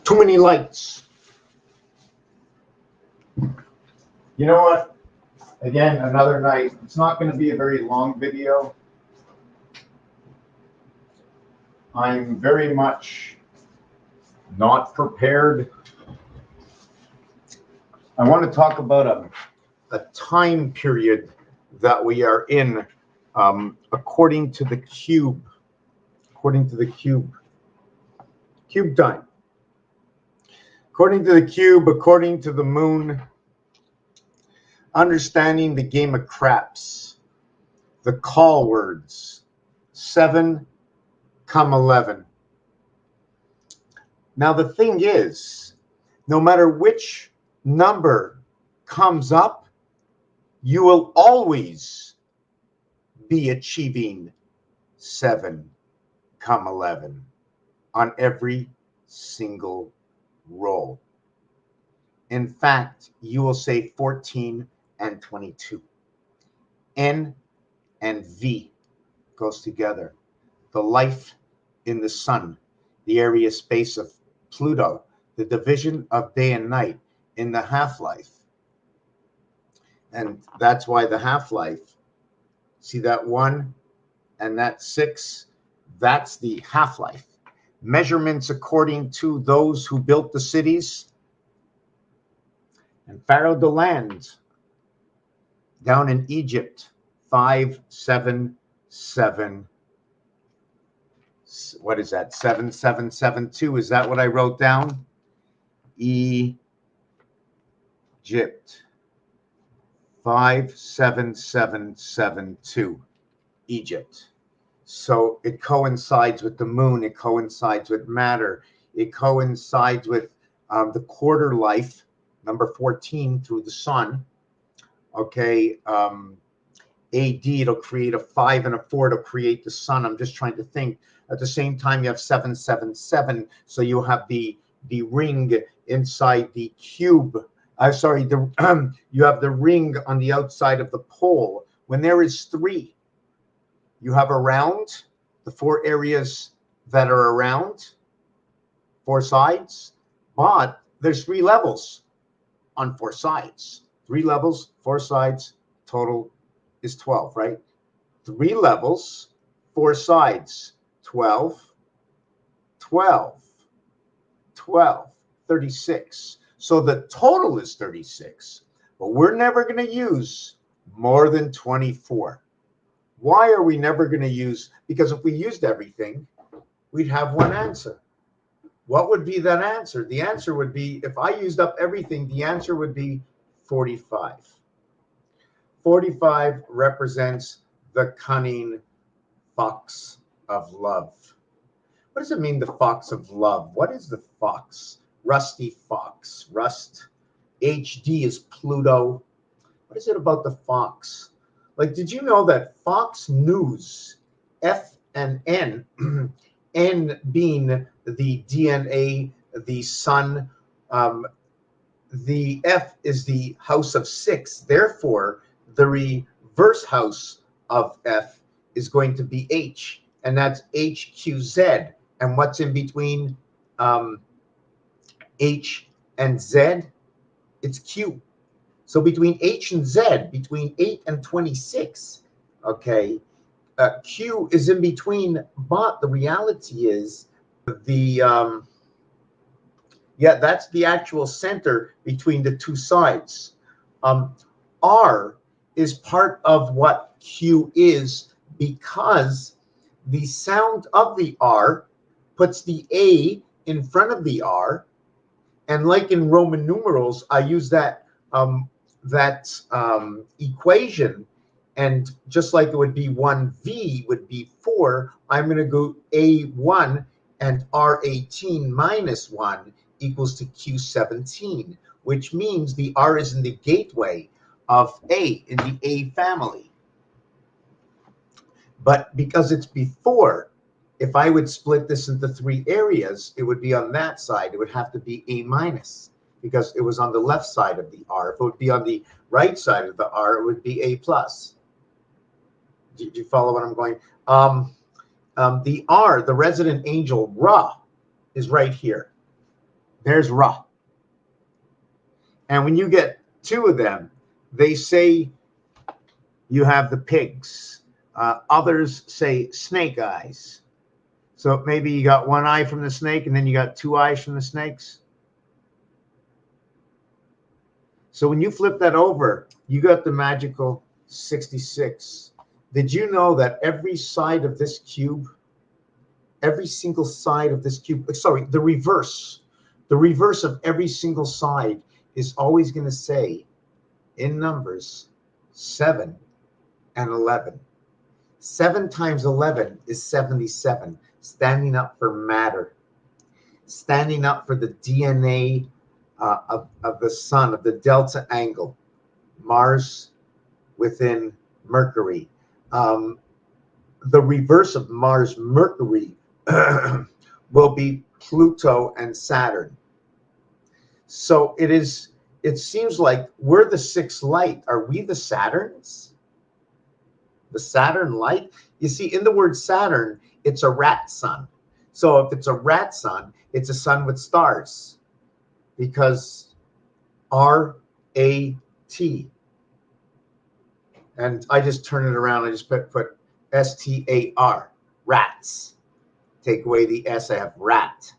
Too many lights. You know what? Again, another night. It's not going to be a very long video. I'm very much not prepared. I want to talk about a time period that we are in, according to the cube. According to the cube. Cube time. According to the cube, according to the moon, understanding the game of craps, the call words, 7, 11. Now the thing is, no matter which number comes up, you will always be achieving 7, 11 on every single roll. In fact, you will say 14 and 22. N and V goes together. The life in the sun, the area space of Pluto, the division of day and night in the half-life. And that's why the half-life, see that 1 and that 6, that's the half-life. Measurements according to those who built the cities and pharaohed the land down in Egypt, 5, 7, 7. What is that? 7, 7, 7, 2. Is that what I wrote down? Egypt. 5, 7, 7, 7, 2. Egypt. So it coincides with the moon. It coincides with matter. It coincides with the quarter life, number 14, through the sun. Okay. AD, it'll create a 5 and a 4 to create the sun. I'm just trying to think. At the same time, you have 7, 7, 7. So you have the ring inside the cube. You have the ring on the outside of the pole. When there is 3, you have around the 4 areas that are around, 4 sides, but there's 3 levels on 4 sides. 3 levels, 4 sides, total is 12, right? 3 levels, 4 sides, 12, 12, 12, 36. So the total is 36, but we're never going to use more than 24. Why are we never going to use? Because if we used everything, we'd have one answer. What would be that answer? The answer would be, if I used up everything, the answer would be 45. 45 represents the cunning fox of love. What does it mean, the fox of love? What is the fox? Rusty fox. Rust. HD is Pluto. What is it about the fox? Like, did you know that Fox News, F and N, N being the DNA, the sun, the F is the house of 6. Therefore, the reverse house of F is going to be H, and that's HQZ. And what's in between H and Z? It's Q. So between H and Z, between 8 and 26, okay, Q is in between, but the reality is that's the actual center between the 2 sides. R is part of what Q is, because the sound of the R puts the A in front of the R. And like in Roman numerals, I use that equation, and just like it would be 1V would be 4, I'm going to go A1 and R18 minus 1 equals to Q17, which means the R is in the gateway of A, in the A family. But because it's before, if I would split this into 3 areas, it would be on that side. It would have to be A minus, because it was on the left side of the R. If it would be on the right side of the R, it would be A plus. Did you follow what I'm going? The R, the resident angel, Ra, is right here. There's Ra. And when you get two of them, they say you have the pigs. Others say snake eyes. So maybe you got one eye from the snake and then you got two eyes from the snakes. So when you flip that over, you got the magical 66. Did you know that every side of this cube, every single side of this cube, sorry, the reverse of every single side is always going to say in numbers 7 and 11. 7 times 11 is 77, standing up for matter, standing up for the DNA of the sun, of the delta angle, Mars within Mercury. The reverse of Mars, Mercury, will be Pluto and Saturn. So it seems like we're the sixth light. Are we the Saturns? The Saturn light? You see, in the word Saturn, it's a rat sun. So if it's a rat sun, it's a sun with stars, because R-A-T. And I just turn it around. I just put S-T-A-R, rats. Take away the S, I have rat,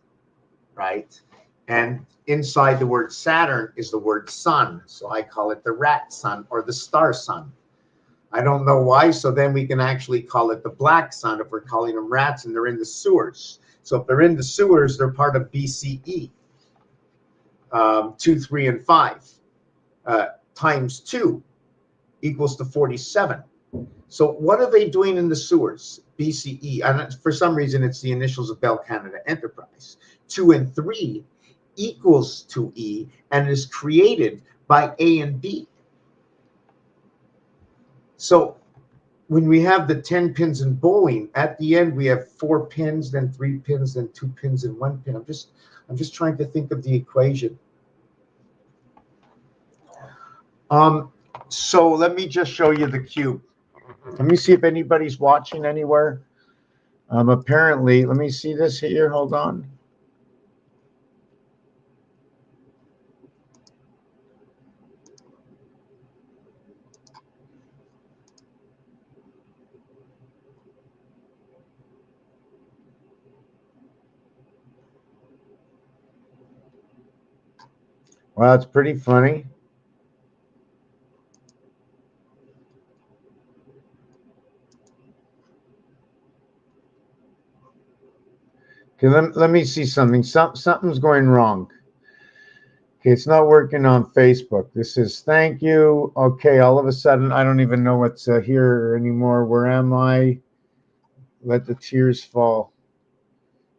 right? And inside the word Saturn is the word sun. So I call it the rat sun or the star sun. I don't know why. So then we can actually call it the black sun if we're calling them rats and they're in the sewers. So if they're in the sewers, they're part of BCE. 2, 3, and 5 times 2 equals to 47. So what are they doing in the sewers? BCE. And for some reason, it's the initials of Bell Canada Enterprise. 2 and 3 equals to E and is created by A and B. So when we have the 10 pins in bowling, at the end we have 4 pins, then 3 pins, then 2 pins, and 1 pin. I'm just trying to think of the equation. So let me just show you the cube. Let me see if anybody's watching anywhere. Apparently, let me see this here. Hold on. Well, it's pretty funny. Okay, let me see something. Something's going wrong. Okay, it's not working on Facebook. This is thank you. Okay, all of a sudden, I don't even know what's here anymore. Where am I? Let the tears fall.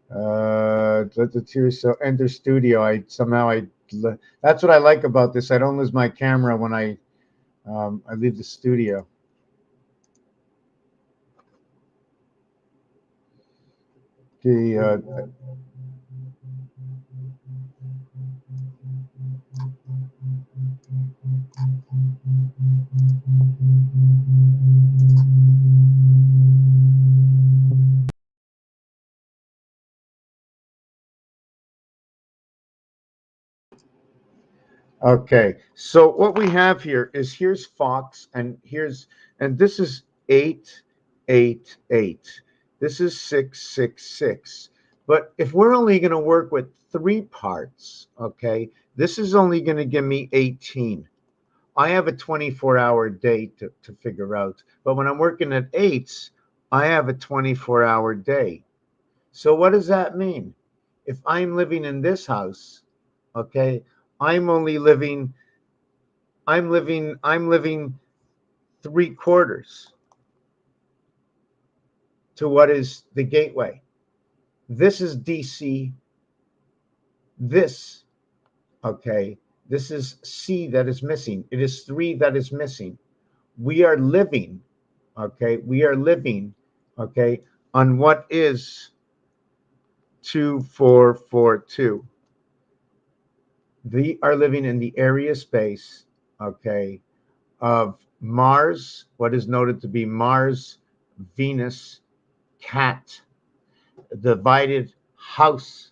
Let the tears so enter studio. That's what I like about this. I don't lose my camera when I leave the studio. Okay, so what we have here is here's Fox, and this is 888. This is 666. But if we're only going to work with 3 parts, okay, this is only going to give me 18. I have a 24-hour day to figure out, but when I'm working at 8s, I have a 24-hour day. So what does that mean? If I'm living in this house, okay, I'm living 3/4 to what is the gateway. This is DC. This, okay, this is C that is missing. It is 3 that is missing. We are living, okay, on what is 2442. They are living in the area space, okay, of Mars, what is noted to be Mars, Venus, Cat, divided house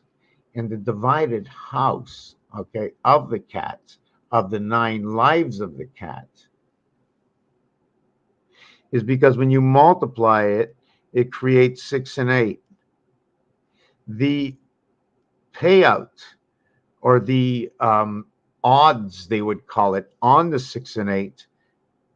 in the divided house, okay, of the cat, of the 9 lives of the cat, is because when you multiply it, it creates 6 and 8. The payout, or the odds, they would call it, on the 6 and 8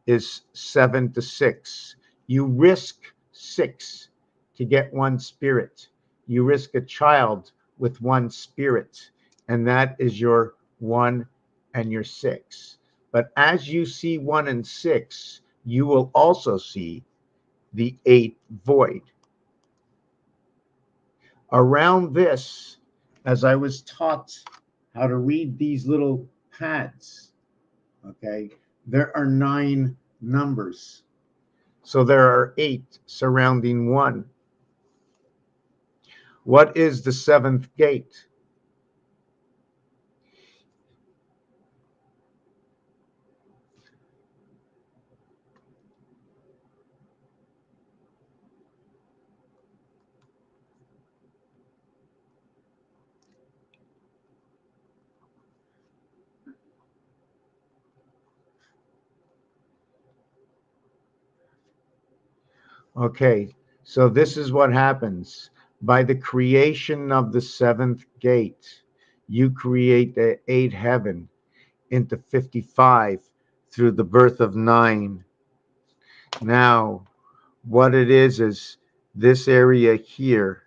is 7 to 6. You risk 6 to get 1 spirit. You risk a child with 1 spirit, and that is your 1 and your 6. But as you see 1 and 6, you will also see the 8 void. Around this, as I was taught how to read these little pads, okay, there are 9 numbers. So there are 8 surrounding 1. What is the 7th gate? Okay, so this is what happens. By the creation of the 7th gate, you create the 8 heaven into 55 through the birth of 9. Now, what it is this area here,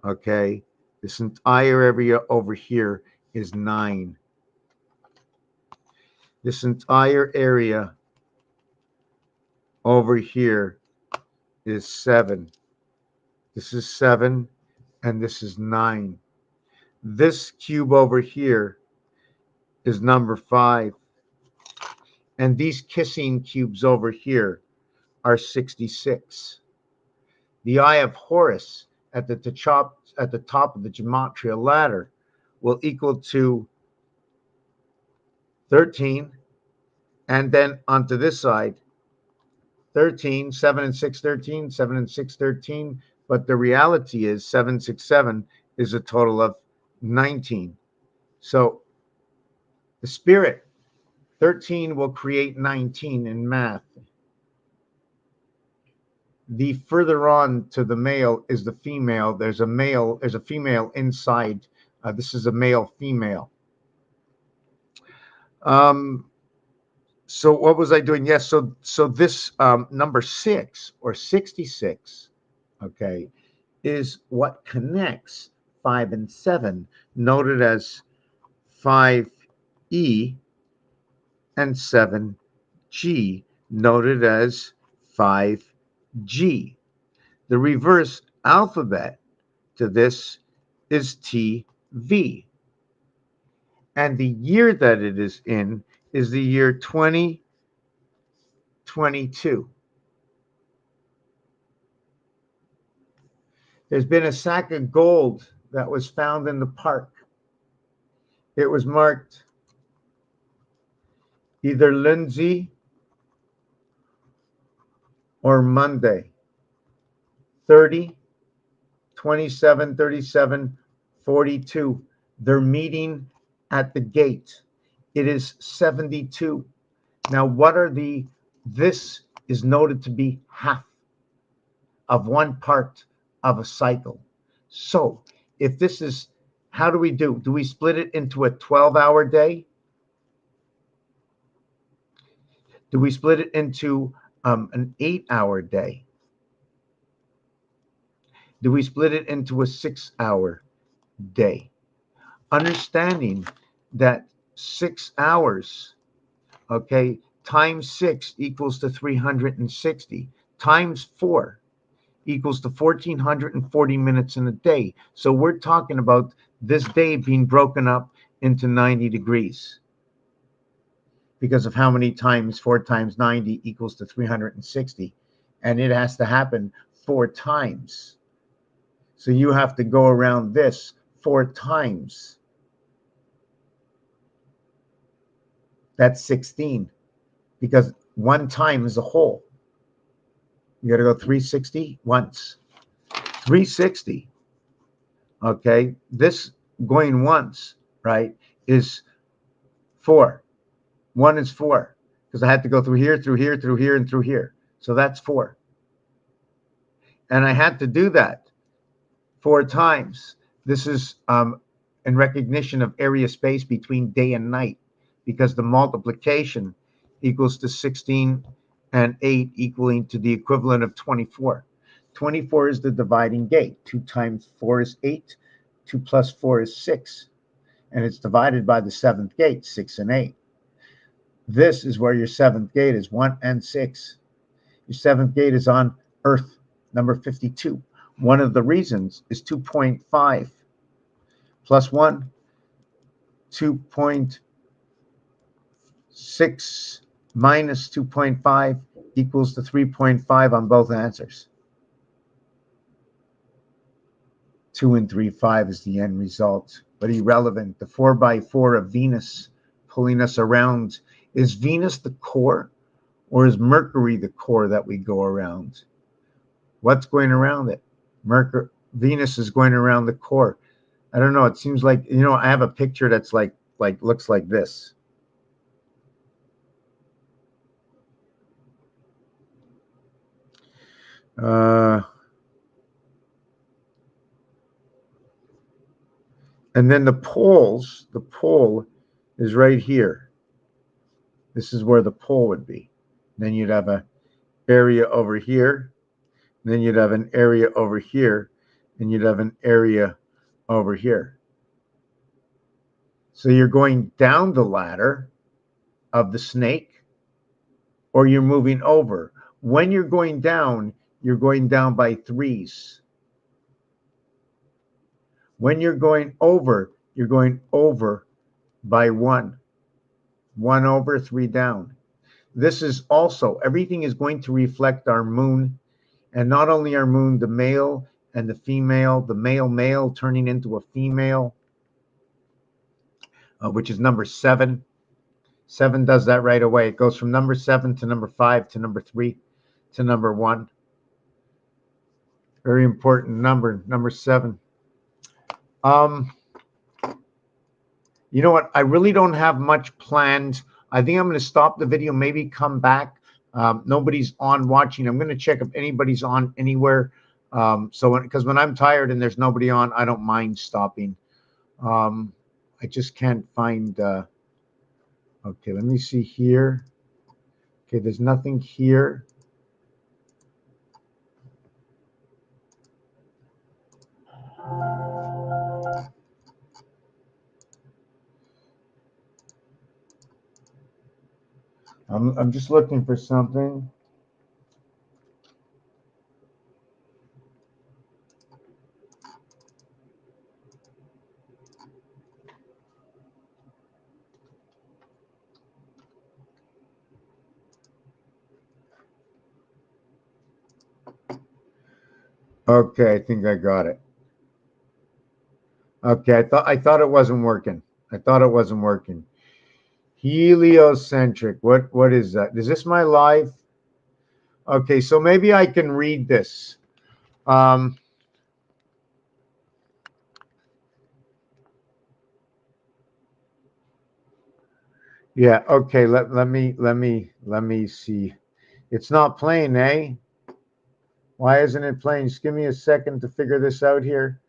okay, this entire area over here is 9. This entire area over here is 7. This is 7, and this is 9. This cube over here is number 5. And these kissing cubes over here are 66. The eye of Horus at the top of the gematria ladder will equal to 13, and then onto this side 13, 7 and 6, 13, 7 and 6, 13. But the reality is 7, 6, 7 is a total of 19. So the spirit 13 will create 19 in math. The further on to the male is the female. There's a female inside. This is a male female. So what was I doing? Yes. So this number 6 or 66, okay, is what connects 5 and 7, noted as 5E, and 7G, noted as 5G. The reverse alphabet to this is TV. And the year that it is in is the year 2022. There's been a sack of gold that was found in the park. It was marked either Lindsay or Monday. 30, 27, 37, 42. They're meeting at the gate. It is 72. Now, this is noted to be half of 1 part of a cycle. So if this is, how do we do? Do we split it into a 12-hour day? Do we split it into an 8-hour day? Do we split it into a 6-hour day? Understanding that 6 hours, okay, times 6 equals to 360, times 4 equals to 1,440 minutes in a day. So we're talking about this day being broken up into 90 degrees because of how many times 4 times 90 equals to 360. And it has to happen 4 times. So you have to go around this 4 times. That's 16, because 1 time is a whole. You got to go 360 once. 360 Okay, this going once, right, is 4. 1 is 4 because I had to go through here, through here, through here, and through here. So that's 4. And I had to do that 4 times. This is in recognition of area space between day and night, because the multiplication equals to 16 and 8 equaling to the equivalent of 24. 24 is the dividing gate. 2 times 4 is 8. 2 plus 4 is 6. And it's divided by the 7th gate, 6 and 8. This is where your 7th gate is, 1 and 6. Your 7th gate is on Earth, number 52. One of the reasons is 2.5 plus 1, 2.6 minus 2.5 equals to 3.5 on both answers. 2 and 3, 5 is the end result, but irrelevant. The 4x4 of Venus pulling us around. Is Venus the core, or is Mercury the core that we go around? What's going around it? Venus is going around the core. I don't know. It seems like, I have a picture that's like looks like this. And then the pole is right here. This is where the pole would be. Then you'd have an area over here. Then you'd have an area over here. And you'd have an area over here. So you're going down the ladder of the snake, or you're moving over. When you're going down by 3s. When you're going over by 1. 1 over, 3 down. This is also, everything is going to reflect our moon, and not only our moon, the male and the female, the male turning into a female, which is number 7. 7 does that right away. It goes from number 7 to number 5 to number 3 to number 1. Very important number 7. You know what? I really don't have much planned. I think I'm going to stop the video, maybe come back. Nobody's on watching. I'm going to check if anybody's on anywhere. Because when I'm tired and there's nobody on, I don't mind stopping. I just can't find. Okay, let me see here. Okay, there's nothing here. I'm just looking for something. Okay, I think I got it. Okay, I thought it wasn't working. Heliocentric. What is that? Is this my live? Okay, so maybe I can read this. Yeah, okay, let me see. It's not playing, eh? Why isn't it playing? Just give me a second to figure this out here.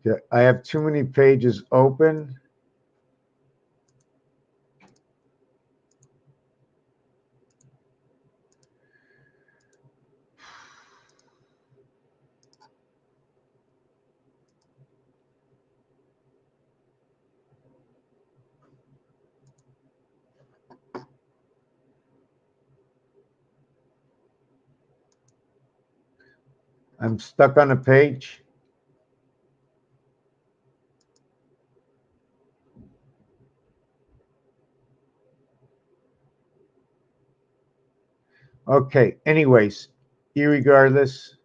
Yeah, I have too many pages open. I'm stuck on a page. Okay, anyways, irregardless.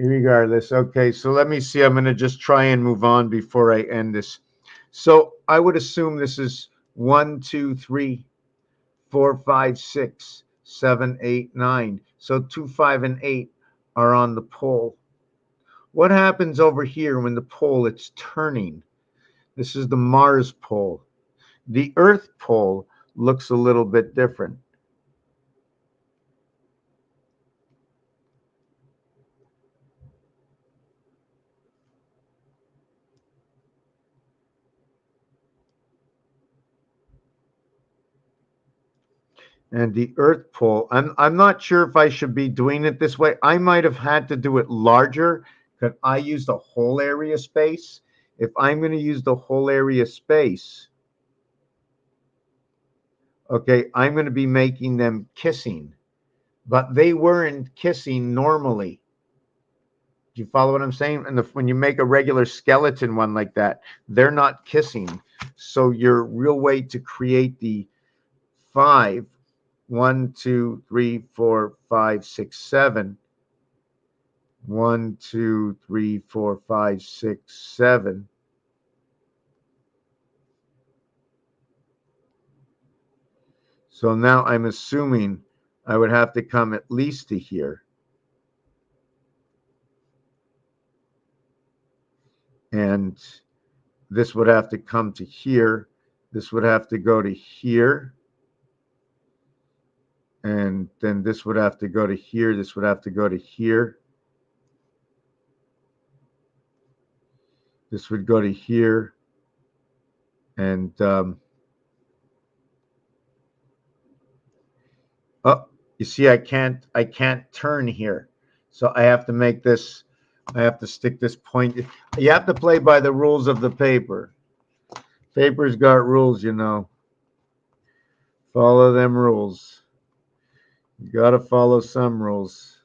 Okay, so let me see. I'm going to just try and move on before I end this. So I would assume this is 1, 2, 3, 4, 5, 6, 7, 8, 9. So 2, 5, and 8 are on the pole. What happens over here when the pole it's turning? This is the Mars pole. The Earth pole looks a little bit different. And the Earth pole, I'm not sure if I should be doing it this way. I might have had to do it larger because I used the whole area space. If I'm going to use the whole area space, okay, I'm going to be making them kissing, but they weren't kissing normally. Do you follow what I'm saying? And when you make a regular skeleton one like that, they're not kissing. So your real way to create the 5, 1, 2, 3, 4, 5, 6, 7. 1, 2, 3, 4, 5, 6, 7. So now I'm assuming I would have to come at least to here. And this would have to come to here. This would have to go to here. And then this would have to go to here. This would have to go to here. This would go to here. And oh, you see, I can't turn here. So I have to make this, I have to stick this point. You have to play by the rules of the paper. Paper's got rules, you know. Follow them rules. You got to follow some rules.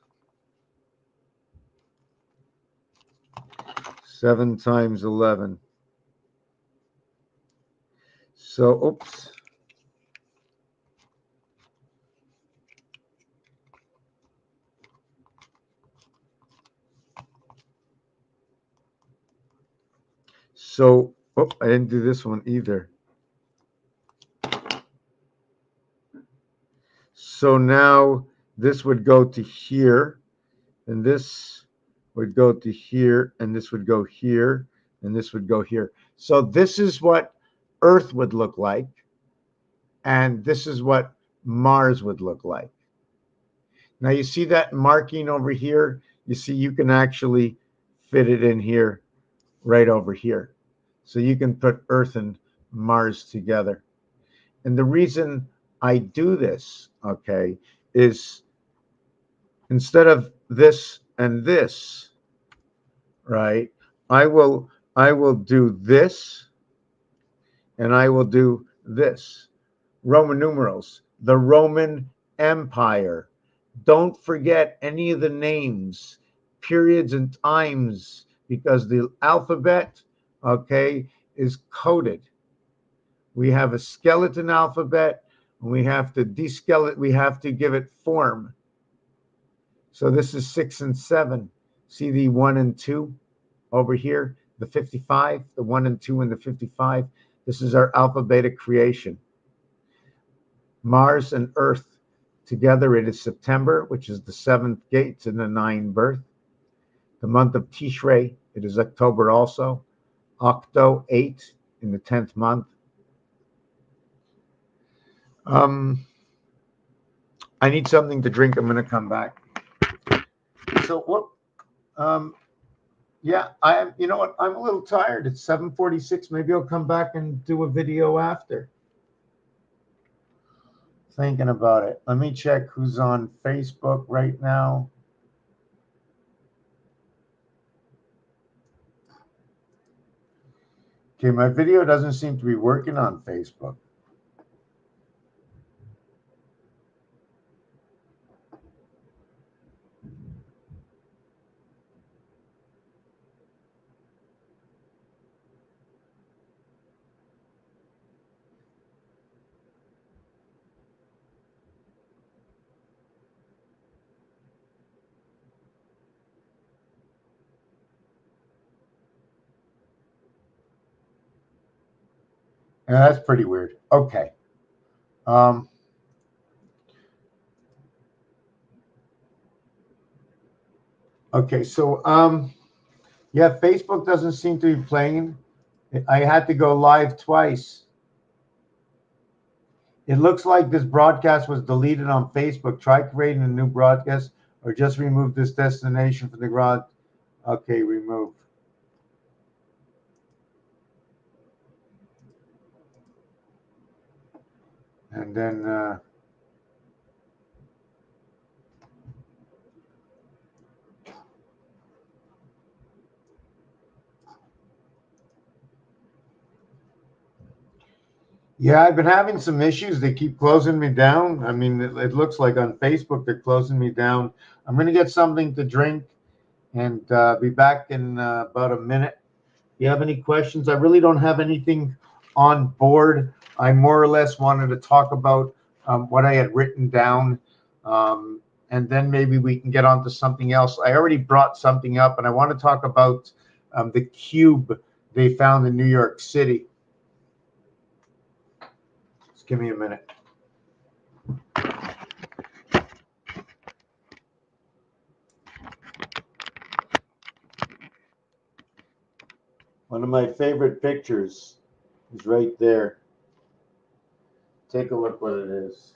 7 times 11. So, oops. So, oh, I didn't do this one either. So now this would go to here, and this would go to here, and this would go here, and this would go here. So this is what Earth would look like, and this is what Mars would look like. Now you see that marking over here? You see you can actually fit it in here, right over here. So you can put Earth and Mars together. And the reason I do this, okay, is instead of this and this, right, I will do this and I will do this. Roman numerals, the Roman Empire. Don't forget any of the names, periods, and times, because the alphabet, okay, is coded. We have a skeleton alphabet, and we have to we have to give it form. So this is 6 and 7. See the 1 and 2 over here, the 55, the 1 and 2 and the 55. This is our alphabetic creation. Mars and Earth together, it is September, which is the 7th gate in the 9 birth. The month of Tishrei, it is October also. Octo 8 in the 10th month. I need something to drink. I'm going to come back. So what? Yeah, you know what? I'm a little tired. It's 7:46. Maybe I'll come back and do a video after. Thinking about it. Let me check who's on Facebook right now. Okay, my video doesn't seem to be working on Facebook. Yeah, that's pretty weird. Okay. Okay, so yeah, Facebook doesn't seem to be playing. I had to go live twice. It looks like this broadcast was deleted on Facebook. Try creating a new broadcast or just remove this destination from the garage. Okay, remove. And then yeah, I've been having some issues. They keep closing me down. I mean, it looks like on Facebook they're closing me down. I'm going to get something to drink and be back in about a minute. If you have any questions, I really don't have anything on board. I more or less wanted to talk about what I had written down, and then maybe we can get on to something else. I already brought something up, and I want to talk about the cube they found in New York City. Just give me a minute. One of my favorite pictures is right there. Take a look what it is.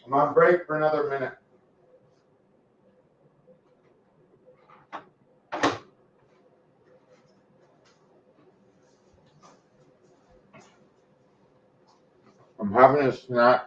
I'm on break for another minute. I'm having a snack.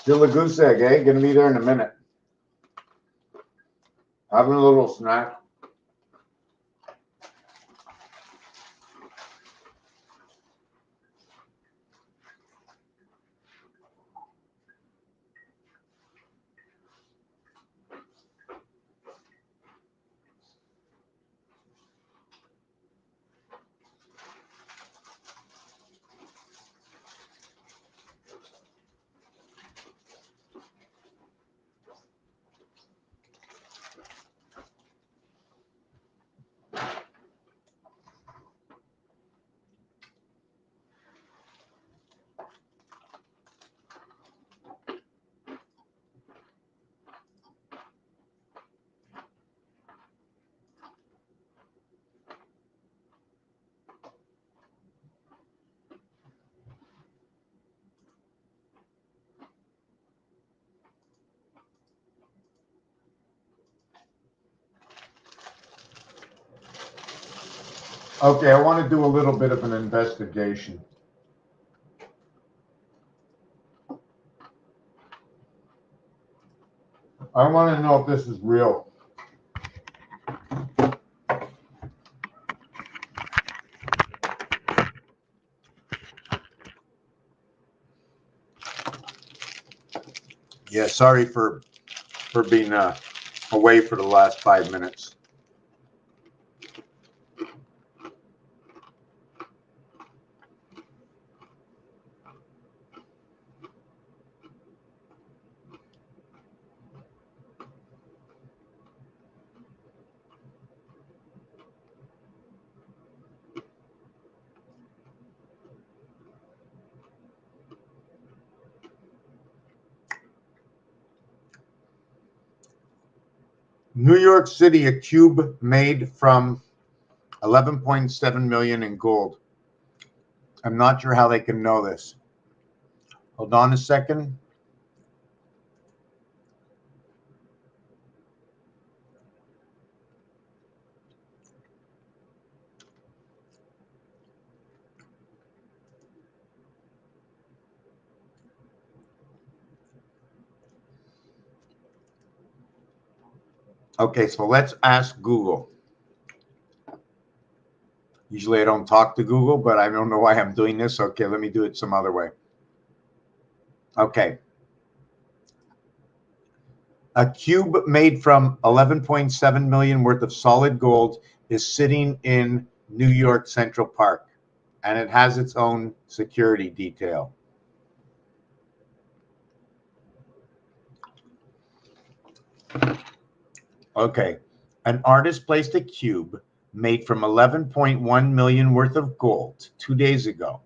Still a goose egg, eh? Gonna be there in a minute. Having a little snack. Okay, I want to do a little bit of an investigation. I want to know if this is real. Yeah, sorry for being away for the last 5 minutes. New York City, a cube made from 11.7 million in gold. I'm not sure how they can know this. Hold on a second. Okay, so let's ask Google. Usually I don't talk to Google, but I don't know why I'm doing this. Okay, let me do it some other way. Okay. A cube made from 11.7 million worth of solid gold is sitting in New York Central Park, and it has its own security detail. Okay. An artist placed a cube made from 11.1 million worth of gold 2 days ago.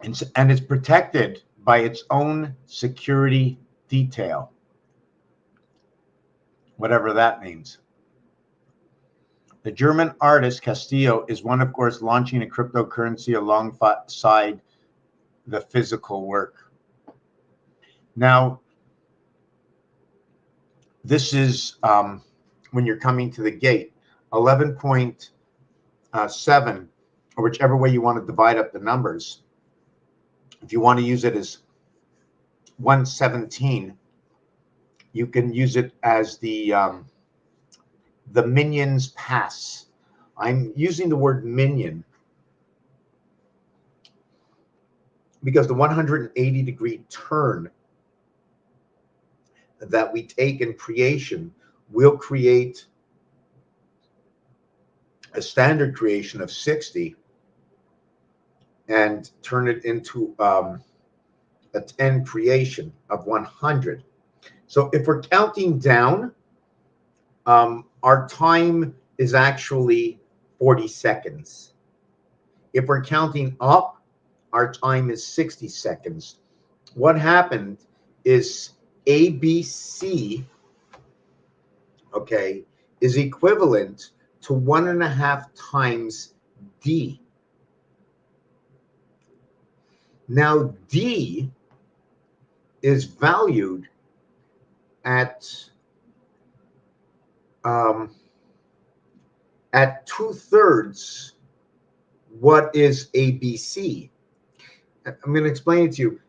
And it's protected by its own security detail, whatever that means. The German artist Castillo is one, of course, launching a cryptocurrency alongside the physical work. Now, this is when you're coming to the gate, 11.7, or whichever way you want to divide up the numbers. If you want to use it as 117, you can use it as the minion's pass. I'm using the word minion because the 180-degree turn that we take in creation will create a standard creation of 60 and turn it into a 10 creation of 100. So if we're counting down, our time is actually 40 seconds. If we're counting up, our time is 60 seconds. What happened is ABC, okay, is equivalent to 1.5 times D. Now, D is valued at 2/3 what is ABC. I'm going to explain it to you.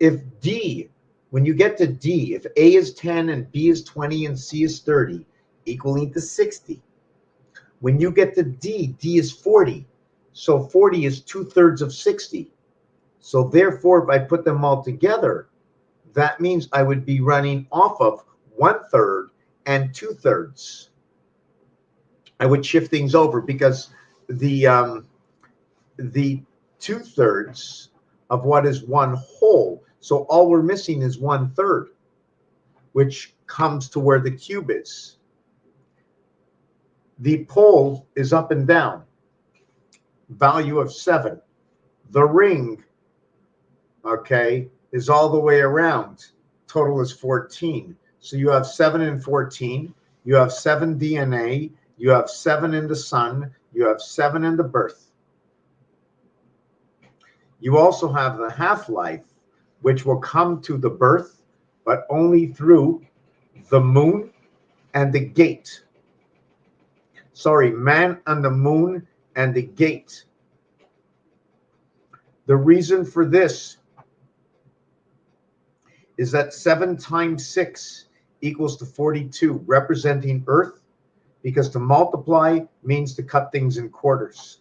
If D, when you get to D, if A is 10 and B is 20 and C is 30, equaling to 60. When you get to D, D is 40. So 40 is 2/3 of 60. So therefore, if I put them all together, that means I would be running off of 1/3 and 2/3. I would shift things over because the 2/3 of what is one whole. So all we're missing is 1/3, which comes to where the cube is. The pole is up and down, value of 7. The ring, okay, is all the way around. Total is 14. So you have 7 and 14. You have 7 DNA. You have 7 in the sun. You have 7 in the birth. You also have the half-life, which will come to the birth but only through the moon and the gate. Sorry, man on the moon and the gate. The reason for this is that 7 times 6 equals to 42, representing Earth, because to multiply means to cut things in quarters.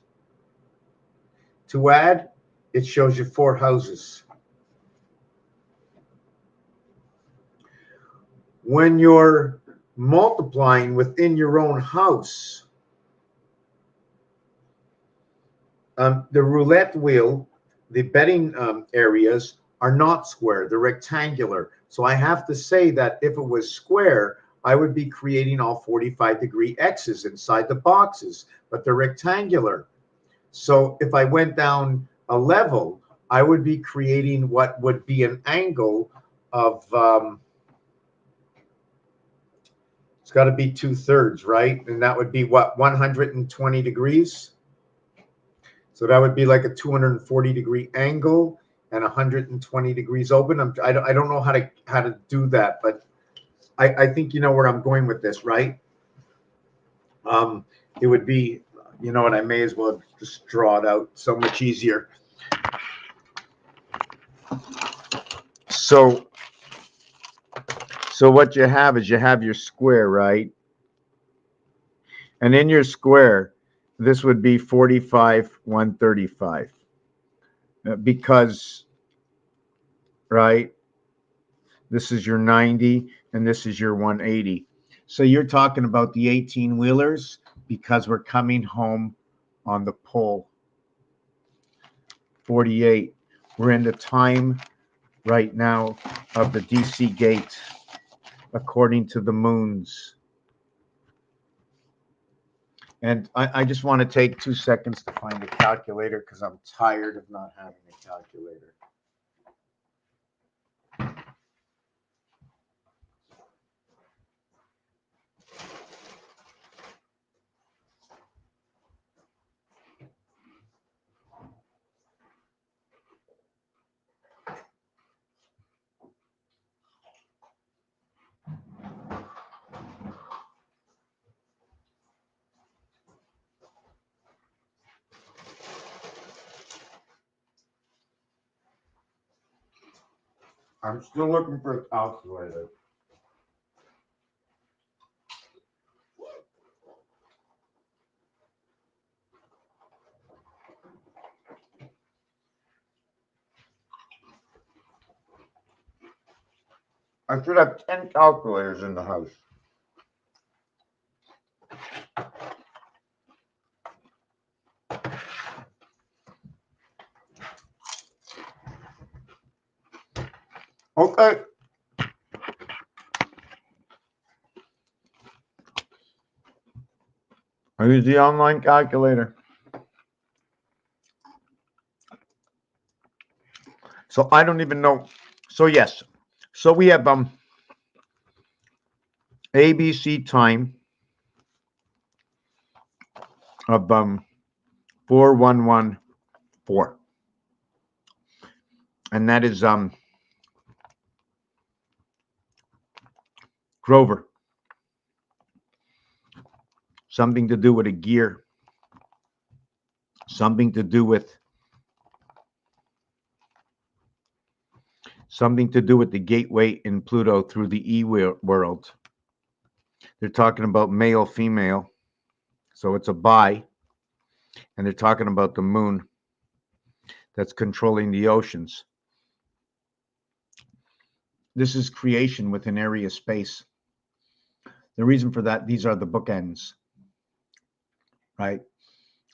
To add, it shows you 4 houses. When you're multiplying within your own house, the roulette wheel, the betting areas are not square, they're rectangular. So I have to say that if it was square, I would be creating all 45-degree X's inside the boxes, but they're rectangular. So if I went down a level, I would be creating what would be an angle of, it's got to be 2/3, right? And that would be what, 120 degrees? So that would be like a 240-degree angle and 120 degrees open. I don't know how to do that, but I think you know where I'm going with this, right? It would be, you know what, I may as well just draw it out, so much easier. So what you have is you have your square, right? And in your square, this would be 45, 135. Because, right, this is your 90 and this is your 180. So you're talking about the 18-wheelers because we're coming home on the pole. 48. We're in the time right now of the DC gate, according to the moons. And I just want to take 2 seconds to find a calculator because I'm tired of not having a calculator. I'm still looking for a calculator. I should have 10 calculators in the house. Okay. I use the online calculator. So I don't even know. So yes. So we have ABC time of 4114. And that is Grover. Something to do with a gear. Something to do with the gateway in Pluto through the E world. They're talking about male, female. So it's a bi. And they're talking about the moon that's controlling the oceans. This is creation within area space. The reason for that, these are the bookends, right?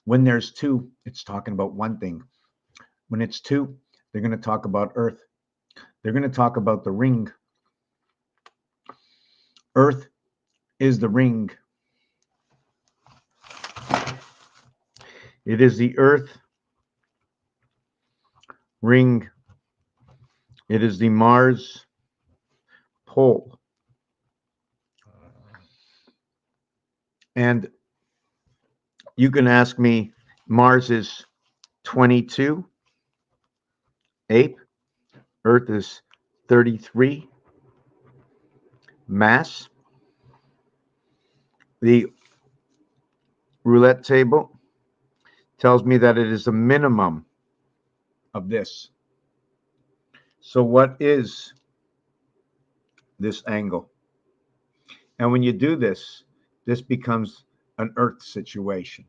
When there's 2, it's talking about one thing. When it's 2, they're going to talk about Earth. They're going to talk about the ring. Earth is the ring. It is the Earth ring. It is the Mars pole. And you can ask me, Mars is 22, ape. Earth is 33, mass. The roulette table tells me that it is a minimum of this. So what is this angle? And when you do this, this becomes an Earth situation.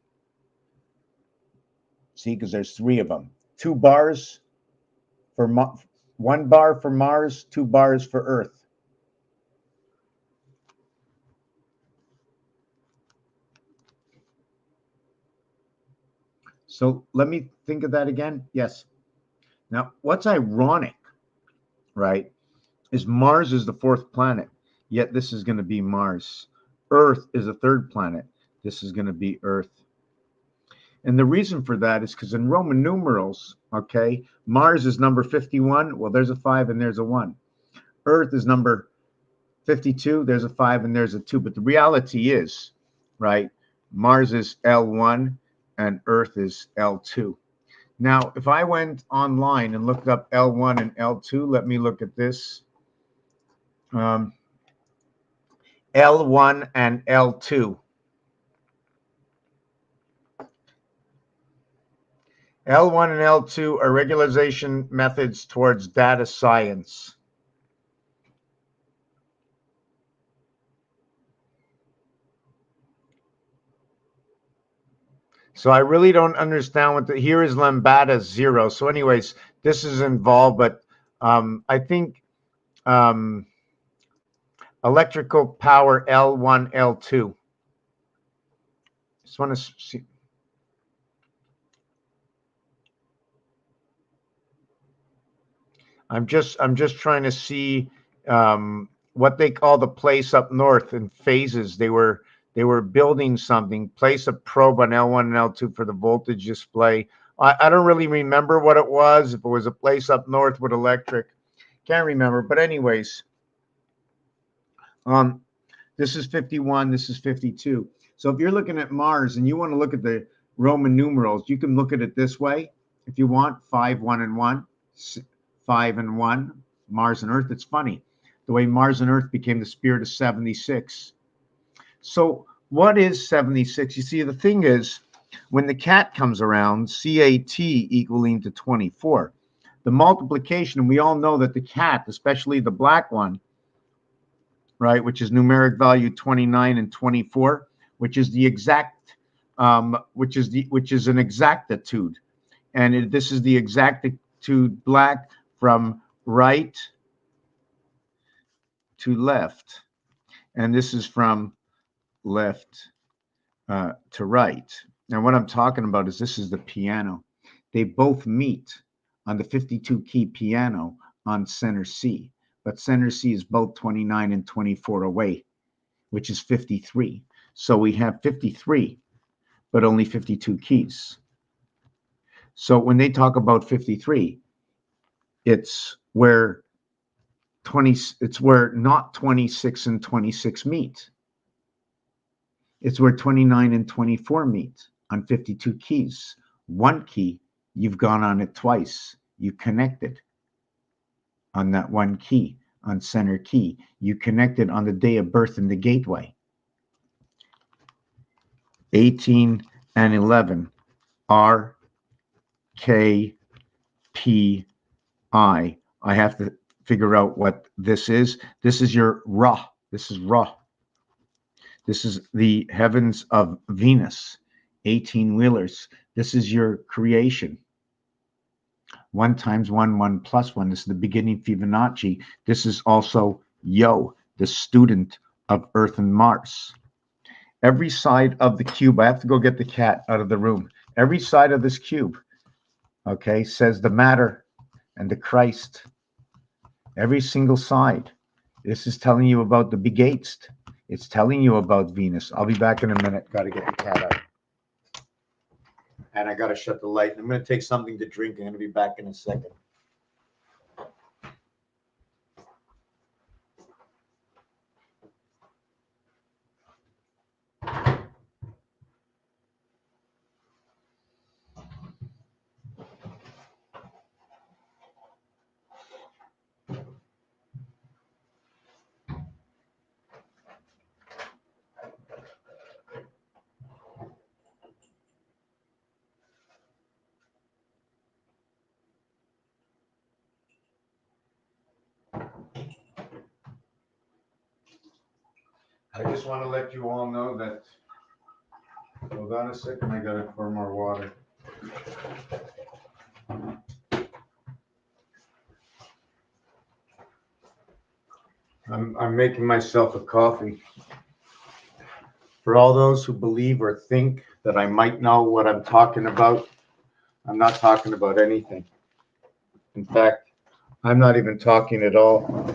See, because there's 3 of them. 2 bars for 1 bar for Mars, 2 bars for Earth. So let me think of that again. Yes. Now, what's ironic, right, is Mars is the 4th planet, yet this is going to be Mars. Earth is the 3rd planet. This is going to be Earth. And the reason for that is because in Roman numerals, okay, Mars is number 51. Well, there's a 5 and there's a 1. Earth is number 52. There's a 5 and there's a 2. But the reality is, right, Mars is L1 and Earth is L2. Now, if I went online and looked up L1 and L2, let me look at this. L1 and L2. L1 and L2 are regularization methods towards data science. So I really don't understand what here is lambda 0. So anyways, this is involved, but I think electrical power L1, L2. Just want to see. I'm just trying to see what they call the place up north in phases. They were building something, place a probe on L1 and L2 for the voltage display. I don't really remember what it was, if it was a place up north with electric. Can't remember. But anyways, this is 51, this is 52. So if you're looking at Mars and you want to look at the Roman numerals, you can look at it this way. If you want 5, 1, and 1, 5 and 1, Mars and Earth. It's funny, the way Mars and Earth became the spirit of 76. So what is 76? You see, the thing is, when the cat comes around, CAT equaling to 24. The multiplication, and we all know that the cat, especially the black one, right, which is numeric value 29 and 24, which is the exact, which is an exactitude, and this is the exactitude black from right to left, and this is from left to right. Now, what I'm talking about is this is the piano. They both meet on the 52 key piano on center C, but center C is both 29 and 24 away, which is 53. So we have 53, but only 52 keys. So when they talk about 53, it's where not 26 and 26 meet. It's where 29 and 24 meet on 52 keys. One key, you've gone on it twice. You connected on that one key, on center key. You connected on the day of birth in the gateway. 18 and 11, R, K, P, I. I have to figure out what this is. This is your Ra. This is Ra. This is the heavens of Venus, 18 wheelers. This is your creation. 1 times 1, 1 plus 1. This is the beginning Fibonacci. This is also Yo, the student of Earth and Mars. Every side of the cube, I have to go get the cat out of the room. Every side of this cube, okay, says the matter and the Christ. Every single side. This is telling you about the begatst. It's telling you about Venus. I'll be back in a minute. Got to get the cat out. And I got to shut the light. I'm going to take something to drink. I'm going to be back in a second. I just want to let you all know that, hold on a second, I gotta pour more water. I'm making myself a coffee. For all those who believe or think that I might know what I'm talking about, I'm not talking about anything. In fact, I'm not even talking at all.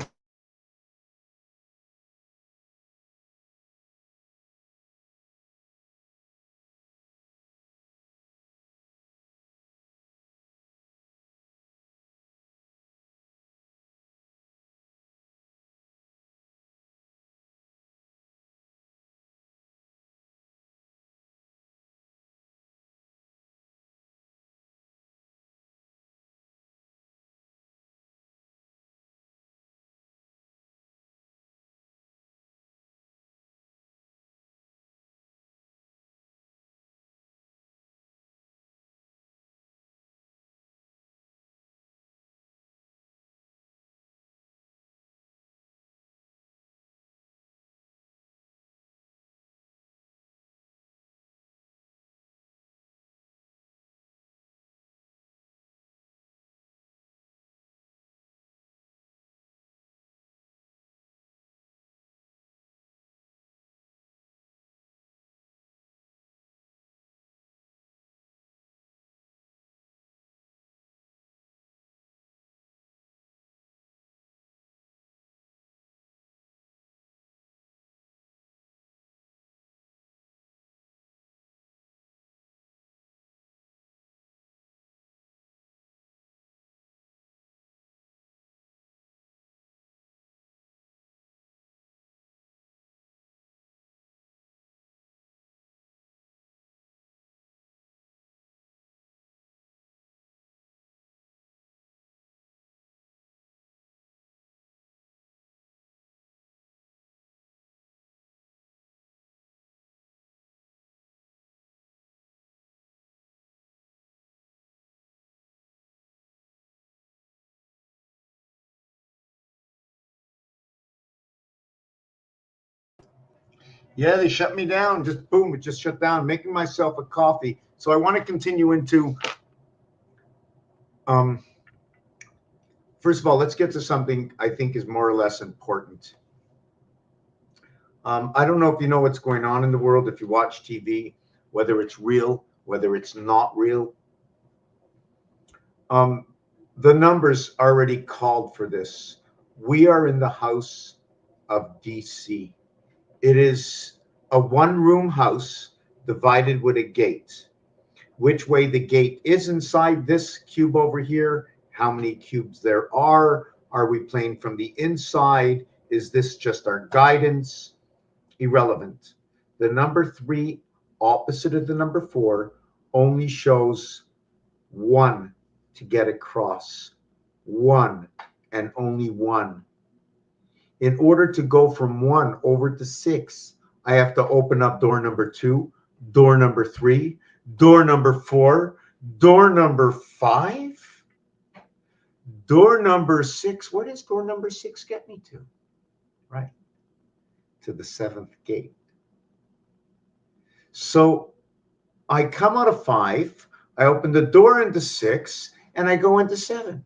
Yeah, they shut me down. Just boom, it just shut down. Making myself a coffee. So I want to continue into, first of all, let's get to something I think is more or less important. I don't know if you know what's going on in the world, if you watch TV, whether it's real, whether it's not real. The numbers already called for this. We are in the house of DC. It is a one-room house divided with a gate. Which way the gate is inside this cube over here, how many cubes there are we playing from the inside, is this just our guidance? Irrelevant. The number 3 opposite of the number 4 only shows 1 to get across. 1 and only 1. In order to go from 1 over to 6, I have to open up door number 2, door number 3, door number 4, door number 5, door number 6. Where does door number 6 get me to? Right, to the 7th gate. So I come out of 5, I open the door into 6, and I go into 7.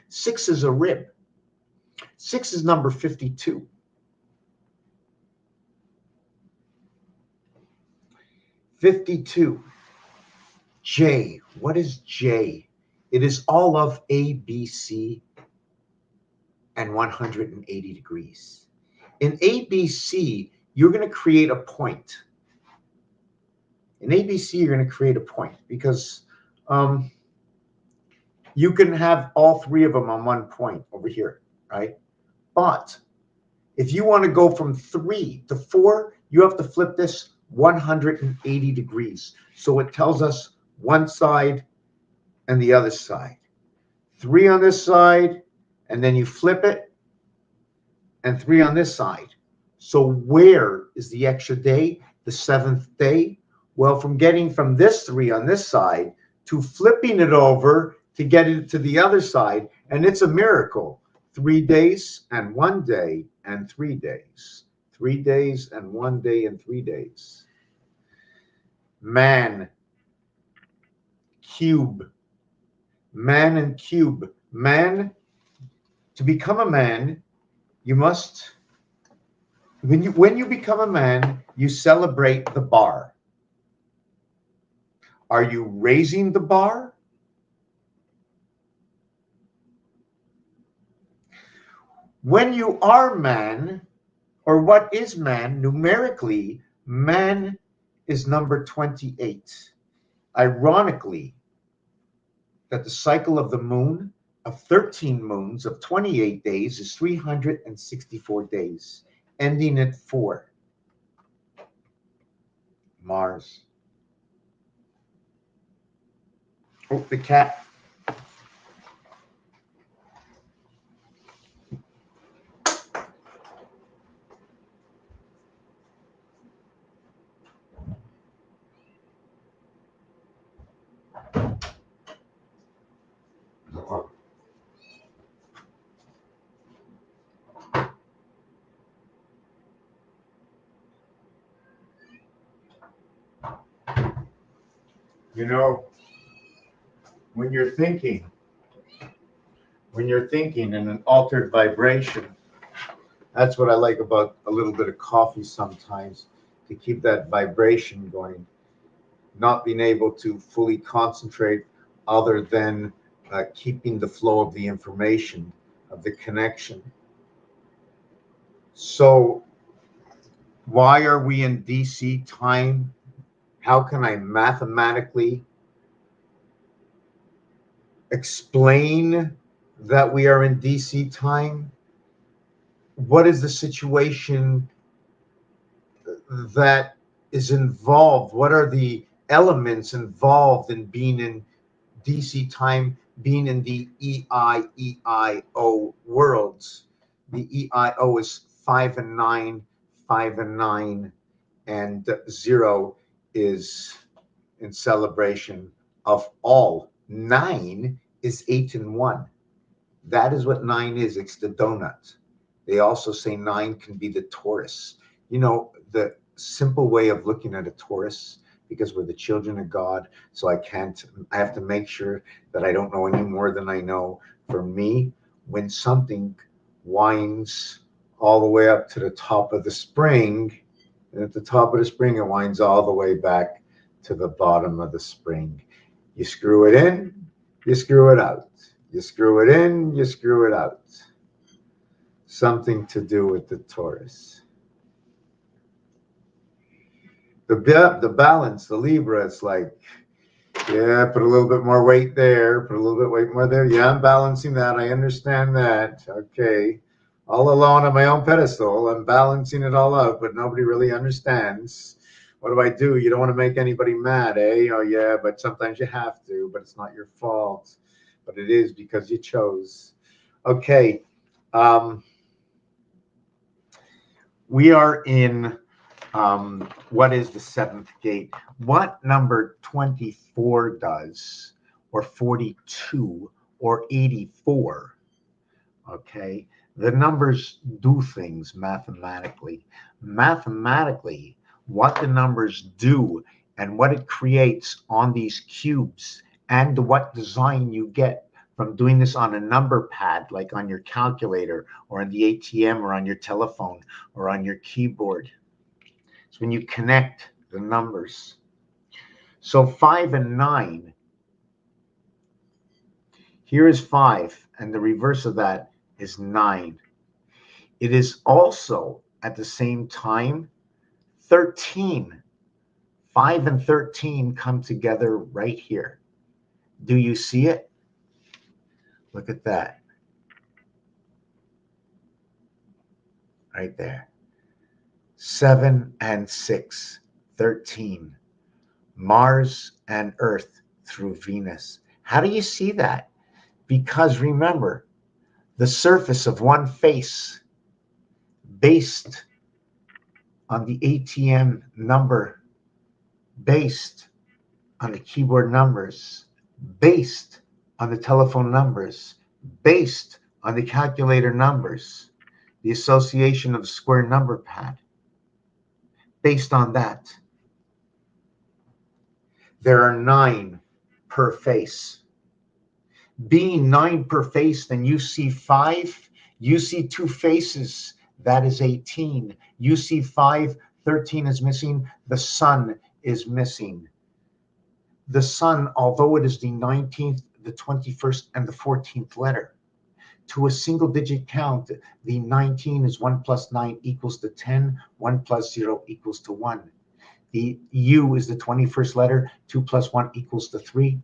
6 is a rib. 6 is number 52. 52. J. What is J? It is all of A, B, C, and 180 degrees. In ABC, you're going to create a point. In ABC, you're going to create a point because you can have all 3 of them on one point over here, right? But if you want to go from 3 to 4, you have to flip this 180 degrees. So it tells us one side and the other side. 3 on this side, and then you flip it, and 3 on this side. So where is the extra day, the 7th day? Well, from getting from this 3 on this side to flipping it over to get it to the other side, and it's a miracle. 3 days and 1 day and 3 days. 3 days and 1 day and 3 days. Man, cube, man and cube. Man, to become a man, you must, when you become a man, you celebrate the bar. Are you raising the bar? When you are man, or what is man, numerically, man is number 28. Ironically, that the cycle of the moon of 13 moons of 28 days is 364 days, ending at 4. Mars. Oh, the cat. You know, when you're thinking in an altered vibration, that's what I like about a little bit of coffee sometimes, to keep that vibration going, not being able to fully concentrate other than keeping the flow of the information, of the connection. So why are we in DC time? How can I mathematically explain that we are in DC time? What is the situation that is involved? What are the elements involved in being in DC time, being in the EIO worlds? The EIO is 5 and 9, 5 and 9, and 0 is in celebration of all. 9 is 8 and 1. That is what 9 is. It's the donut. They also say 9 can be the Taurus. You know, the simple way of looking at a Taurus, because we're the children of God, so I have to make sure that I don't know any more than I know. For me, when something winds all the way up to the top of the spring, and at the top of the spring, it winds all the way back to the bottom of the spring. You screw it in, you screw it out. You screw it in, you screw it out. Something to do with the Taurus. The balance, the Libra, it's like, yeah, put a little bit more weight there, put a little bit weight more there. Yeah, I'm balancing that. I understand that. Okay. All alone on my own pedestal, I'm balancing it all out, but nobody really understands. What do? You don't want to make anybody mad, eh? Oh, yeah, but sometimes you have to, but it's not your fault. But it is because you chose. Okay. We are in what is the 7th gate? What number 24 does, or 42, or 84? Okay. The numbers do things mathematically. Mathematically, what the numbers do and what it creates on these cubes, and what design you get from doing this on a number pad, like on your calculator or on the ATM or on your telephone or on your keyboard. It's when you connect the numbers. So 5 and 9. Here is 5, and the reverse of that is 9. It is also at the same time 13. 5 and 13 come together right here. Do you see it? Look at that. Right there. 7 and 6, 13. Mars and Earth through Venus. How do you see that? Because remember, the surface of one face based on the ATM number, based on the keyboard numbers, based on the telephone numbers, based on the calculator numbers, the association of the square number pad. based on that. There are 9 per face. Being 9 per face, then you see 5, you see 2 faces, that is 18. You see 5, 13 is missing, the sun is missing. The sun, although it is the 19th, the 21st, and the 14th letter, to a single digit count, the 19 is 1 plus 9 equals to 10, 1 plus 0 equals to 1. The U is the 21st letter, 2 plus 1 equals to 3.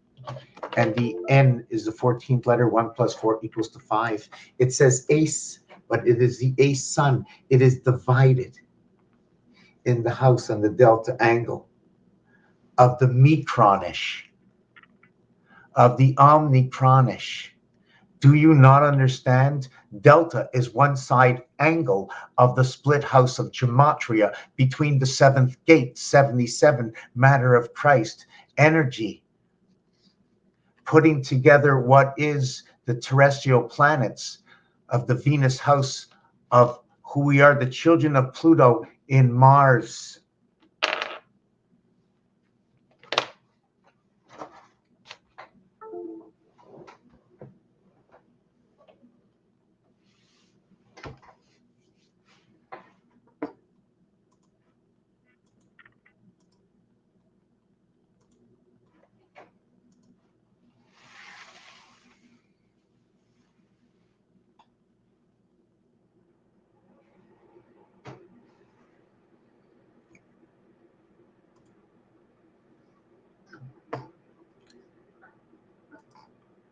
And the N is the 14th letter, 1 plus 4 equals to 5. It says ace, but it is the ace sun. It is divided in the house and the delta angle of the micronish, of the omnicronish. Do you not understand? Delta is one side angle of the split house of gematria between the 7th gate, 77, matter of Christ, energy, putting together what is the terrestrial planets of the Venus house of who we are, the children of Pluto in Mars.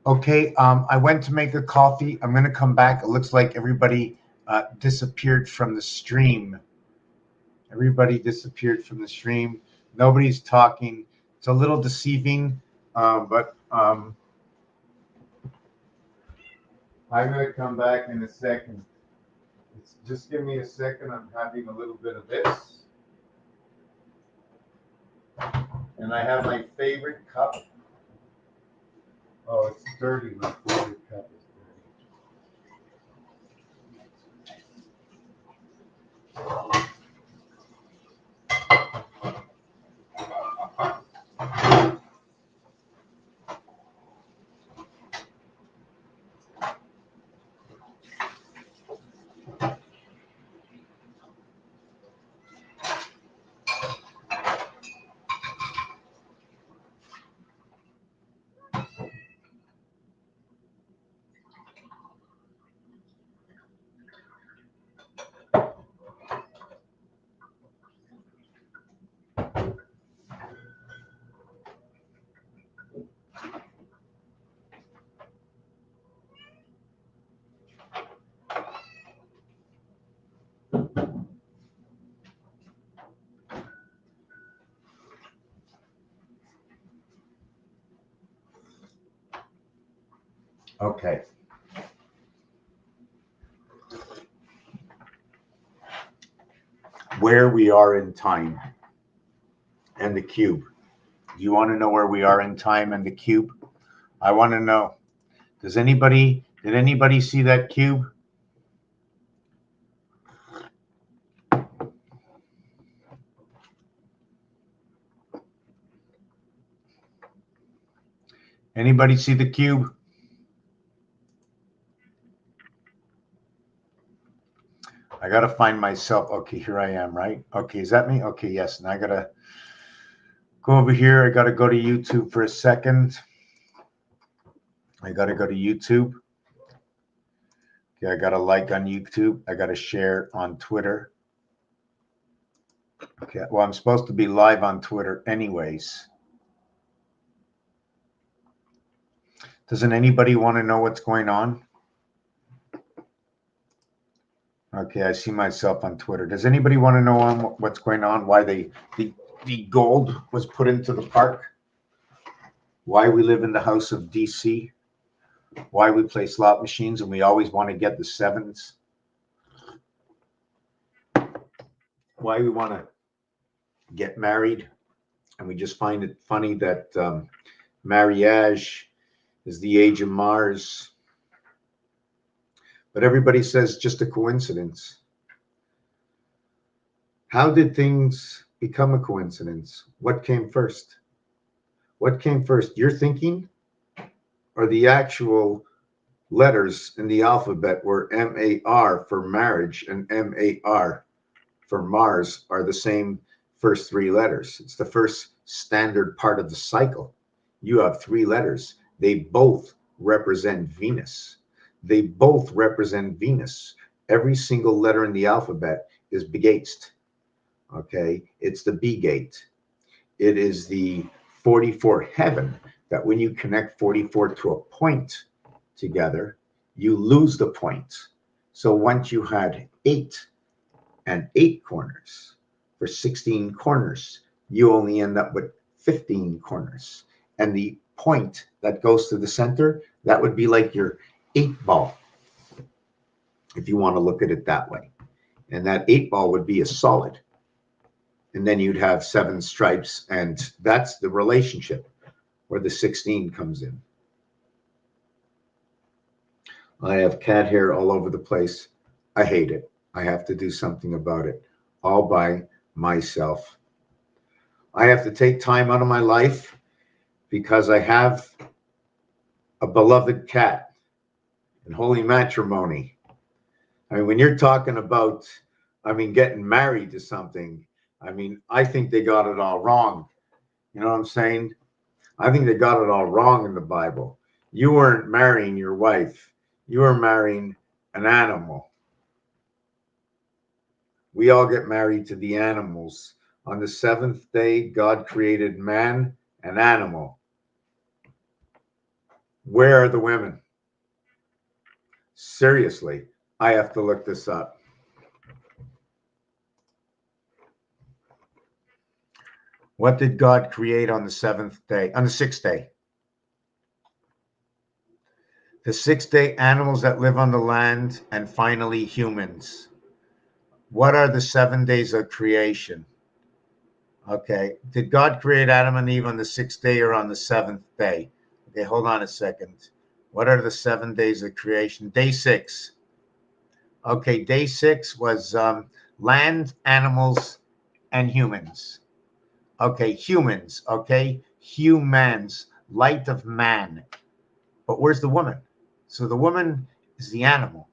Okay, I went to make a coffee. I'm going to come back. It looks like everybody disappeared from the stream. Everybody disappeared from the stream. Nobody's talking. It's a little deceiving, but I'm going to come back in a second. Just give me a second. I'm having a little bit of this. And I have my favorite cup. Oh, it's dirty. My favorite cup is dirty. Okay. Where we are in time and the cube. Do you want to know where we are in time and the cube? I want to know. Did anybody see that cube? Anybody see the cube? I got to find myself. Okay, here I am, right? Okay, is that me? Okay, yes. And I got to go over here. I got to go to YouTube for a second. I got to go to YouTube. Okay, I got to like on YouTube. I got to share on Twitter. Okay, well, I'm supposed to be live on Twitter anyways. Doesn't anybody want to know what's going on? Okay, I see myself on Twitter. Does anybody want to know what's going on? Why the gold was put into the park? Why we live in the house of DC? Why we play slot machines and we always want to get the 7s? Why we want to get married and we just find it funny that marriage is the age of Mars. But everybody says just a coincidence. How did things become a coincidence? What came first? What came first, your thinking or the actual letters in the alphabet where MAR for marriage and MAR for Mars are the same first three letters? It's the first standard part of the cycle. You have three letters. They both represent Venus. They both represent Venus. Every single letter in the alphabet is begated. Okay, it's the B gate. It is the 44 heaven that when you connect 44 to a point together, you lose the point. So once you had 8 and 8 corners for 16 corners, you only end up with 15 corners. And the point that goes to the center, that would be like your 8 ball, if you want to look at it that way. And that 8 ball would be a solid. And then you'd have 7 stripes, and that's the relationship where the 16 comes in. I have cat hair all over the place. I hate it. I have to do something about it all by myself. I have to take time out of my life because I have a beloved cat in holy matrimony. I mean, when you're talking about, getting married to something, I think they got it all wrong. You know what I'm saying? I think they got it all wrong in the Bible. You weren't marrying your wife. You were marrying an animal. We all get married to the animals. On the 7th day, God created man and animal. Where are the women? Seriously, I have to look this up. What did God create on the 7th day? On the 6th day? The 6th day, animals that live on the land, and finally humans. What are the 7 days of creation? Okay, did God create Adam and Eve on the 6th day or on the 7th day? Okay, hold on a second. What are the 7 days of creation? Day 6. Okay, day 6 was land, animals, and humans. Okay, humans, okay? Humans, light of man. But where's the woman? So the woman is the animal.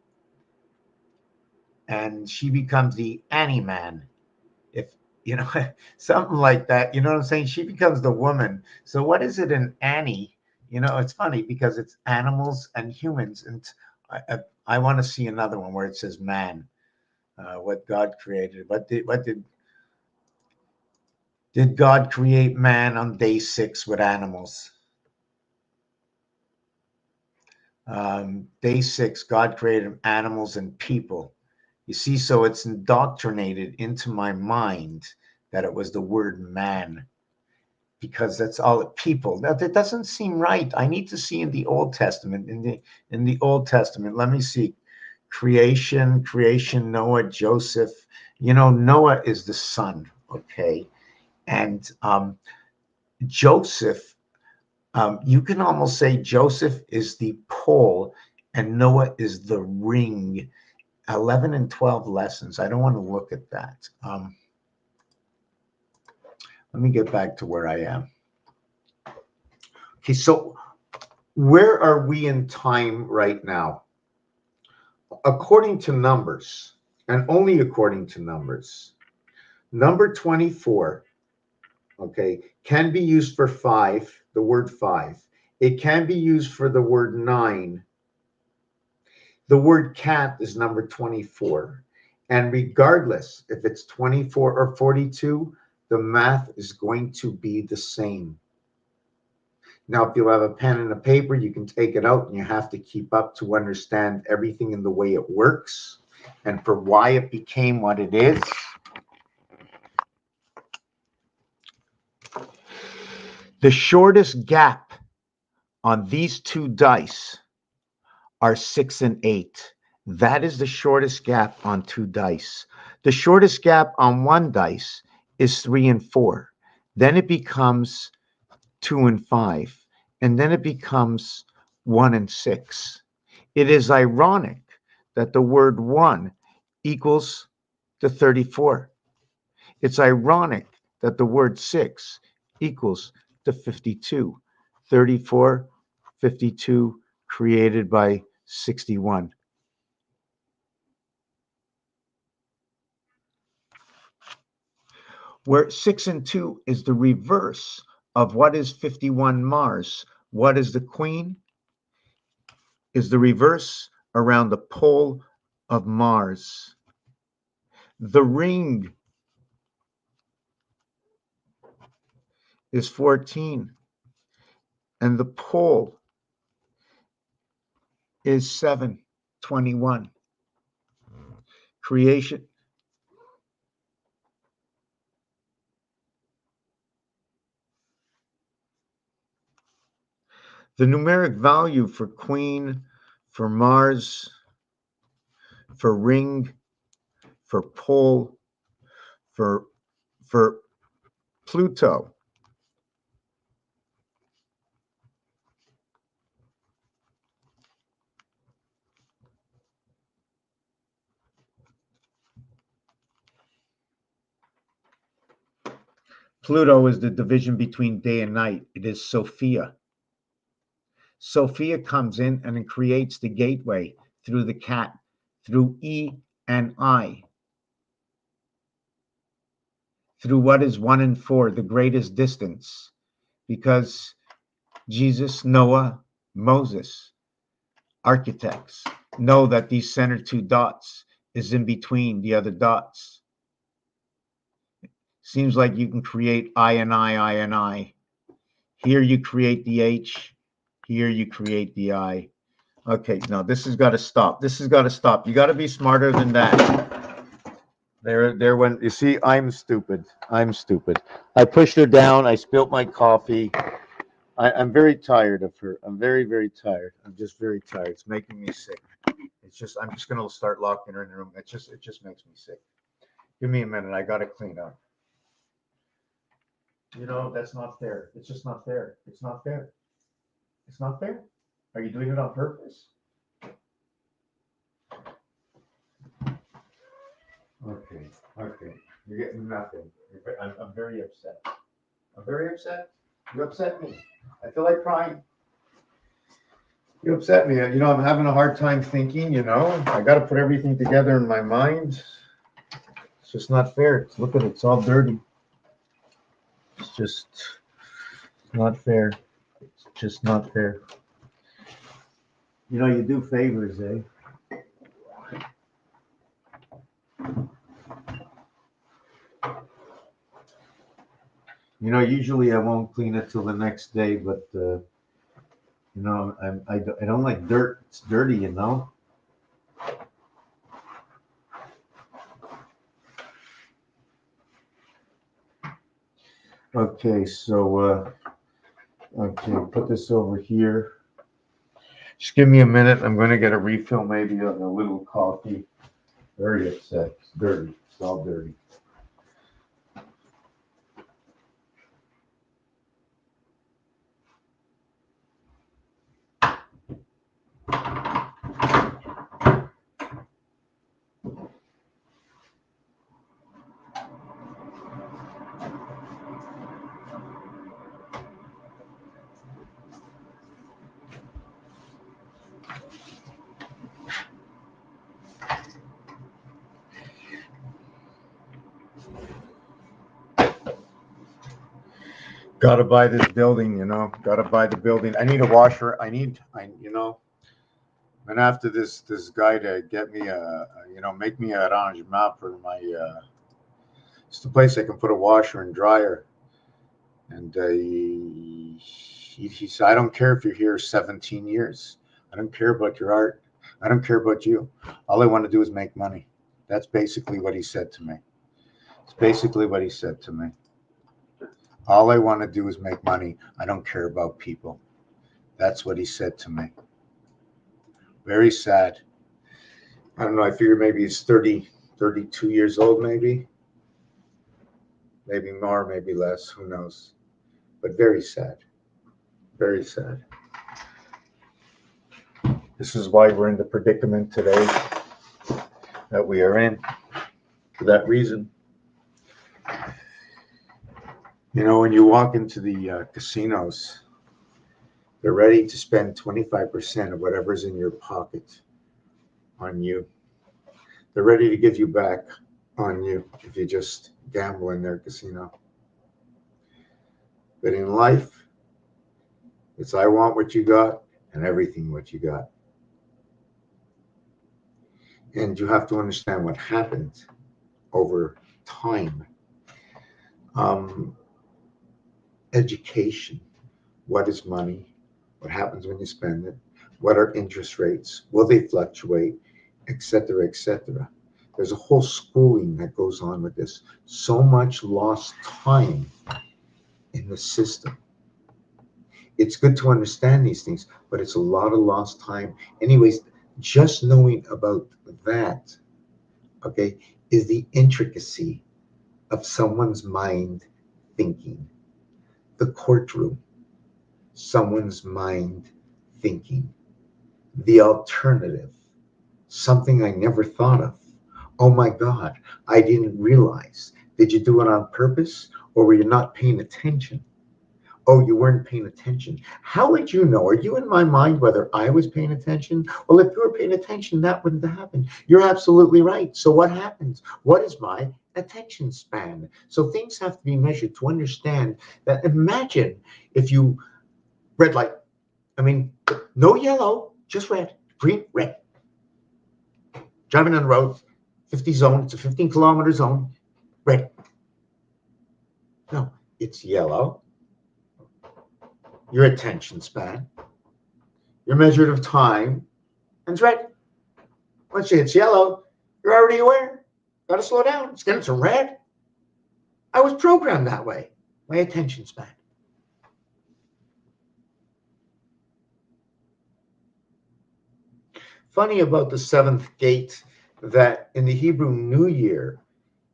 And she becomes the Annie-man. If, something like that, you know what I'm saying? She becomes the woman. So what is it in Annie? It's funny because it's animals and humans. And I want to see another one where it says man, what God created. Did God create man on day 6 with animals? Day 6, God created animals and people. You see, so it's indoctrinated into my mind that it was the word man, because that's all people. Now, that doesn't seem right. I need to see in the Old Testament. In the Old Testament, let me see. Creation, Noah, Joseph. Noah is the son, okay? And Joseph, you can almost say Joseph is the pole and Noah is the ring. 11 and 12 lessons. I don't want to look at that. Let me get back to where I am. Okay, so where are we in time right now? According to numbers, and only according to numbers, number 24, okay, can be used for 5, the word 5. It can be used for the word 9. The word cat is number 24. And regardless if it's 24 or 42, the math is going to be the same. Now, if you have a pen and a paper, you can take it out, and you have to keep up to understand everything in the way it works and for why it became what it is. The shortest gap on these 2 dice are 6 and 8. That is the shortest gap on 2 dice. The shortest gap on 1 dice is 3 and 4. Then it becomes 2 and 5. And then it becomes 1 and 6. It is ironic that the word 1 equals to 34. It's ironic that the word 6 equals to 52. 34, 52 created by 61. Where 6 and 2 is the reverse of what is 51 Mars. What is the Queen? Is the reverse around the pole of Mars. The ring is 14, and the pole is 721. Creation. The numeric value for Queen, for Mars, for ring, for pole, for Pluto. Pluto is the division between day and night. It is Sophia. Sophia comes in and it creates the gateway through the cat, through E and I, through what is 1 and 4, the greatest distance, because Jesus, Noah, Moses, architects know that these center 2 dots is in between the other dots. Seems like you can create I and I. Here you create the H, here you create the I. Okay, no, this has got to stop. This has got to stop. You got to be smarter than that. There went, you see, I'm stupid. I pushed her down. I spilt my coffee. I'm very tired of her. I'm very, very tired. I'm just very tired. It's making me sick. I'm just going to start locking her in the room. It just makes me sick. Give me a minute. I got to clean up. You know, that's not fair. It's just not fair. It's not fair. It's not fair. Are you doing it on purpose? Okay. You're getting nothing. I'm very upset. I'm very upset. You upset me. I feel like crying. You upset me. You know, I'm having a hard time thinking, you know. I got to put everything together in my mind. It's just not fair. Look at it. It's all dirty. It's just not fair. It's just not fair. You know, you do favors, eh? You know, usually I won't clean it till the next day, but you know, I don't like dirt. It's dirty, you know. Okay, so okay, put this over here. Just give me a minute. I'm going to get a refill, maybe a little coffee. Very upset. It's dirty. It's all dirty. Gotta buy this building, you know. Gotta buy the building. I need a washer. You know. And after this guy to get me you know, make me an arrangement for my, it's the place I can put a washer and dryer. And he said, I don't care if you're here 17 years. I don't care about your art. I don't care about you. All I want to do is make money. That's basically what he said to me. It's basically what he said to me. All I want to do is make money. I don't care about people. That's what he said to me. Very sad. I don't know. I figure maybe he's 30, 32 years old, maybe. Maybe more, maybe less. Who knows? But very sad. Very sad. This is why we're in the predicament today that we are in. For that reason. You know, when you walk into the casinos, they're ready to spend 25% of whatever's in your pocket on you. They're ready to give you back on you if you just gamble in their casino. But in life, it's I want what you got and everything what you got. And you have to understand what happened over time. Education. What is money? What happens when you spend it? What are interest rates? Will they fluctuate? Etc., etc. There's a whole schooling that goes on with this. So much lost time in the system. It's good to understand these things, but it's a lot of lost time. Anyways, just knowing about that, okay, is the intricacy of someone's mind thinking. The courtroom, someone's mind thinking. The alternative, something I never thought of. Oh my God, I didn't realize. Did you do it on purpose or were you not paying attention? Oh, you weren't paying attention. How would you know? Are you in my mind whether I was paying attention? Well, if you were paying attention, that wouldn't have happened. You're absolutely right. So what happens? What is my attention span? So things have to be measured to understand that. Imagine if you red light. I mean, no yellow, just red, green, red. Driving on the road, 50 zone, it's a 15-kilometer zone, red. No, it's yellow. Your attention span, your measure of time, and it's red. Once it's yellow, you're already aware. Got to slow down. It's getting to red. I was programmed that way. My attention span. Funny about the seventh gate that in the Hebrew New Year,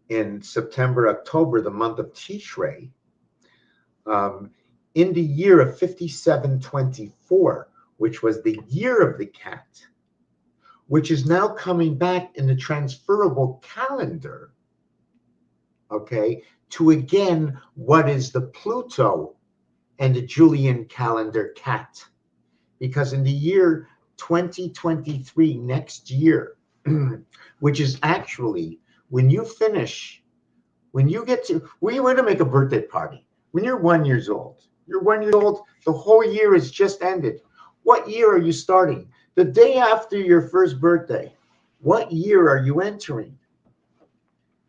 in September, October, the month of Tishrei, in the year of 5724, which was the year of the cat, which is now coming back in the transferable calendar, okay, to again, what is the Pluto and the Julian calendar cat? Because in the year 2023, next year, which is actually when you finish, when you get to, we want to make a birthday party. When you're 1 year old, you're 1 year old, the whole year has just ended. What year are you starting? The day after your first birthday. What year are you entering?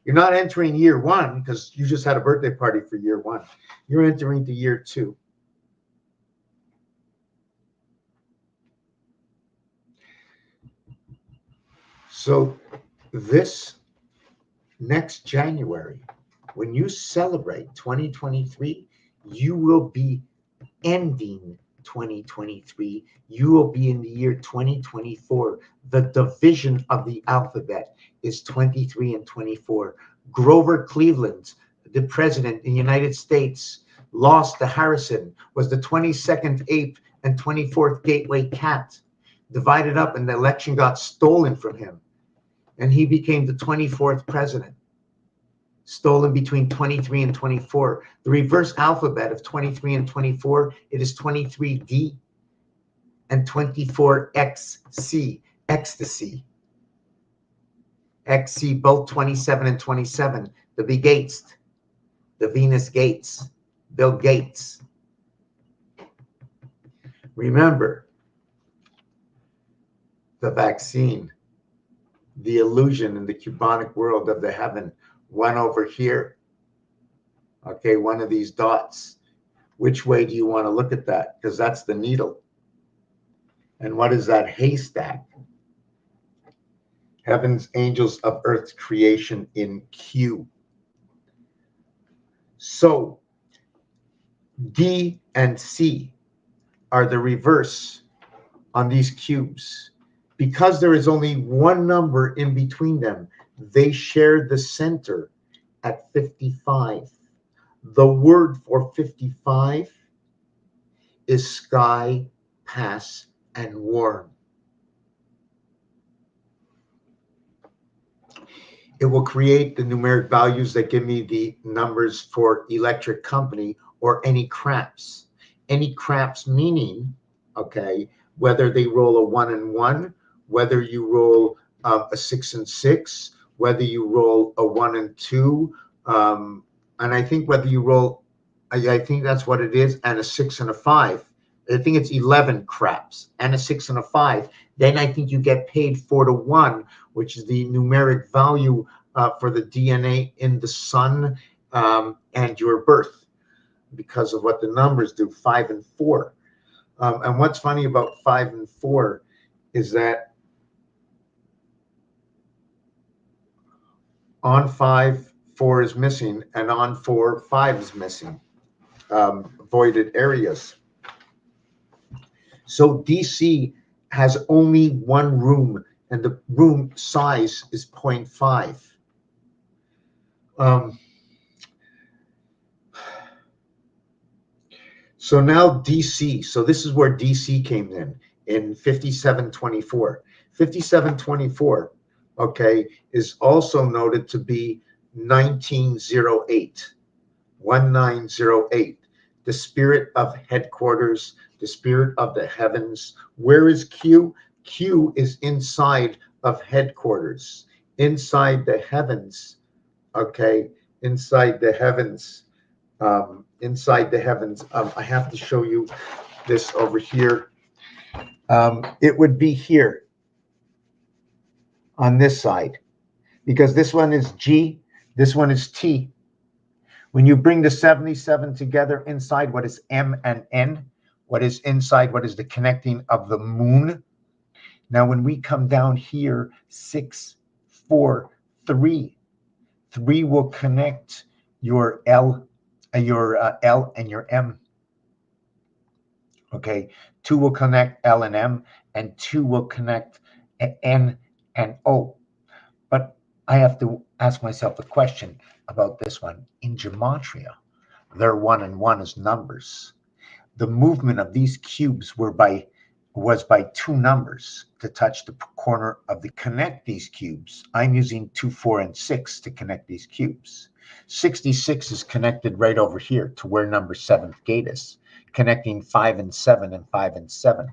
You're not entering year one because you just had a birthday party for year one. You're entering the year two. So this next January, when you celebrate 2023, you will be ending 2023. You will be in the year 2024. The division of the alphabet is 23 and 24. Grover Cleveland, the president in the United States, lost to Harrison, was the 22nd ape and 24th gateway cat, divided up, and the election got stolen from him. And he became the 24th president, stolen between 23 and 24. The reverse alphabet of 23 and 24, it is 23D and 24XC, ecstasy. XC, both 27 and 27. The B Gates, the Venus Gates, Bill Gates. Remember, the vaccine, the illusion in the Q-BONIC world of the heaven, one over here, okay, one of these dots. Which way do you want to look at that? Because that's the needle. And what is that haystack? Heaven's angels of earth's creation in Q. So D and C are the reverse on these cubes. Because there is only one number in between them, they share the center at 55. The word for 55 is sky, pass, and warm. it will create the numeric values that give me the numbers for electric company or any craps. Any craps meaning, okay, whether they roll a 1 and 1, whether you roll a 6 and 6, whether you roll a 1 and 2, and I think whether you roll, I think that's what it is, and a 6 and a 5. I think it's 11 craps and a 6 and a 5. Then I think you get paid 4 to 1, which is the numeric value for the DNA in the sun and your birth, because of what the numbers do, 5 and 4. And what's funny about 5 and 4 is that on 5, 4 is missing, and on 4, 5 is missing. Voided areas. So DC has only one room, and the room size is 0.5. So now DC, so this is where DC came in 5724. 5724, okay, is also noted to be 1908. 1908. The spirit of headquarters, the spirit of the heavens. Where is Q? Q is inside of headquarters, inside the heavens, okay, inside the heavens. Inside the heavens. I have to show you this over here. It would be here on this side, because this one is G, this one is T. When you bring the 77 together inside what is M and N, what is inside, what is the connecting of the moon. Now, when we come down here, 6, 4, 3, 3 will connect your L and your M. Okay, 2 will connect L and M, and 2 will connect N and O. But I have to ask myself a question about this one. In gematria, their 1 and 1 is numbers. The movement of these cubes was by 2 numbers to touch the corner of the connect these cubes. I'm using 2, 4, and 6 to connect these cubes. 66 is connected right over here to where number 7th gate is, connecting 5 and 7 and 5 and 7.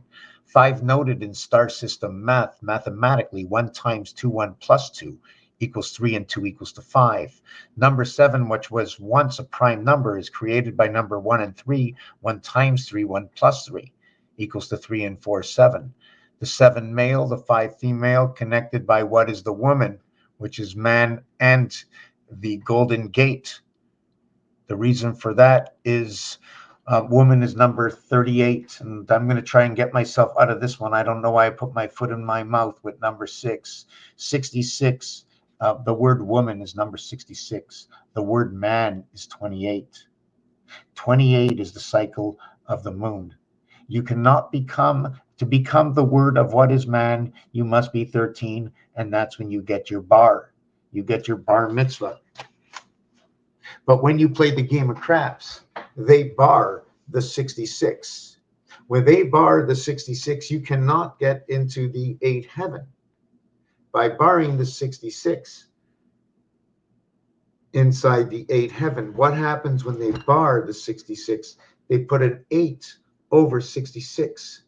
5 noted in star system mathematically, 1 times 2, 1 plus 2 equals 3, and 2 equals to 5. Number 7, which was once a prime number, is created by number 1 and 3. 1 times 3, 1 plus 3 equals to 3 and 4, 7. The 7 male, the 5 female, connected by what is the woman, which is man and the golden gate. The reason for that is woman is number 38, and I'm going to try and get myself out of this one. I don't know why I put my foot in my mouth with number 6. 66, the word woman is number 66. The word man is 28. 28 is the cycle of the moon. You cannot become the word of what is man, you must be 13, and that's when you get your bar. You get your bar mitzvah. But when you play the game of craps, they bar the 66. When they bar the 66, you cannot get into the 8 heaven. By barring the 66 inside the 8 heaven, what happens when they bar the 66? They put an 8 over 66.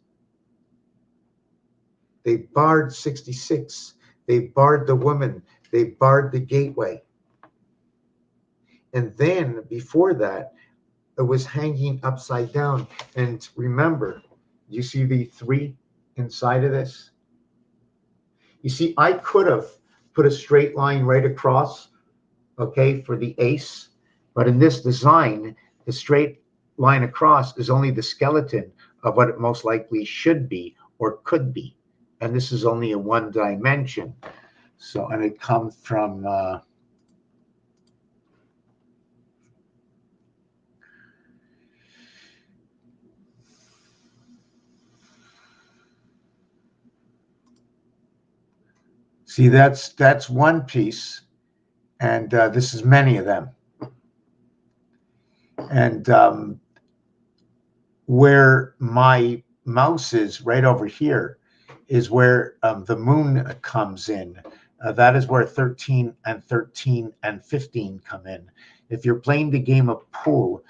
They barred 66. They barred the woman. They barred the gateway. And then before that, it was hanging upside down. And remember, you see the 3 inside of this? You see, I could have put a straight line right across, okay, for the ace. But in this design, the straight line across is only the skeleton of what it most likely should be or could be. And this is only a 1 dimension. So, and it comes from... See, that's one piece, and this is many of them. And where my mouse is, right over here, is where the moon comes in. That is where 13 and 13 and 15 come in. If you're playing the game of pool,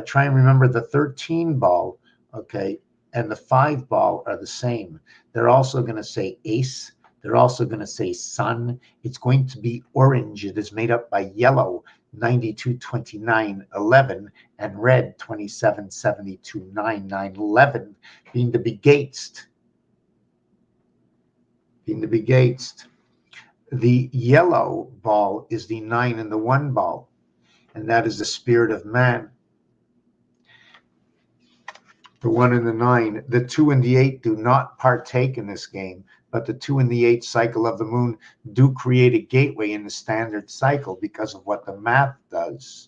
try and remember the 13 ball, okay, and the 5 ball are the same. They're also going to say ace. They're also going to say sun. It's going to be orange. It is made up by yellow, 92, 29, 11, and red, 27, 72, 9, 9, 11, being the begatest. Being the begatest. The yellow ball is the 9 and the 1 ball, and that is the spirit of man. The 1 and the 9. The 2 and the 8 do not partake in this game, but the 2 and the 8 cycle of the moon do create a gateway in the standard cycle because of what the math does.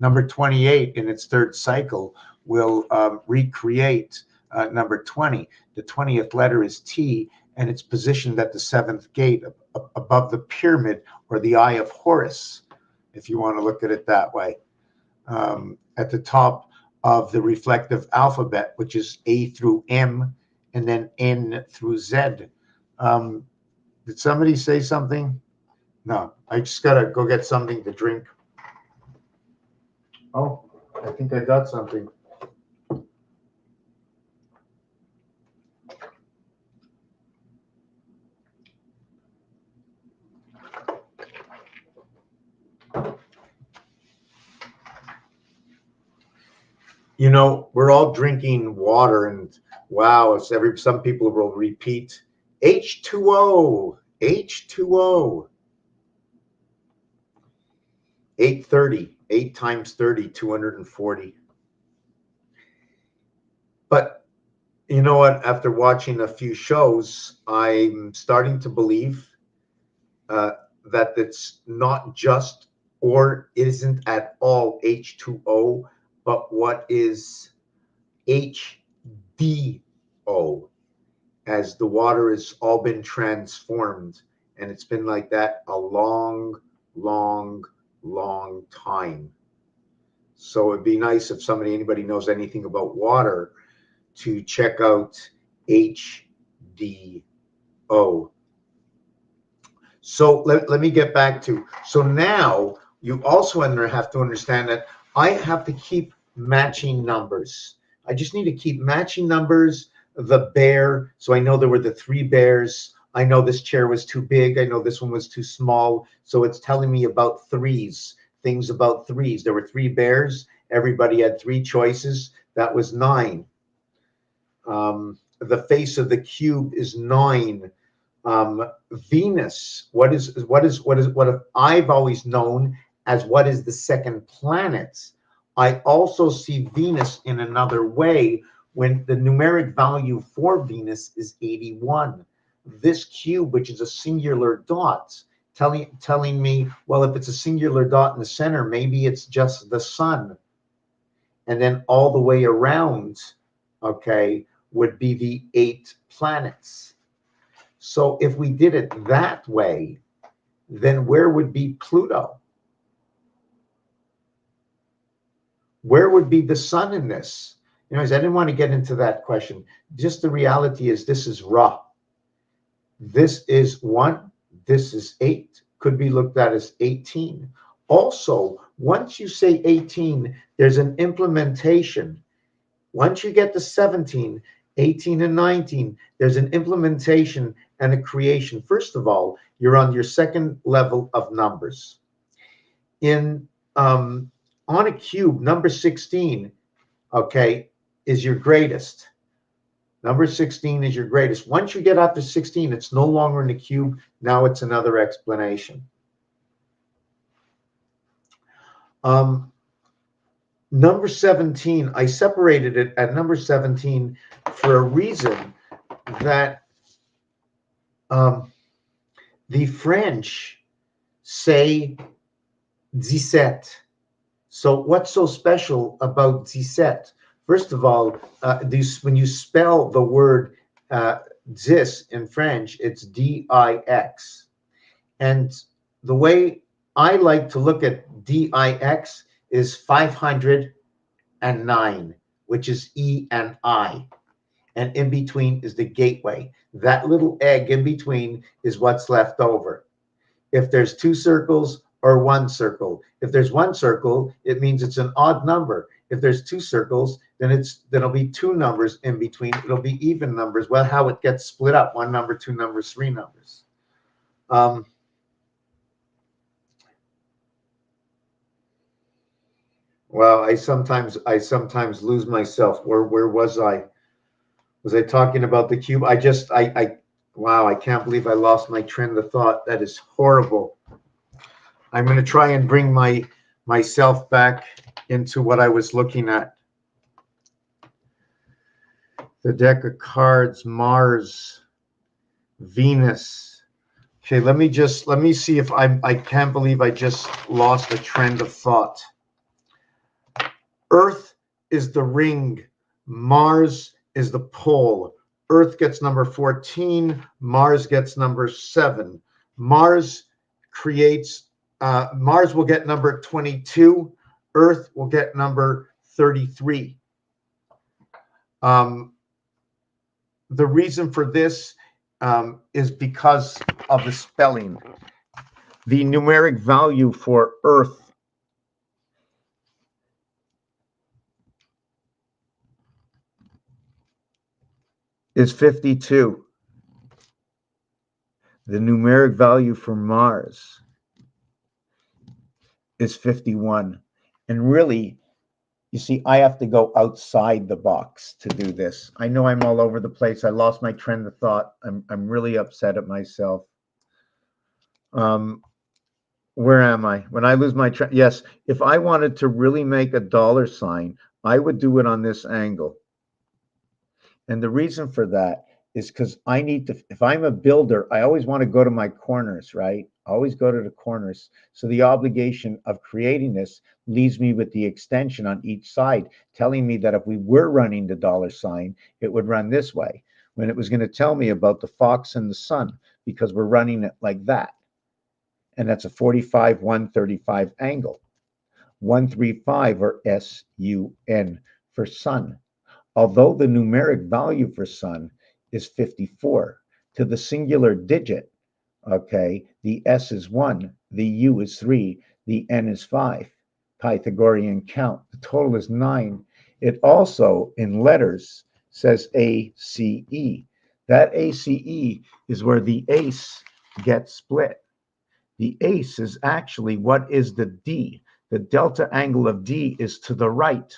Number 28 in its third cycle will recreate number 20. The 20th letter is T, and it's positioned at the 7th gate above the pyramid or the eye of Horus, if you want to look at it that way. At the top of the reflective alphabet, which is A through M, and then N through Z. Did somebody say something? No, I just got to go get something to drink. Oh, I think I got something. You know, we're all drinking water, and wow, some people will repeat H2O, H2O. 830, 8 times 30, 240. But you know what? After watching a few shows, I'm starting to believe that it's not just or isn't at all H2O, but what is HDO, as the water has all been transformed, and it's been like that a long time. So it'd be nice if anybody knows anything about water to check out HDO. So let me get back to, so now you also have to understand that I have to keep matching numbers. I just need to keep matching numbers. The bear, so I know there were the 3 bears. I know this chair was too big. I know this one was too small. So it's telling me about threes, things about threes. There were 3 bears. Everybody had 3 choices. That was 9. The face of the cube is 9. Venus, what I've always known as what is the second planet. I also see Venus in another way when the numeric value for Venus is 81. This cube, which is a singular dot, telling me, well, if it's a singular dot in the center, maybe it's just the sun. And then all the way around, okay, would be the 8 planets. So if we did it that way, then where would be Pluto? Where would be the sun in this? You know, I didn't want to get into that question. Just the reality is this is Ra. This is 1. This is 8. Could be looked at as 18. Also, once you say 18, there's an implementation. Once you get to 17, 18, and 19, there's an implementation and a creation. First of all, you're on your second level of numbers. On a cube, number 16, okay, is your greatest. Number 16 is your greatest. Once you get up to 16, it's no longer in the cube. Now it's another explanation. Number 17, I separated it at number 17 for a reason that the French say 17. So what's so special about 17? First of all, when you spell the word 10 in French, it's D-I-X. And the way I like to look at D-I-X is 509, which is E and I. and in between is the gateway. That little egg in between is what's left over. If there's two circles or one circle. If there's one circle, it means it's an odd number. If there's two circles, then there'll be two numbers in between. It'll be even numbers. Well, how it gets split up: one number, two numbers, three numbers. Well, I sometimes lose myself. Where was I? Was I talking about the cube? Wow, I can't believe I lost my train of thought. That is horrible. I'm going to try and bring myself back into what I was looking at. The deck of cards, Mars, Venus. Okay, let me see if I can't believe I just lost a trend of thought. Earth is the ring, Mars is the pole. Earth gets number 14, Mars gets number 7. Mars will get number 22, Earth will get number 33. The reason for this is because of the spelling. The numeric value for Earth is 52. The numeric value for Mars is 51. And really, you see, I have to go outside the box to do this. I know I'm all over the place. I lost my train of thought. I'm really upset at myself. Where am I? When I lose my train, yes, if I wanted to really make a dollar sign, I would do it on this angle. And the reason for that is because I need to, if I'm a builder, I always want to go to my corners, right? Always go to the corners. So the obligation of creating this leaves me with the extension on each side, telling me that if we were running the dollar sign, it would run this way, when it was going to tell me about the fox and the sun, because we're running it like that. And that's a 45, 135 angle. 135 or SUN for sun. Although the numeric value for sun is 54, to the singular digit, okay, the S is 1, the U is 3, the N is 5, Pythagorean count. The total is 9. It also, in letters, says ACE. That ACE is where the ace gets split. The ace is actually what is the D. The delta angle of D is to the right,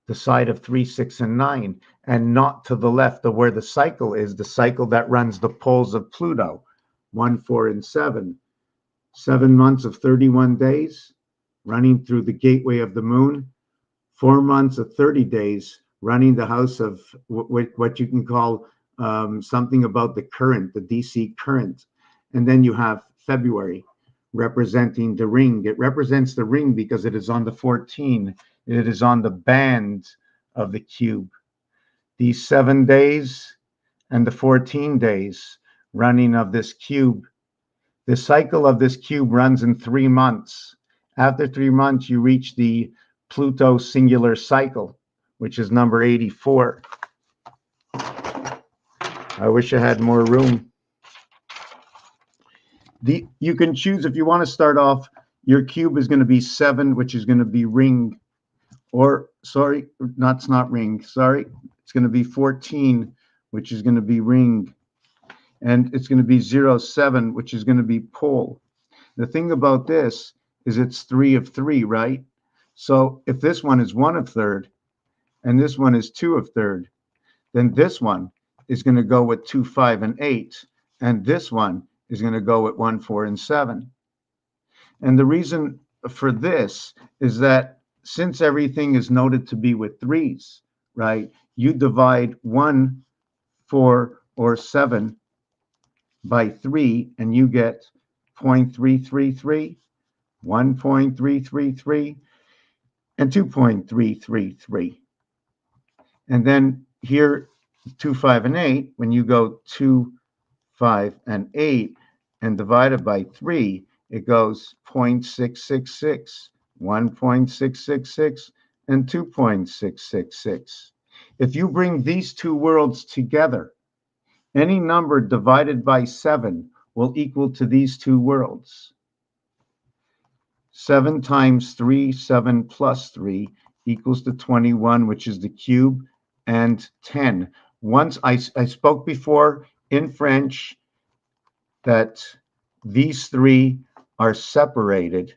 the side of 3, 6, and 9, and not to the left of where the cycle is, the cycle that runs the poles of Pluto, 1, 4, and 7. 7 months of 31 days, running through the gateway of the moon. 4 months of 30 days, running the house of what you can call something about the current, the DC current. And then you have February, representing the ring. It represents the ring because it is on the 14. It is on the band of the cube. These 7 days and the 14 days running of this cube. The cycle of this cube runs in 3 months. After 3 months, you reach the Pluto singular cycle, which is number 84. I wish I had more room. You can choose, if you want to start off, your cube is going to be 7, which is going to be ring. Or, sorry, it's not ring. Sorry, it's going to be 14, which is going to be ring. And it's going to be 07, which is going to be pole. The thing about this is it's 3 of 3, right? So if this one is 1 of third, and this one is 2 of third, then this one is going to go with 2, 5, and 8. And this one is going to go with 1, 4, and 7. And the reason for this is that since everything is noted to be with 3s, right, you divide 1, 4, or 7 by 3, and you get 0.333, 1.333, and 2.333. And then here, 2, 5, and 8, when you go 2, 5, and 8, and divide it by 3, it goes 0.666, 1.666, and 2.666. If you bring these two worlds together, any number divided by 7 will equal to these two worlds. 7 times 3, 7 plus 3 equals to 21, which is the cube, and 10. Once I spoke before in French that these three are separated,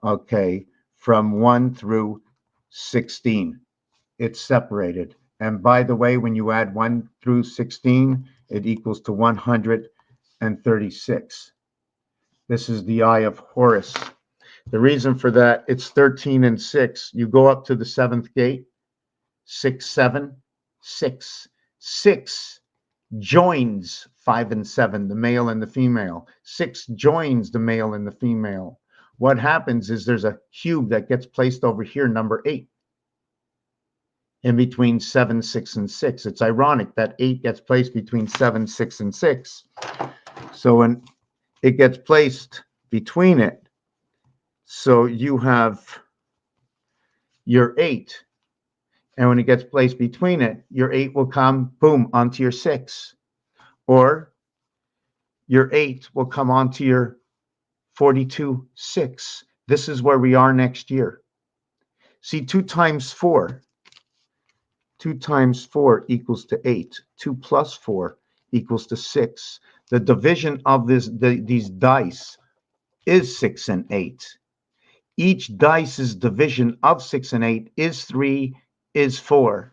okay, from 1 through 16. It's separated. And by the way, when you add 1 through 16, it equals to 136. This is the eye of Horus. The reason for that, it's 13 and 6. You go up to the 7th gate, 6, 7, 6. 6 joins 5 and 7, the male and the female. 6 joins the male and the female. What happens is there's a cube that gets placed over here, number 8, in between 7, 6, and 6. It's ironic that 8 gets placed between 7, 6, and 6. So when it gets placed between it, so you have your 8, and when it gets placed between it, your 8 will come, boom, onto your 6. Or your 8 will come onto your 42, 6. This is where we are next year. See, 2 times 4. 2 times 4 equals to 8. 2 plus 4 equals to 6. The division of these dice is 6 and 8. Each dice's division of 6 and 8 is 3, is 4.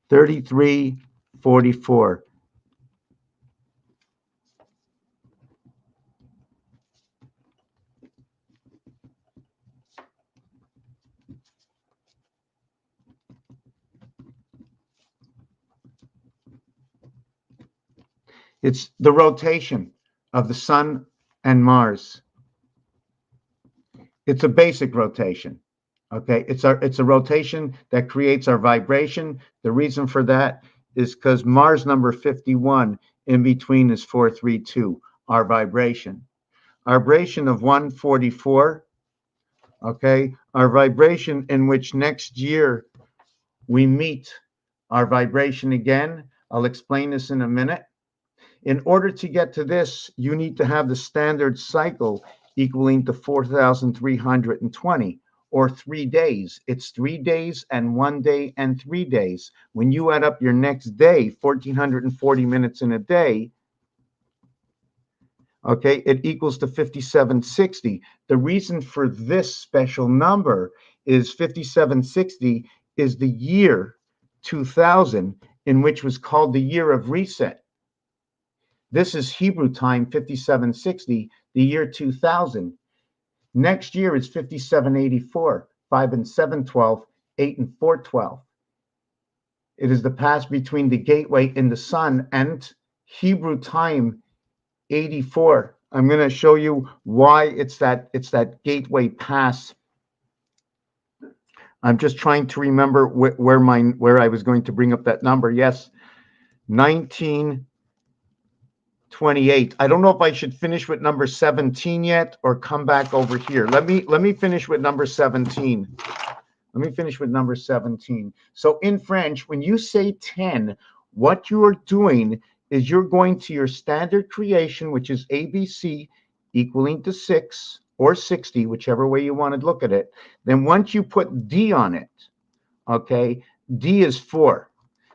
33, 44. It's the rotation of the sun and Mars. It's a basic rotation. Okay, it's a rotation that creates our vibration. The reason for that is because Mars number 51 in between is 432, our vibration. Our vibration of 144, okay, our vibration in which next year we meet our vibration again. I'll explain this in a minute. In order to get to this, you need to have the standard cycle equaling to 4,320. Or 3 days. It's 3 days and 1 day and 3 days. When you add up your next day, 1,440 minutes in a day, okay, it equals to 5760. The reason for this special number is 5760 is the year 2000, in which was called the year of reset. This is Hebrew time, 5760, the year 2000. Next year is 5784, 5 and 7, 12, 8 and 4, 12. It is the pass between the gateway in the sun and Hebrew time, 84. I'm going to show you why it's that gateway pass. I'm just trying to remember where I was going to bring up that number. Yes, 1928. I don't know if I should finish with number 17 yet or come back over here. Let me finish with number 17. Let me finish with number 17. So in French, when you say 10, what you are doing is you're going to your standard creation, which is ABC equaling to 6 or 60, whichever way you want to look at it. Then once you put D on it, okay, D is 4.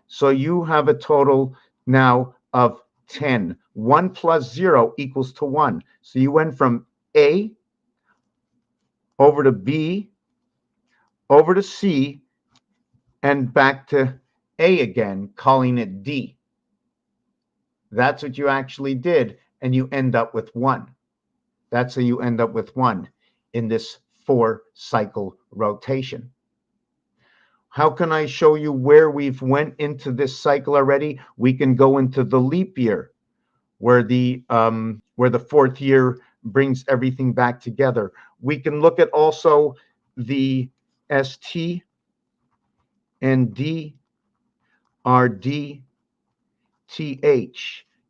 So you have a total now of 10. 1 plus 0 equals to 1. So you went from A over to B, over to C, and back to A again, calling it D. That's what you actually did, and you end up with 1. That's how you end up with 1 in this 4-cycle rotation. How can I show you where we've went into this cycle already? We can go into the leap year, where the 4th year brings everything back together. We can look at also the ST and DRDTH.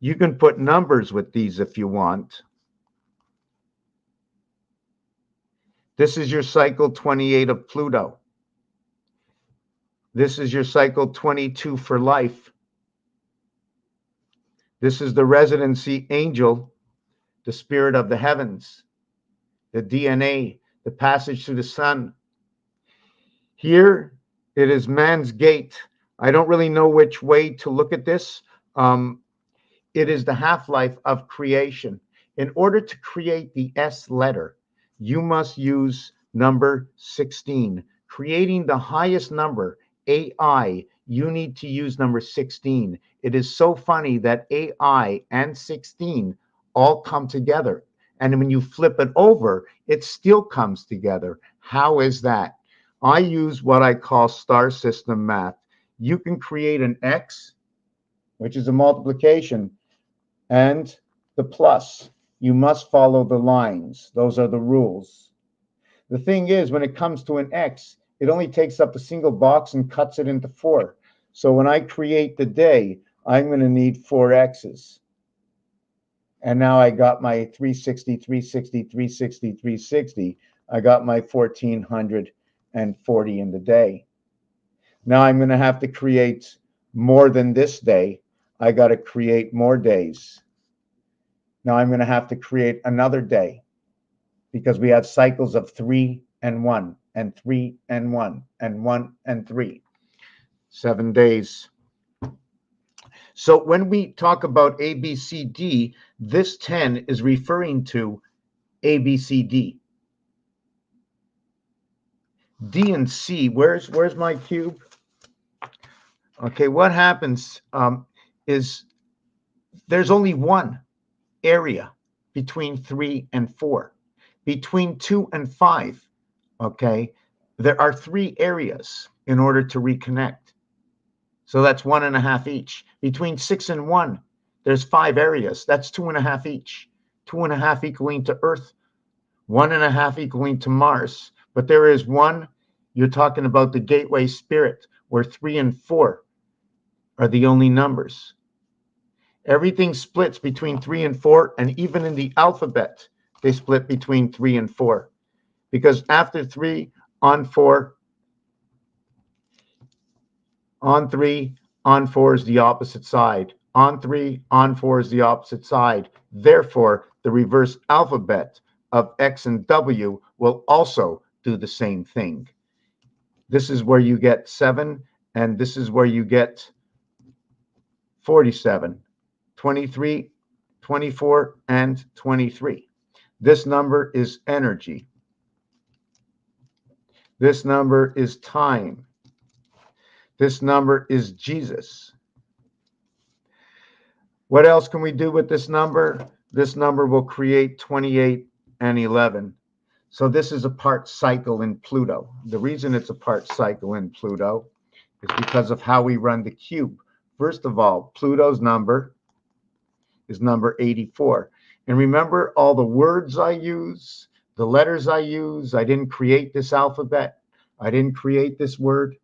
You can put numbers with these if you want. This is your cycle 28 of Pluto. This is your cycle 22 for life. This is the residency angel, the spirit of the heavens, the DNA, the passage through the sun. Here, it is man's gate. I don't really know which way to look at this. It is the half-life of creation. In order to create the S letter, you must use number 16. Creating the highest number, AI, you need to use number 16. It is so funny that AI and 16 all come together. And when you flip it over, it still comes together. How is that? I use what I call star system math. You can create an X, which is a multiplication, and the plus. You must follow the lines. Those are the rules. The thing is, when it comes to an X, it only takes up a single box and cuts it into 4. So when I create the day, I'm going to need 4 X's. And now I got my 360, 360, 360, 360. I got my 1440 in the day. Now I'm going to have to create more than this day. I got to create more days. Now I'm going to have to create another day because we have cycles of 3 and 1 and 3 and 1 and 1 and 3. 7 days. So when we talk about A, B, C, D, this 10 is referring to A, B, C, D. D and C, where's my cube? Okay, what happens is there's only one area between 3 and 4. Between 2 and 5, okay, there are 3 areas in order to reconnect. So that's 1.5 each. Between 6 and 1, there's 5 areas. That's 2.5 each. 2.5 equaling to Earth, 1.5 equaling to Mars. But there is one, you're talking about the gateway spirit, where 3 and 4 are the only numbers. Everything splits between 3 and 4, and even in the alphabet, they split between 3 and 4. Because after 3, on 4, on 3, on 4 is the opposite side. On 3, on 4 is the opposite side. Therefore, the reverse alphabet of X and W will also do the same thing. This is where you get 7, and this is where you get 47, 23, 24, and 23. This number is energy. This number is time. This number is Jesus. What else can we do with this number? This number will create 28 and 11. So this is a part cycle in Pluto. The reason it's a part cycle in Pluto is because of how we run the cube. First of all, Pluto's number is number 84. And remember all the words I use, the letters I use. I didn't create this alphabet. I didn't create this word.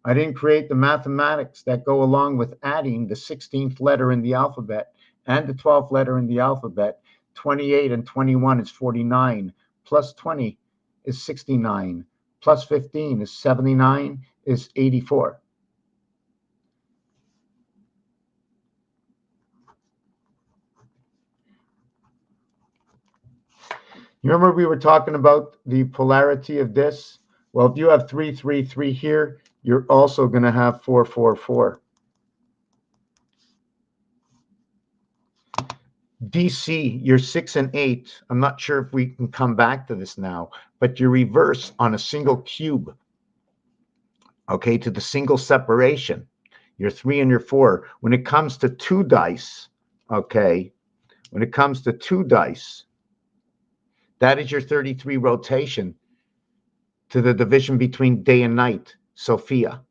I didn't create the mathematics that go along with adding the 16th letter in the alphabet and the 12th letter in the alphabet. 28 and 21 is 49, plus 20 is 69, plus 15 is 79, is 84. You remember we were talking about the polarity of this? Well, if you have 3, 3, 3 here, you're also going to have 4, 4, 4. DC, you're 6 and 8. I'm not sure if we can come back to this now, but you reverse on a single cube, okay, to the single separation. You're 3 and you're 4. When it comes to 2 dice, okay, when it comes to 2 dice, that is your 33 rotation to the division between day and night, Sophia.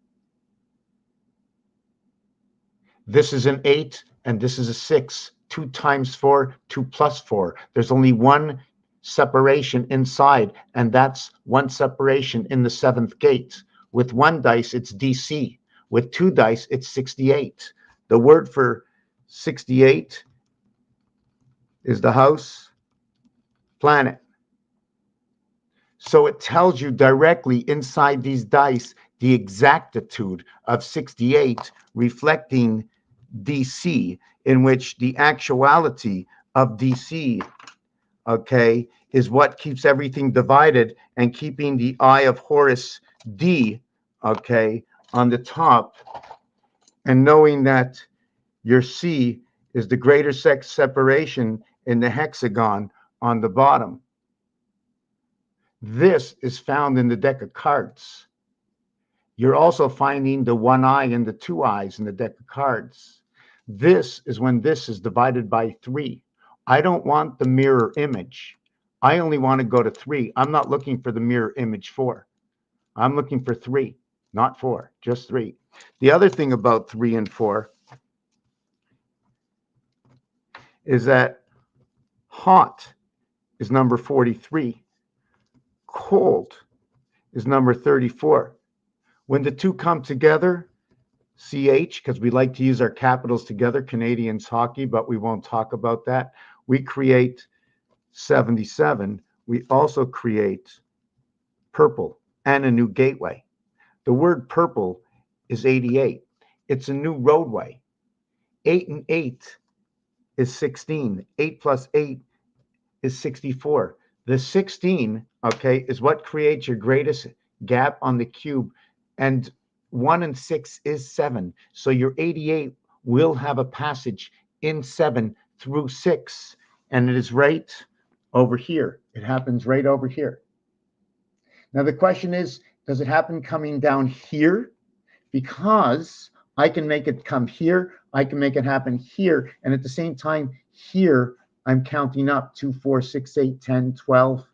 This is an 8 and this is a 6. 2 times 4, 2 plus 4. There's only one separation inside, and that's one separation in the 7th gate. With 1 dice, it's DC. With 2 dice, it's 68. The word for 68 is the house planet. So it tells you directly inside these dice the exactitude of 68, reflecting DC, in which the actuality of DC, okay, is what keeps everything divided and keeping the eye of Horus D, okay, on the top, and knowing that your C is the greater sex separation in the hexagon on the bottom. This is found in the deck of cards. You're also finding the one eye and the two eyes in the deck of cards. This is when this is divided by 3. I don't want the mirror image. I only want to go to 3. I'm not looking for the mirror image 4. I'm looking for 3, not 4, just 3. The other thing about 3 and 4 is that hot is number 43. Cold is number 34. When the two come together, CH, because we like to use our capitals together, Canadians hockey, but we won't talk about that. We create 77. We also create purple and a new gateway. The word purple is 88. It's a new roadway. 8 and 8 is 16. 8 plus 8 is 64. The 16, okay, is what creates your greatest gap on the cube. And 1 and 6 is 7. So your 88 will have a passage in 7 through 6. And it is right over here. It happens right over here. Now the question is, does it happen coming down here? Because I can make it come here. I can make it happen here. And at the same time, here, I'm counting up 2, 4, 6, 8, 10, 12,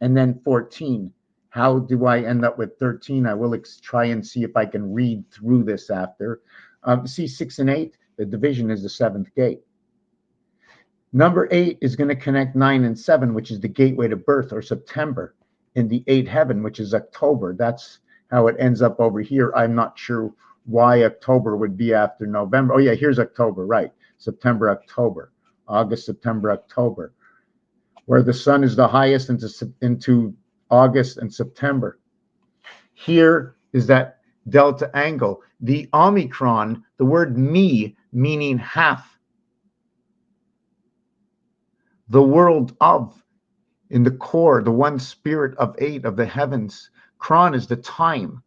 and then 14. How do I end up with 13? I will try and see if I can read through this after. See, 6 and 8, the division is the 7th gate. Number 8 is going to connect 9 and 7, which is the gateway to birth or September, in the 8th heaven, which is October. That's how it ends up over here. I'm not sure why October would be after November. Oh, yeah, here's October, right. September, October, August, September, October, where the sun is the highest into August and September. Here is that delta angle. The Omicron, the word me, meaning half. The world of, in the core, the one spirit of 8 of the heavens. Cron is the time.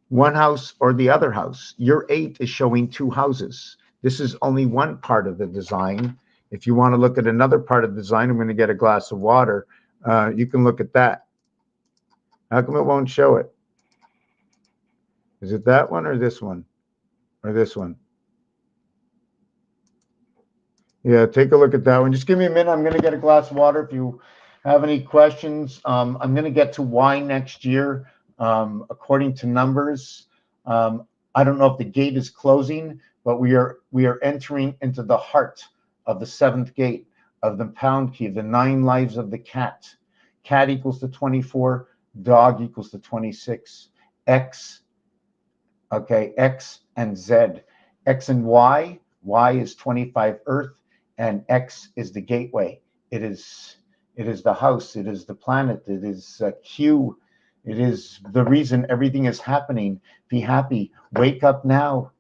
One house or the other house. Your 8 is showing 2 houses. This is only one part of the design. If you want to look at another part of the design, I'm going to get a glass of water. You can look at that. How come it won't show it? Is it that one or this one? Or this one? Yeah, take a look at that one. Just give me a minute. I'm going to get a glass of water. If you have any questions, I'm going to get to Y next year, according to numbers. I don't know if the gate is closing, but we are entering into the heart of the 7th gate of the pound key, the 9 lives of the cat. Cat equals to 24, dog equals to 26. X, okay, X and Z. X and Y, Y is 25 Earth, and X is the gateway. It is the house, it is the planet, it is Q, it is the reason everything is happening. Be happy. Wake up now.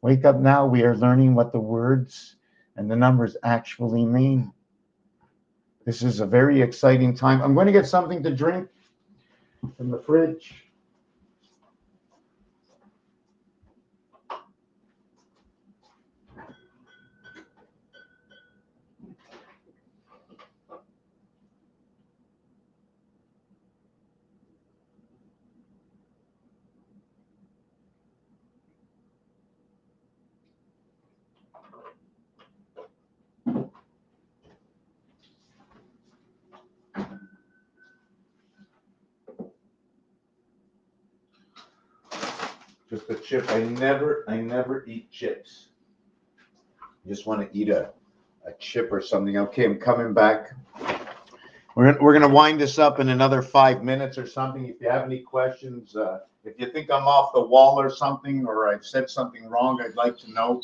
Wake up now. We are learning what the words and the numbers actually mean. This is a very exciting time. I'm going to get something to drink from the fridge. Just a chip. I never eat chips. I just want to eat a chip or something. Okay, I'm coming back. We're going to wind this up in another 5 minutes or something. If you have any questions, if you think I'm off the wall or something, or I've said something wrong, I'd like to know.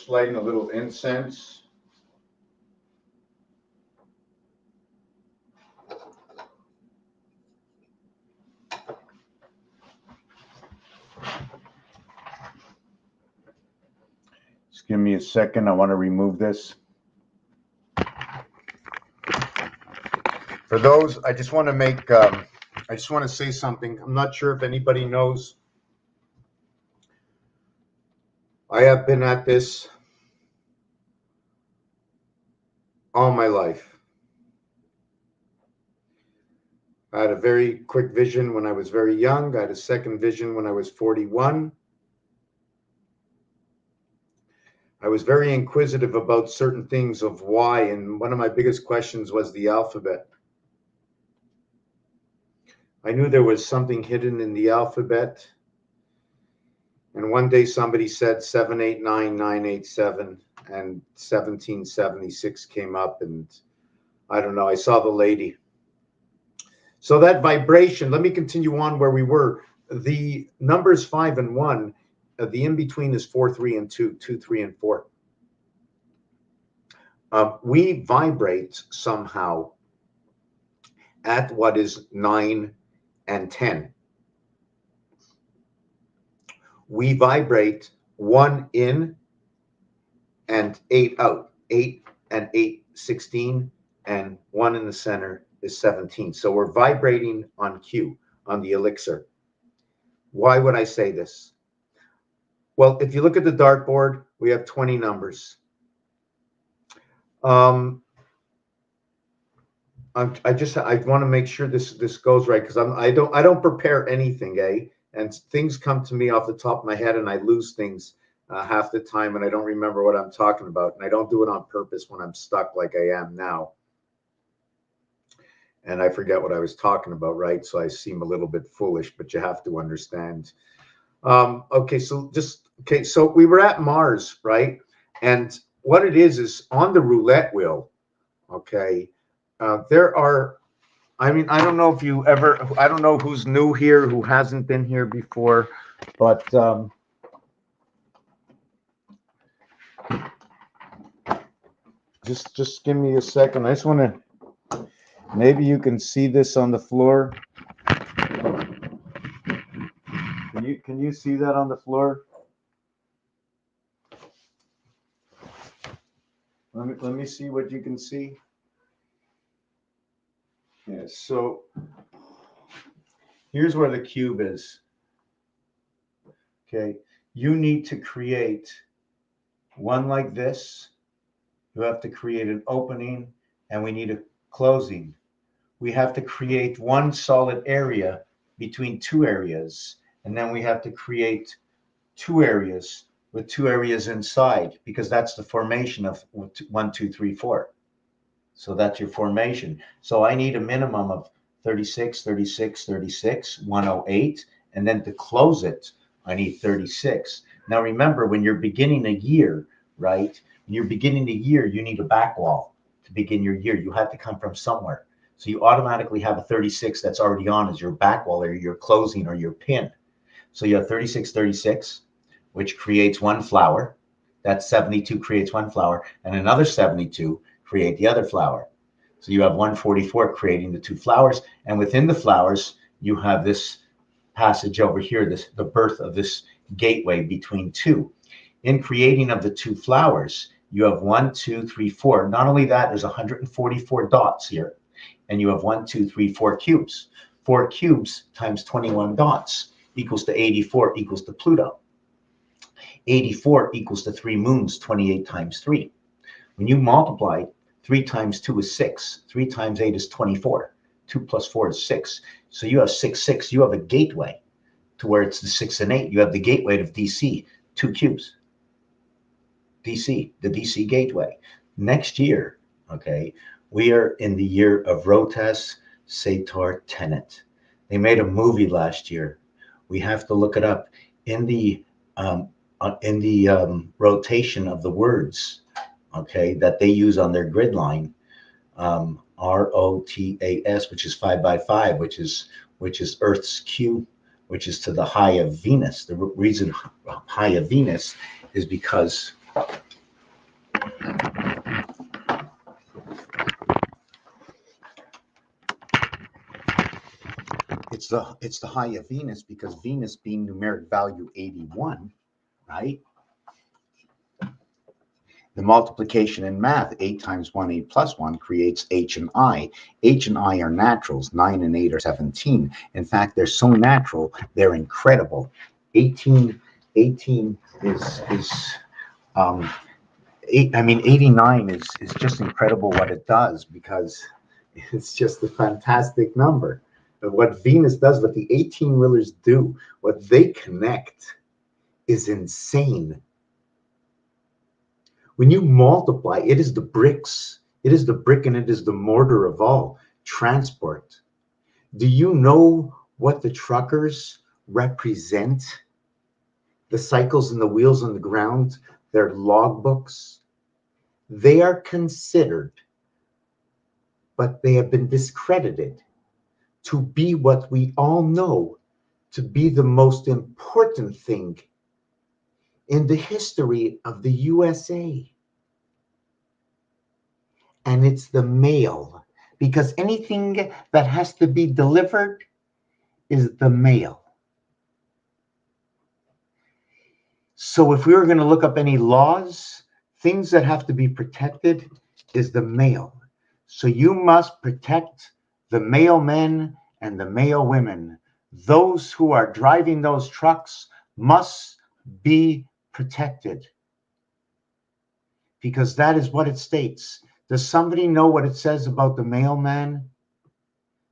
just lighting a little incense. Just give me a second. I want to remove this. For those, I just want to make, I just want to say something. I'm not sure if anybody knows. I have been at this all my life. I had a very quick vision when I was very young. I had a second vision when I was 41. I was very inquisitive about certain things of why, and one of my biggest questions was the alphabet. I knew there was something hidden in the alphabet. And one day somebody said 789987 and 1776 came up, and I don't know, I saw the lady. So that vibration, let me continue on where we were. The numbers 5 and 1, the in-between is 4, 3, and 2, 2, 3, and 4. We vibrate somehow at what is 9 and 10. We vibrate 1 in and 8 out. 8 and 8, 16, and 1 in the center is 17. So we're vibrating on Q, on the elixir. Why would I say this? Well, if you look at the dartboard, we have 20 numbers. I want to make sure this goes right, because I don't prepare anything, and things come to me off the top of my head, and I lose things half the time, and I don't remember what I'm talking about, and I don't do it on purpose when I'm stuck like I am now, and I forget what I was talking about, right? So I seem a little bit foolish, but you have to understand. Okay, so we were at Mars, right? And what it is on the roulette wheel, okay, there are, I mean, I don't know if you ever, I don't know who's new here, who hasn't been here before, but just give me a second. I just want to, maybe you can see this on the floor. Can you see that on the floor? Let me see what you can see. Yeah, so here's where the cube is. Okay, you need to create one like this. You have to create an opening, and we need a closing. We have to create one solid area between two areas, and then we have to create two areas with two areas inside, because that's the formation of 1, 2, 3, 4. So that's your formation. So I need a minimum of 36, 36, 36, 108, and then to close it, I need 36. Now remember, when you're beginning a year, right? When you're beginning a year, you need a back wall to begin your year. You have to come from somewhere. So you automatically have a 36 that's already on as your back wall or your closing or your pin. So you have 36, 36, which creates one flower. That 72 creates one flower, and another 72 create the other flower. So you have 144 creating the two flowers, and within the flowers, you have this passage over here, the birth of this gateway between two. In creating of the two flowers, you have 1, 2, 3, 4. Not only that, there's 144 dots here, and you have 1, 2, 3, 4 cubes. 4 cubes times 21 dots equals to 84 equals to Pluto. 84 equals to 3 moons, 28 times 3. When you multiply, 3 times 2 is 6. 3 times 8 is 24. 2 plus 4 is 6. So you have 6, 6. You have a gateway to where it's the 6 and 8. You have the gateway of DC, 2 cubes. DC, the DC gateway. Next year, okay, we are in the year of Rotas Sator Tenet. They made a movie last year. We have to look it up. In the rotation of the words, okay, that they use on their grid line, ROTAS, which is 5 by 5, which is Earth's Q, which is to the high of Venus. The reason high of Venus is because It's the high of Venus, because Venus being numeric value 81, right? The multiplication in math, 8 times 1, 8 plus 1, creates H and I. H and I are naturals. 9 and 8 are 17. In fact, they're so natural, they're incredible. 18 is 89 is just incredible what it does, because it's just a fantastic number. But what Venus does, what the 18-wheelers do, what they connect is insane. When you multiply, it is the bricks, it is the brick and it is the mortar of all transport. Do you know what the truckers represent? The cycles and the wheels on the ground, their logbooks, they are considered, but they have been discredited to be what we all know to be the most important thing in the history of the USA. And it's the mail, because anything that has to be delivered is the mail. So if we were going to look up any laws, things that have to be protected is the mail. So you must protect the mailmen and the mail women. Those who are driving those trucks must be protected, because that is what it states. Does somebody know what it says about the mailman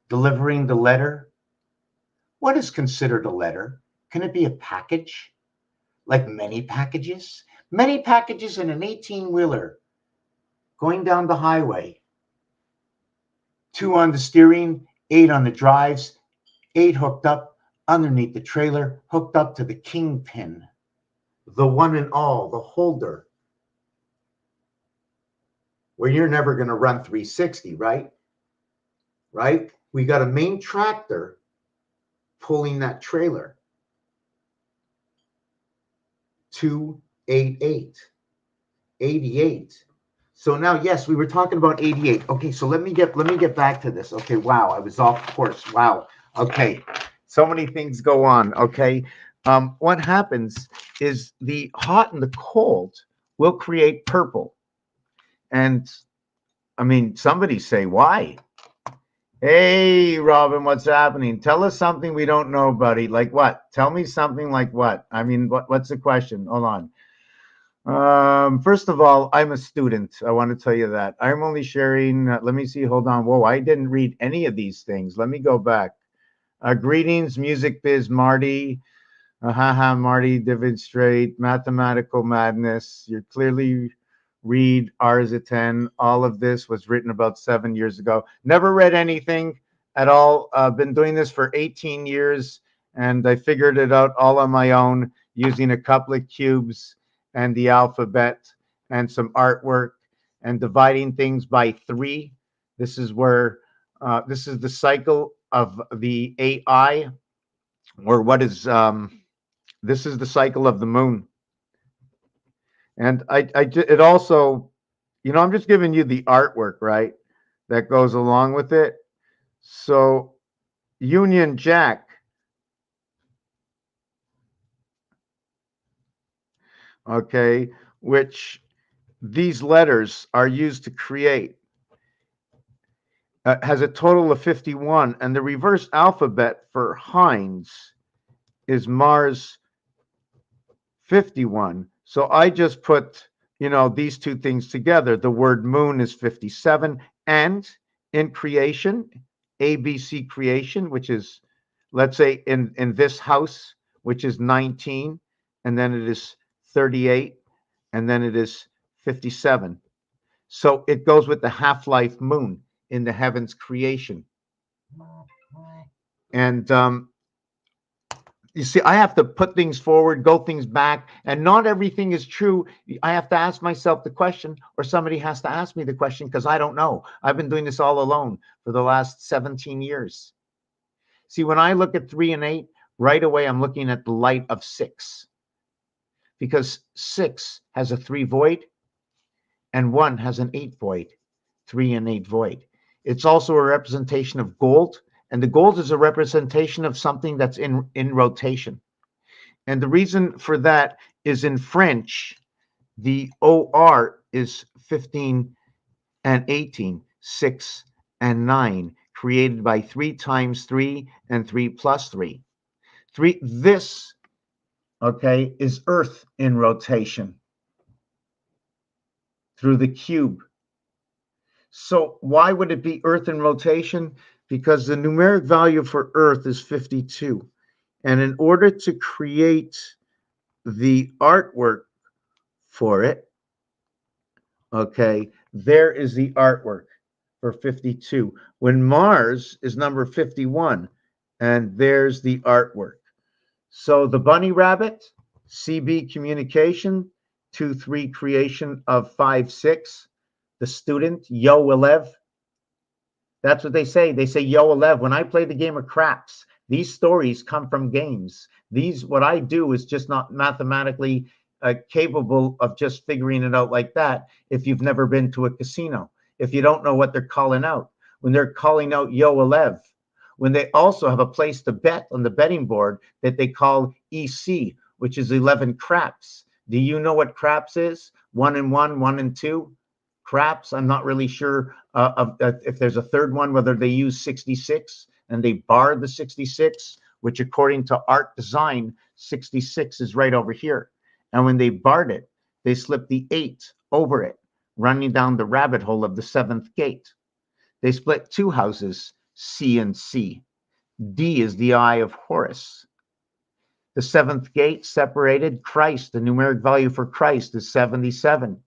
delivering the letter? What is considered a letter? Can it be a package? Like many packages? Many packages in an 18-wheeler going down the highway. 2 on the steering, 8 on the drives, 8 hooked up underneath the trailer, hooked up to the kingpin, the one and all, the holder, where you're never going to run 360, right? Right? We got a main tractor pulling that trailer. 288, 88. So now, yes, we were talking about 88. Okay, so let me get back to this. Okay, wow, I was off course. Wow. Okay, so many things go on. Okay, what happens is the hot and the cold will create purple. And I mean, somebody say, why? Hey, Robin, what's happening? Tell us something we don't know, buddy. Like what? Tell me something like what? I mean, what's the question? Hold on. First of all, I'm a student. I want to tell you that. I'm only sharing. Let me see. Hold on. Whoa, I didn't read any of these things. Let me go back. Greetings, Music Biz Marty. Haha, Marty, Divid Straight, Mathematical Madness. You clearly read R is a 10. All of this was written about 7 years ago. Never read anything at all. Been doing this for 18 years, and I figured it out all on my own using a couple of cubes and the alphabet and some artwork and dividing things by 3. This is where this is the cycle of the AI, or what is this is the cycle of the moon. And it also, you know, I'm just giving you the artwork, right, that goes along with it. So Union Jack, okay, which these letters are used to create, has a total of 51, and the reverse alphabet for Heinz is Mars 51. So I just put, you know, these two things together. The word moon is 57, and in creation, ABC creation, which is, let's say in this house, which is 19, and then it is 38, and then it is 57. So it goes with the half-life moon in the heavens creation. And you see, I have to put things forward, go things back, and not everything is true. I have to ask myself the question, or somebody has to ask me the question, because I don't know. I've been doing this all alone for the last 17 years. See, when I look at 3 and 8, right away I'm looking at the light of 6, because 6 has a 3 void, and 1 has an 8 void. 3 and 8 void. It's also a representation of gold And the gold is a representation of something that's in rotation. And the reason for that is in French, the OR is 15 and 18, 6 and 9, created by 3 times 3 and 3 plus 3. This, okay, is Earth in rotation through the cube. So why would it be Earth in rotation? Because the numeric value for Earth is 52. And in order to create the artwork for it, okay, there is the artwork for 52. When Mars is number 51, and there's the artwork. So the bunny rabbit, CB communication, 2-3 creation of 5-6. The student, Yo Elev. That's what they say. They say Yo Elev. When I play the game of craps, these stories come from games. What I do is just not mathematically capable of just figuring it out like that if you've never been to a casino, if you don't know what they're calling out. When they're calling out Yo Elev, when they also have a place to bet on the betting board that they call EC, which is 11 craps. Do you know what craps is? 1 and 1, 1 and 2. Craps, I'm not really sure if there's a third one, whether they use 66 and they bar the 66, which according to art design, 66 is right over here. And when they barred it, they slipped the 8 over it, running down the rabbit hole of the 7th gate. They split 2 houses, C and C. D is the eye of Horus. The 7th gate separated Christ. The numeric value for Christ is 77.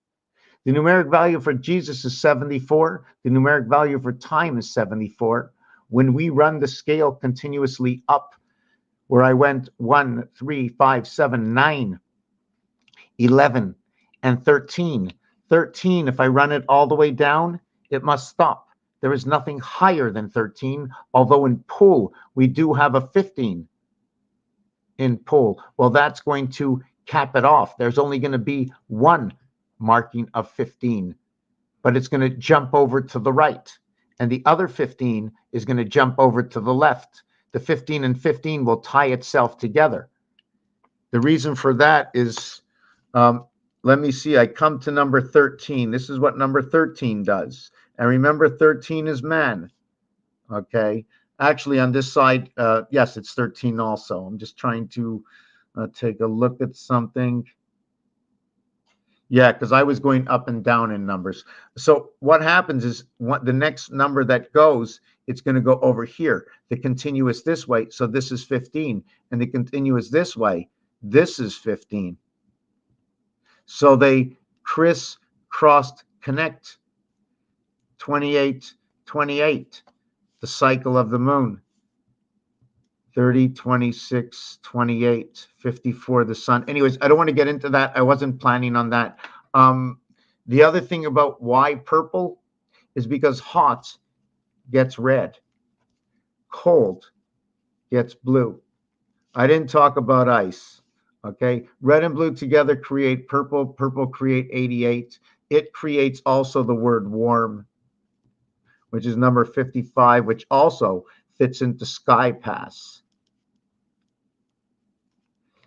The numeric value for Jesus is 74. The numeric value for time is 74. When we run the scale continuously up, where I went 1, 3, 5, 7, 9, 11, and 13. 13, if I run it all the way down, it must stop. There is nothing higher than 13, although in pool, we do have a 15 in pool. Well, that's going to cap it off. There's only going to be one marking of 15, but it's going to jump over to the right. And the other 15 is going to jump over to the left. The 15 and 15 will tie itself together. The reason for that is, let me see, I come to number 13. This is what number 13 does. And remember, 13 is man. Okay. Actually, on this side, yes, it's 13 also. I'm just trying to take a look at something. Yeah, because I was going up and down in numbers. So what happens is the next number that goes, it's going to go over here. The continuous this way, so this is 15. And the continuous this way, this is 15. So they crisscrossed connect. 28, 28, the cycle of the moon. 30, 26, 28, 54, the sun. Anyways, I don't want to get into that. I wasn't planning on that. The other thing about why purple is because hot gets red, cold gets blue. I didn't talk about ice. Okay, red and blue together create purple. Purple create 88. It creates also the word warm, which is number 55, which also fits into Sky Pass.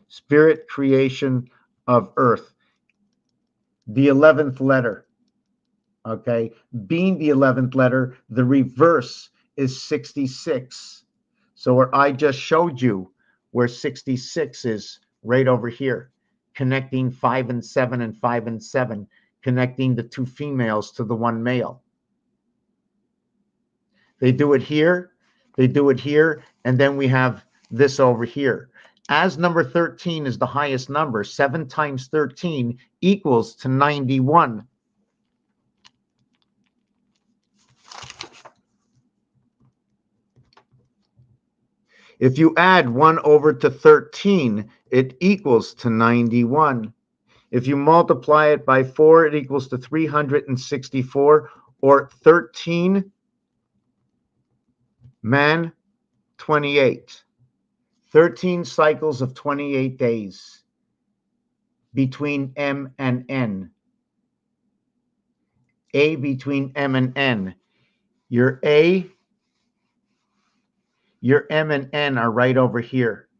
Spirit creation of Earth. The 11th letter, okay? Being the 11th letter, the reverse is 66. So where I just showed you where 66 is right over here, connecting 5 and 7 and 5 and 7, connecting the 2 females to the 1 male. They do it here, they do it here, and then we have this over here. As number 13 is the highest number, 7 times 13 equals to 91. If you add 1 over to 13, it equals to 91. If you multiply it by 4, it equals to 364, or 13 man 28. 13 cycles of 28 days between M and N. A between M and N. Your A Your M and N are right over here.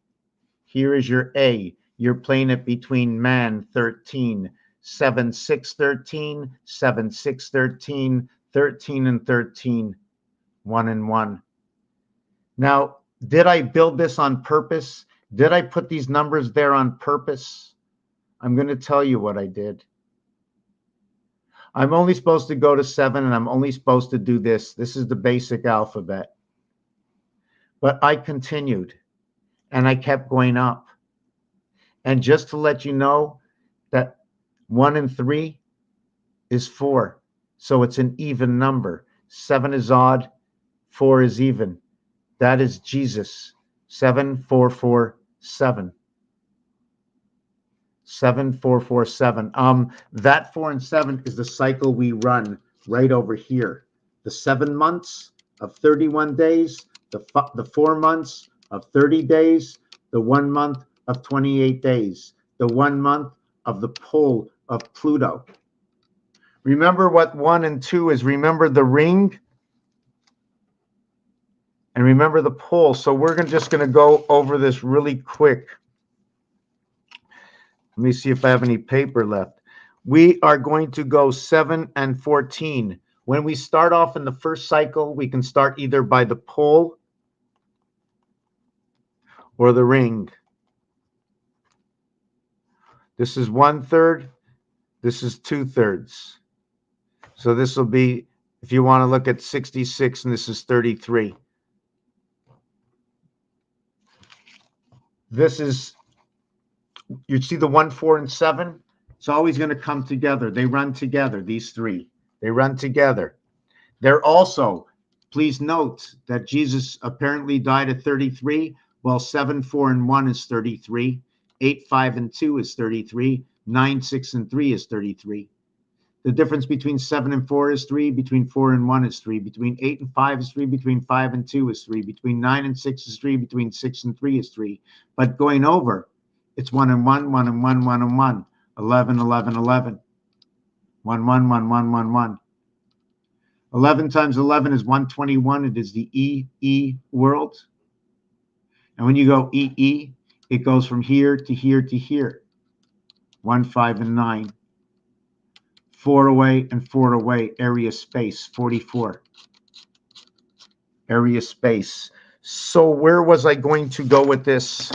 Here is your A. You're playing it between man 13, 7, 6, 13, 7, 6, 13, 13 and 13, 1 and 1. Now, did I build this on purpose? Did I put these numbers there on purpose? I'm going to tell you what I did. I'm only supposed to go to 7, and I'm only supposed to do this. This is the basic alphabet. But I continued, and I kept going up. And just to let you know that 1 and 3 is 4. So it's an even number. 7 is odd, 4 is even. That is Jesus. 7, 4, 4, 7. 7, 4, 4, 7. That 4 and 7 is the cycle we run right over here. The 7 months of 31 days, the 4 months of 30 days, the 1 month of 28 days, the 1 month of the pole of Pluto. Remember what 1 and 2 is. Remember the ring and remember the pole. So we're just going to go over this really quick. Let me see if I have any paper left. We are going to go 7 and 14. When we start off in the first cycle, we can start either by the pole or the ring. This is 1/3. This is 2/3. So this will be, if you want to look at 66, and this is 33. This is, you see the 1, 4, and 7? It's always going to come together. They run together, these three. They run together. They're also, please note that Jesus apparently died at 33. Well, 7, 4, and 1 is 33. 8, 5, and 2 is 33. 9, 6, and 3 is 33. The difference between 7 and 4 is 3. Between 4 and 1 is 3. Between 8 and 5 is 3. Between 5 and 2 is 3. Between 9 and 6 is 3. Between 6 and 3 is 3. But going over, it's 1 and 1, 1 and 1, 1 and 1. 11, 11, 11. 1, 1, 1, 1, 1, 1. 11 times 11 is 121. It is the E world. And when you go E, it goes from here to here to here. 1, 5, and 9. 4 away and 4 away. Area space, 44. Area space. So where was I going to go with this?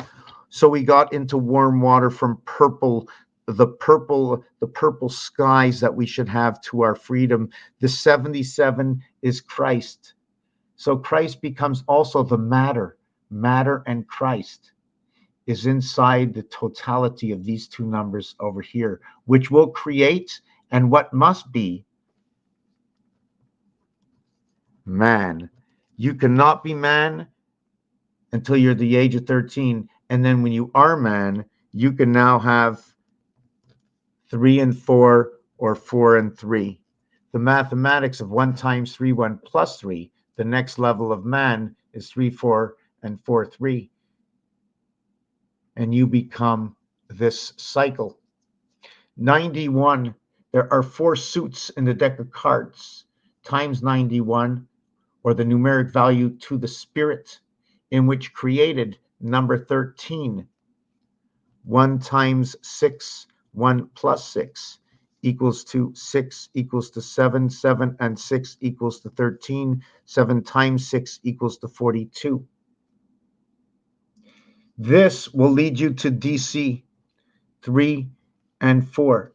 So we got into warm water from purple, the purple skies that we should have to our freedom. The 77 is Christ. So Christ becomes also the matter. Matter and Christ is inside the totality of these two numbers over here, which will create and what must be man. You cannot be man until you're the age of 13. And then when you are man, you can now have 3 and 4 or 4 and 3. The mathematics of 1 times 3, 1 plus 3. The next level of man is 3, 4, and 4, 3. And you become this cycle. 91. There are 4 suits in the deck of cards, times 91, or the numeric value to the spirit, in which created number 13. 1 times 6, 1 plus 6 equals to 6 equals to 7, 7 and 6 equals to 13, 7 times 6 equals to 42. This will lead you to DC 3 and 4.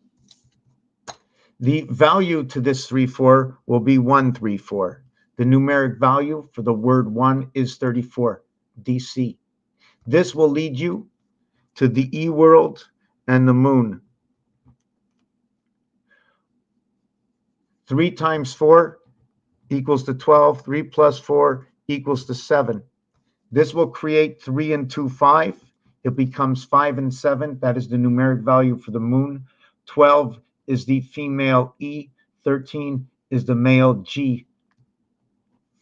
The value to this 3, 4 will be 1, 3, 4. The numeric value for the word 1 is 34, DC. This will lead you to the E world and the moon. 3 times 4 equals to 12. 3 plus 4 equals to 7. This will create 3 and 2, 5. It becomes 5 and 7. That is the numeric value for the moon. 12 is the female E. 13 is the male G.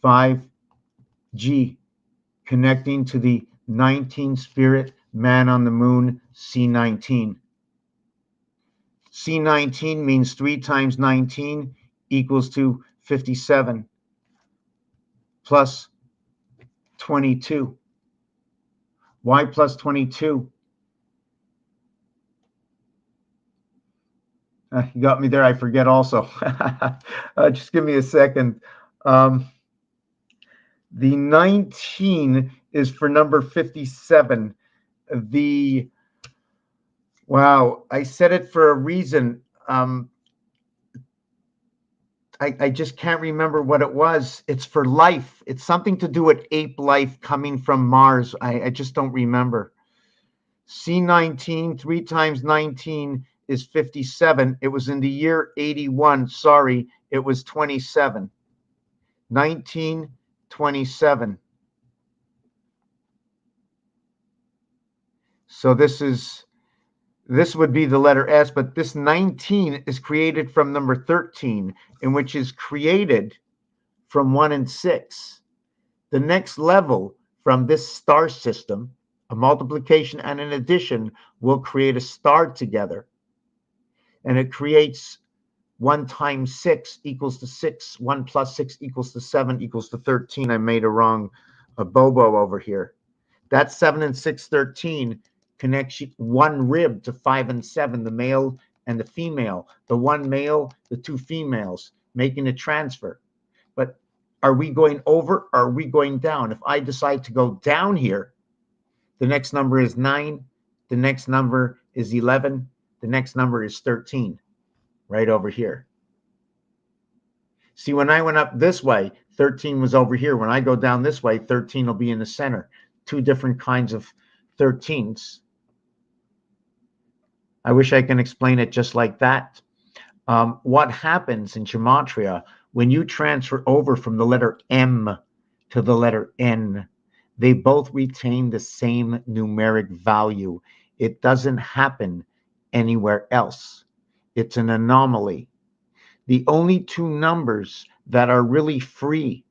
5G, connecting to the 19 spirit, man on the moon, C19. C19 means 3 times 19 equals to 57, plus 22. Y plus 22. You got me there. I forget also. Just give me a second. The 19 is for number 57. Wow, I said it for a reason. I just can't remember what it was. It's for life. It's something to do with ape life coming from Mars. I just don't remember. C19, 3 times 19 is 57. It was in the year 81. Sorry, it was 27. 1927. So this would be the letter S, but this 19 is created from number 13, in which is created from 1 and 6. The next level from this star system, a multiplication and an addition, will create a star together. And it creates 1 times 6 equals to 6. 1 plus 6 equals to 7 equals to 13. I made a bobo over here. That's 7 and 6, 13. Connects one rib to 5 and 7, the male and the female. The one male, the 2 females, making a transfer. But are we going over or are we going down? If I decide to go down here, the next number is 9. The next number is 11. The next number is 13, right over here. See, when I went up this way, 13 was over here. When I go down this way, 13 will be in the center. 2 different kinds of 13s. I wish I can explain it just like that. What happens in gematria when you transfer over from the letter M to the letter N? They both retain the same numeric value. It doesn't happen anywhere else. It's an anomaly. The only 2 numbers that are really free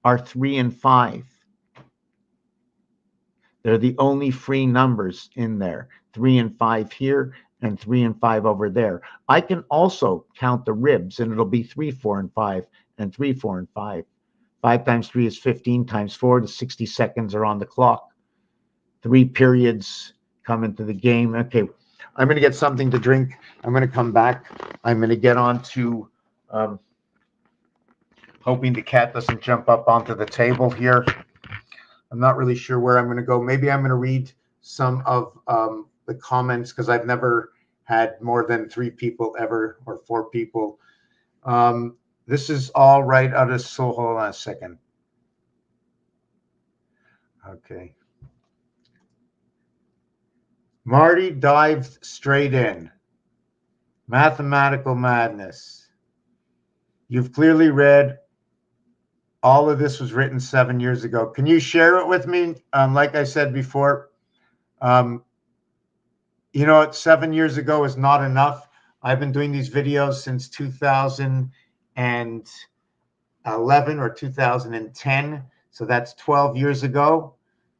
are 3 and 5. They're the only free numbers in there. 3 and 5 here and 3 and 5 over there. I can also count the ribs, and it'll be 3, 4, and 5, and 3, 4, and 5. 5 times 3 is 15 times 4. The 60 seconds are on the clock. 3 periods come into the game. Okay, I'm going to get something to drink. I'm going to come back. I'm going to get on to hoping the cat doesn't jump up onto the table here. I'm not really sure where I'm going to go. Maybe I'm going to read some of the comments, because I've never had more than 3 people ever, or 4 people. This is all right out of soul. Hold on a second. Okay. Marty dived straight in. Mathematical madness. You've clearly read. All of this was written 7 years ago. Can you share it with me? Like I said before, you know, 7 years ago is not enough. I've been doing these videos since 2011 or 2010. So that's 12 years ago.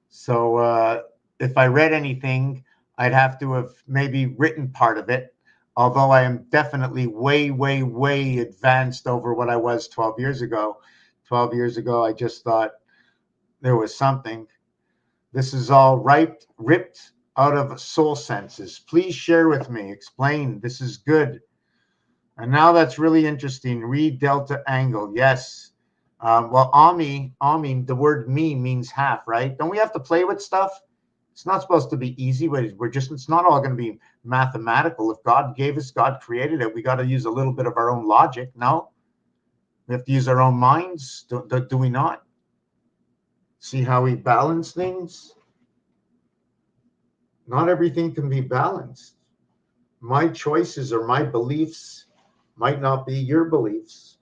So if I read anything, I'd have to have maybe written part of it. Although I am definitely way, way, way advanced over what I was 12 years ago. 12 years ago, I just thought there was something. This is all ripped out of soul senses. Please share with me. Explain. This is good. And now that's really interesting. Read delta angle. Yes. Well, Ami, the word me means half, right? Don't we have to play with stuff? It's not supposed to be easy, but it's not all going to be mathematical. If God gave us, God created it, we got to use a little bit of our own logic. No? We have to use our own minds. Do we not? See how we balance things? Not everything can be balanced. My choices or my beliefs might not be your beliefs.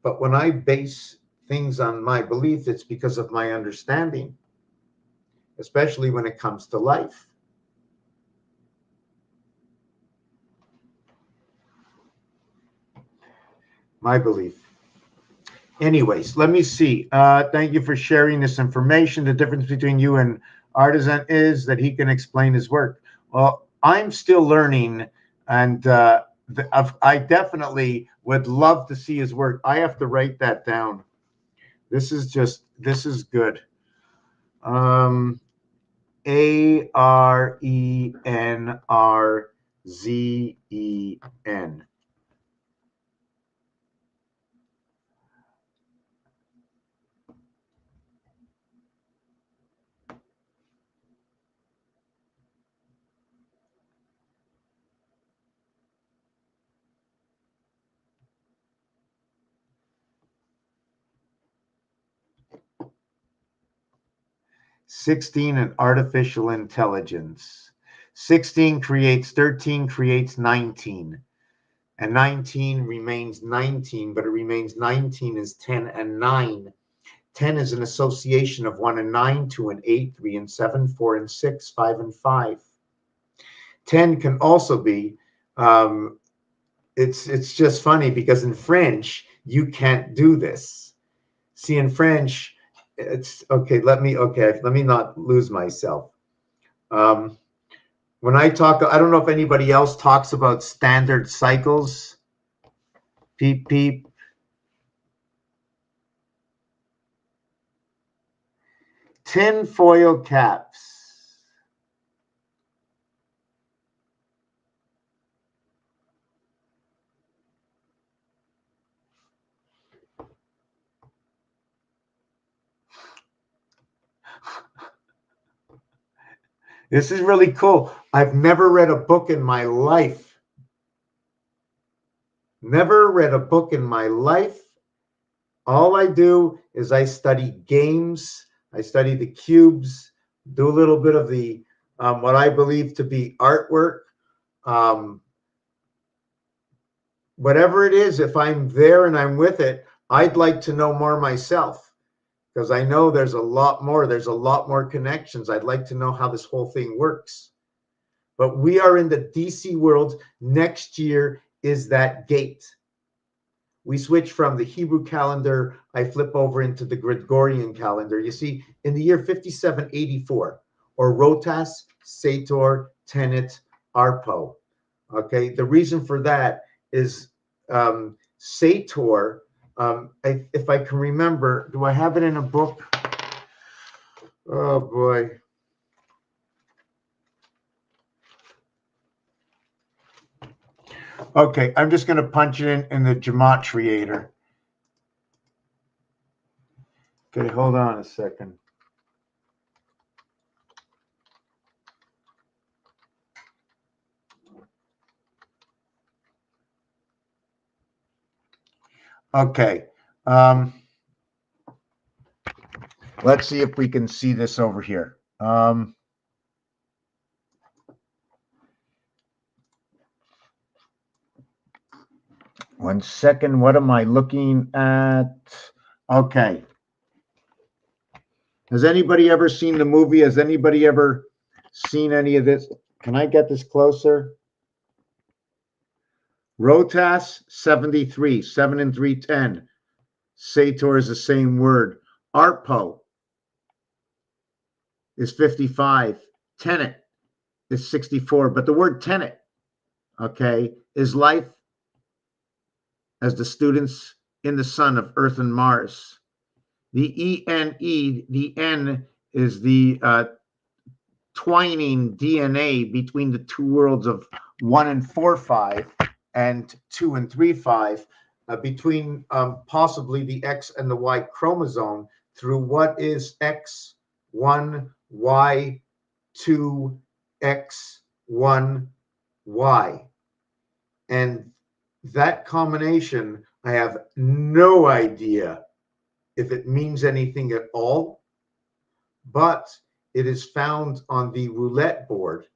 But when I base things on my belief, it's because of my understanding, especially when it comes to life. My belief. Anyways, let me see. Thank you for sharing this information. The difference between you and Artisan is that he can explain his work. Well, I'm still learning, and I definitely would love to see his work. I have to write that down. This is just This is good. ARENRZEN. 16, an artificial intelligence. 16 creates 13, creates 19. And 19 remains 19, but it remains 19 is 10 and 9. 10 is an association of 1 and 9, 2 and 8, 3 and 7, 4 and 6, 5 and 5. 10 can also be, it's just funny because in French, you can't do this. See, in French, it's okay. Let me not lose myself. When I talk, I don't know if anybody else talks about standard cycles. Peep, peep. Tin foil caps. This is really cool. I've never read a book in my life. Never read a book in my life. All I do is I study games. I study the cubes, do a little bit of the, what I believe to be artwork. Whatever it is, if I'm there and I'm with it, I'd like to know more myself because I know there's a lot more. There's a lot more connections. I'd like to know how this whole thing works. But we are in the DC world. Next year is that gate. We switch from the Hebrew calendar. I flip over into the Gregorian calendar. You see, in the year 5784, or Rotas, Sator, Tenet, Arpo. Okay, the reason for that is Sator. If I can remember, do I have it in a book? Oh boy. Okay, I'm just going to punch it in the Gematriator. Okay, hold on a second. Okay. Let's see if we can see this over here. 1 second. What am I looking at? Okay. Has anybody ever seen the movie? Has anybody ever seen any of this? Can I get this closer? Rotas, 73, 7 and 3, 10. Sator is the same word. Arpo is 55. Tenet is 64. But the word tenet, okay, is life as the students in the sun of Earth and Mars. The ENE, the N is the twining DNA between the two worlds of 1 and 4, 5 and 2 and 3, 5, between possibly the X and the Y chromosome through what is X1, Y2, X1, Y. And that combination, I have no idea if it means anything at all, but it is found on the roulette board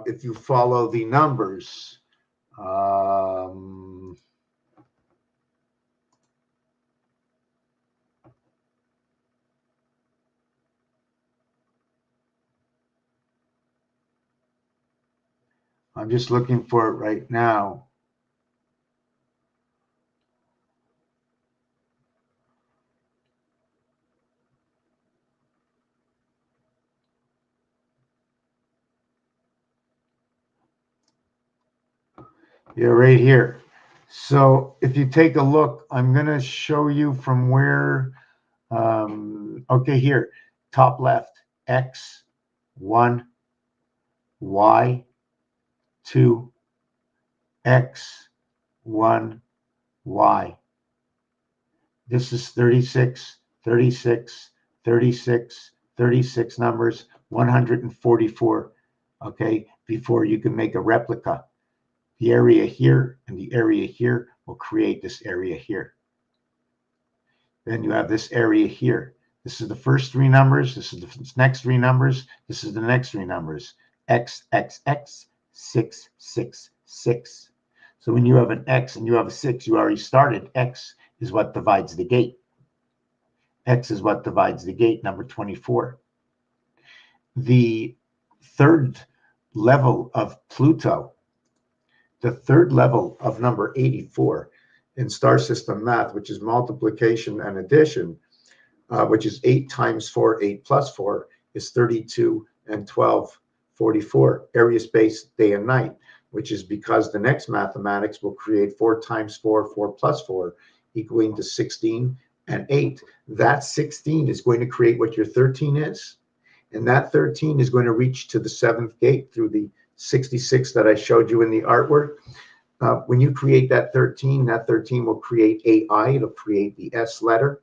if you follow the numbers. I'm just looking for it right now. Yeah, right here. So if you take a look, I'm going to show you from where Okay, here, top left, X, 1, Y, 2, X, 1, Y. This is 36, 36, 36, 36 numbers, 144, okay, before you can make a replica. The area here and the area here will create this area here. Then you have this area here. This is the first three numbers. This is the next three numbers. This is the next three numbers. X, X, X, 6, 6, 6. So when you have an X and you have a 6, you already started. X is what divides the gate. X is what divides the gate, number 24. The third level of Pluto, the third level of number 84 in star system math, which is multiplication and addition, which is 8 times 4, 8 plus 4 is 32 and 12, 44, area, space, day and night, which is because the next mathematics will create 4 times 4, 4 plus 4, equaling to 16 and 8. That 16 is going to create what your 13 is, and that 13 is going to reach to the 7th gate through the 66 that I showed you in the artwork. When you create that 13 will create AI. It'll create the S letter.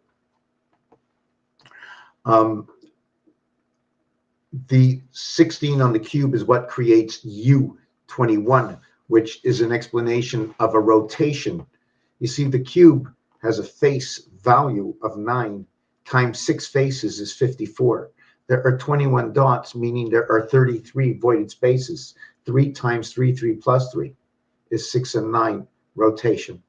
The 16 on the cube is what creates U21, which is an explanation of a rotation. You see, the cube has a face value of 9 times 6 faces is 54. There are 21 dots, meaning there are 33 voided spaces. 3 times 3, 3 plus 3 is 6 and 9 rotation.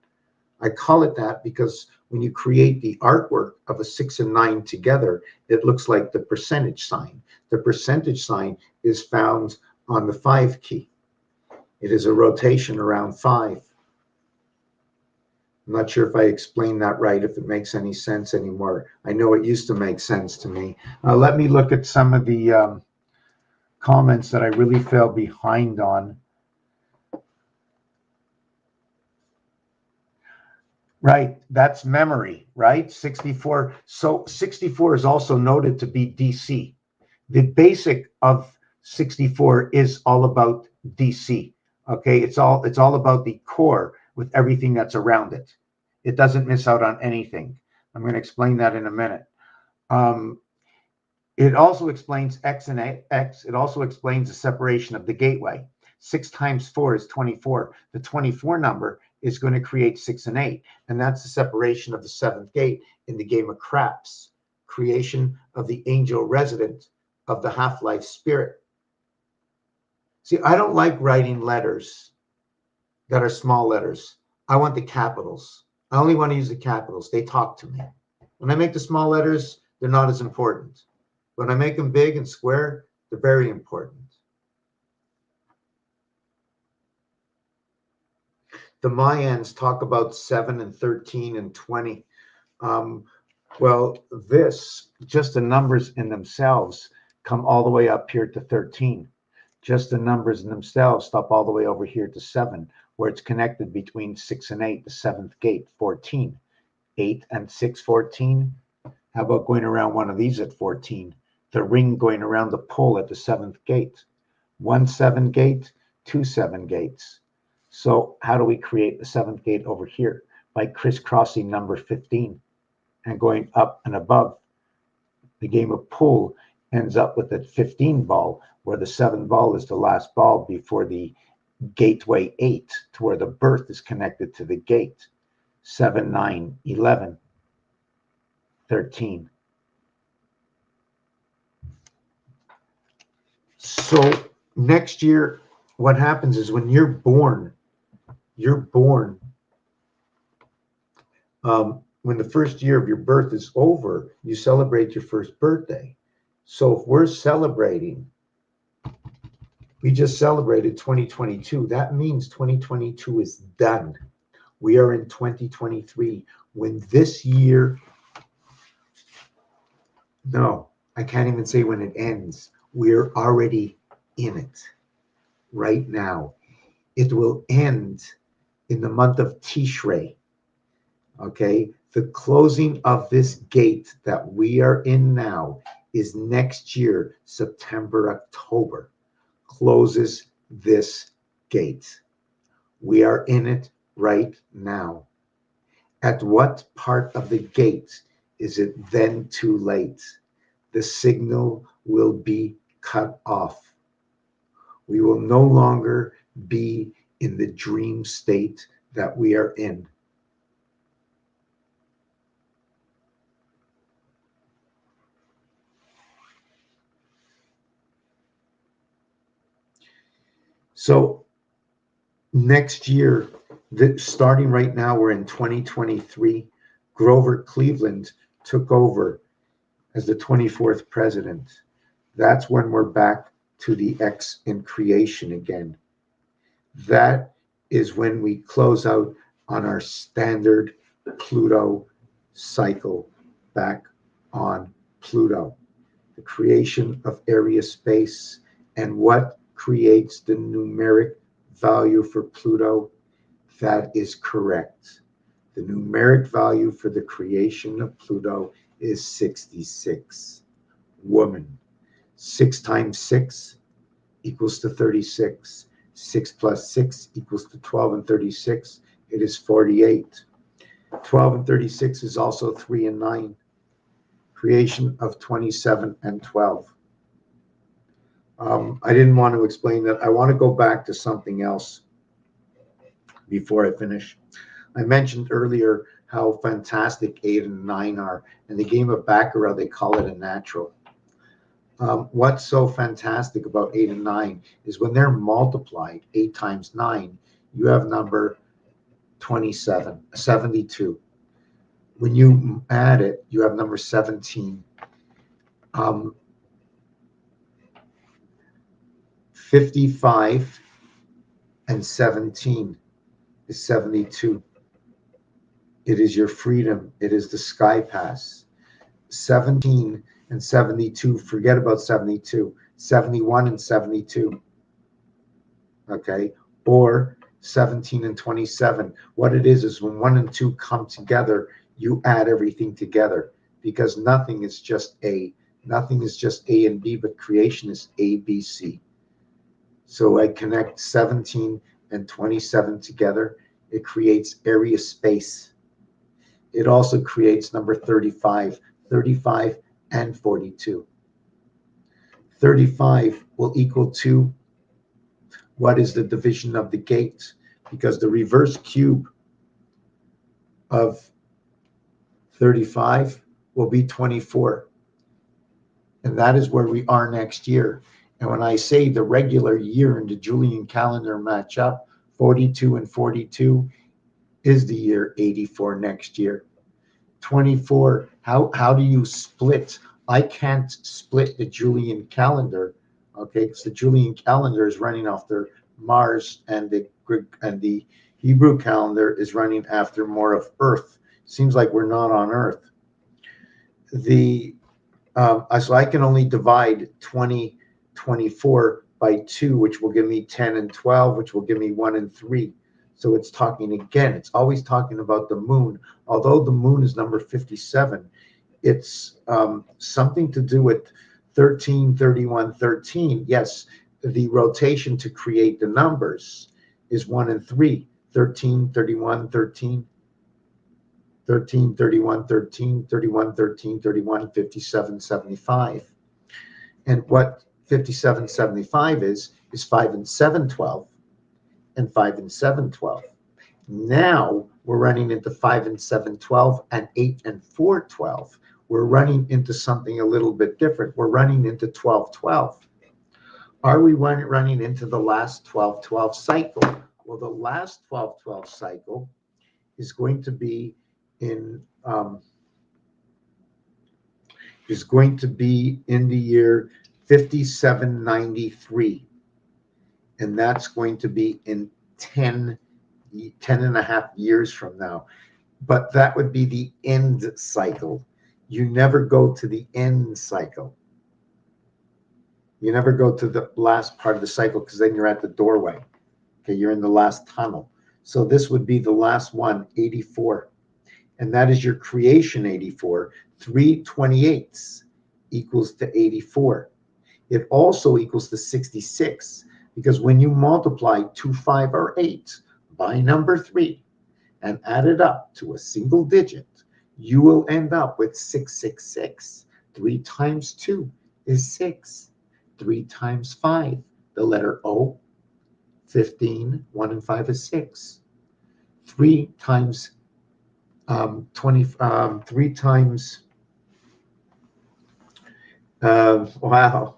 I call it that because when you create the artwork of a 6 and 9 together, it looks like the percentage sign. The percentage sign is found on the 5 key. It is a rotation around 5. I'm not sure if I explained that right, if it makes any sense anymore. I know it used to make sense to me. Let me look at some of the comments that I really fell behind on. Right, that's memory, right? 64. So 64 is also noted to be DC. The basic of 64 is all about DC. Okay, it's all about the core with everything that's around it. It doesn't miss out on anything. I'm going to explain that in a minute. It also explains X and X. It also explains the separation of the gateway. 6 times 4 is 24. The 24 number is going to create 6 and 8. And that's the separation of the 7th gate in the game of craps. Creation of the angel resident of the half-life spirit. See, I don't like writing letters that are small letters. I want the capitals. I only want to use the capitals. They talk to me. When I make the small letters, they're not as important. When I make them big and square, they're very important. The Mayans talk about 7 and 13 and 20. Well, just the numbers in themselves come all the way up here to 13. Just the numbers in themselves stop all the way over here to 7, where it's connected between 6 and 8, the 7th gate, 14. 8 and 6, 14. How about going around one of these at 14? The ring going around the pole at the 7th gate. 1 7 gate, 2 7 gates. So how do we create the 7th gate over here? By crisscrossing number 15 and going up and above. The game of pool ends up with a 15 ball, where the 7 ball is the last ball before the gateway 8, to where the birth is connected to the gate. 7, 9, 11, 13. So next year, what happens is when you're born, when the first year of your birth is over, you celebrate your first birthday. So if we're celebrating, we just celebrated 2022. That means 2022 is done. We are in 2023. When this year, no, I can't even say when it ends. We're already in it right now. It will end in the month of Tishrei. Okay, The closing of this gate that we are in now is next year, September, October, closes this gate. We are in it right now. At what part of the gate is it then too late? The signal will be cut off. We will no longer be in the dream state that we are in. So next year, starting right now, we're in 2023. Grover Cleveland took over as the 24th president. That's when we're back to the X in creation again. That is when we close out on our standard Pluto cycle back on Pluto. The creation of area space and what creates the numeric value for Pluto. That is correct. The numeric value for the creation of Pluto is 66. Woman. 6 times 6 equals to 36. 6 plus 6 equals to 12 and 36. It is 48. 12 and 36 is also 3 and 9. Creation of 27 and 12. I didn't want to explain that. I want to go back to something else before I finish. I mentioned earlier how fantastic 8 and 9 are. In the game of Baccarat, they call it a natural. What's so fantastic about 8 and 9 is when they're multiplied, 8 times 9, you have number 27, 72. When you add it, you have number 17. 55 and 17 is 72. It is your freedom. It is the sky pass. 17 and 72, forget about 72. 71 and 72. Okay? Or 17 and 27. What it is when 1 and 2 come together, you add everything together, because nothing is just A. Nothing is just A and B, but creation is A, B, C. So I connect 17 and 27 together. It creates area space. It also creates number 35, 35 and 42. 35 will equal to what is the division of the gate? Because the reverse cube of 35 will be 24. And that is where we are next year. And when I say the regular year and the Julian calendar match up, 42 and 42 is the year 84 next year. 24, how do you split? I can't split the Julian calendar, okay? Because the Julian calendar is running after Mars, and the Hebrew calendar is running after more of Earth. Seems like we're not on Earth. So I can only divide 2024 by 2, which will give me 10 and 12, which will give me 1 and 3. So it's talking again. It's always talking about the moon. Although the moon is number 57, it's something to do with 13, 31, 13. Yes, the rotation to create the numbers is 1 and 3. 13, 31, 13. 13, 31, 13, 31, 13, 31, 57, 75. And what 57, 75 is 5 and 7, 12, and 5 and 7, 12. Now we're running into 5 and 7, 12, and 8 and 4, 12. We're running into something a little bit different. We're running into 12, 12. Are we running into the last 12, 12 cycle? Well, the last 12, 12 cycle is going to be in the year 5793, and that's going to be in 10 and a half years from now. But that would be the end cycle. You never go to the end cycle. You never go to the last part of the cycle, because then you're at the doorway. Okay, you're in the last tunnel. So this would be the last one, 84. and that is your creation 84. 3/28 equals to 84. It also equals to 66, because when you multiply 2, 5, or 8 by number 3 and add it up to a single digit, you will end up with 666. 3 times 2 is 6. 3 times 5, the letter O, 15. 1 and 5 is 6. 3 times 3 times, wow,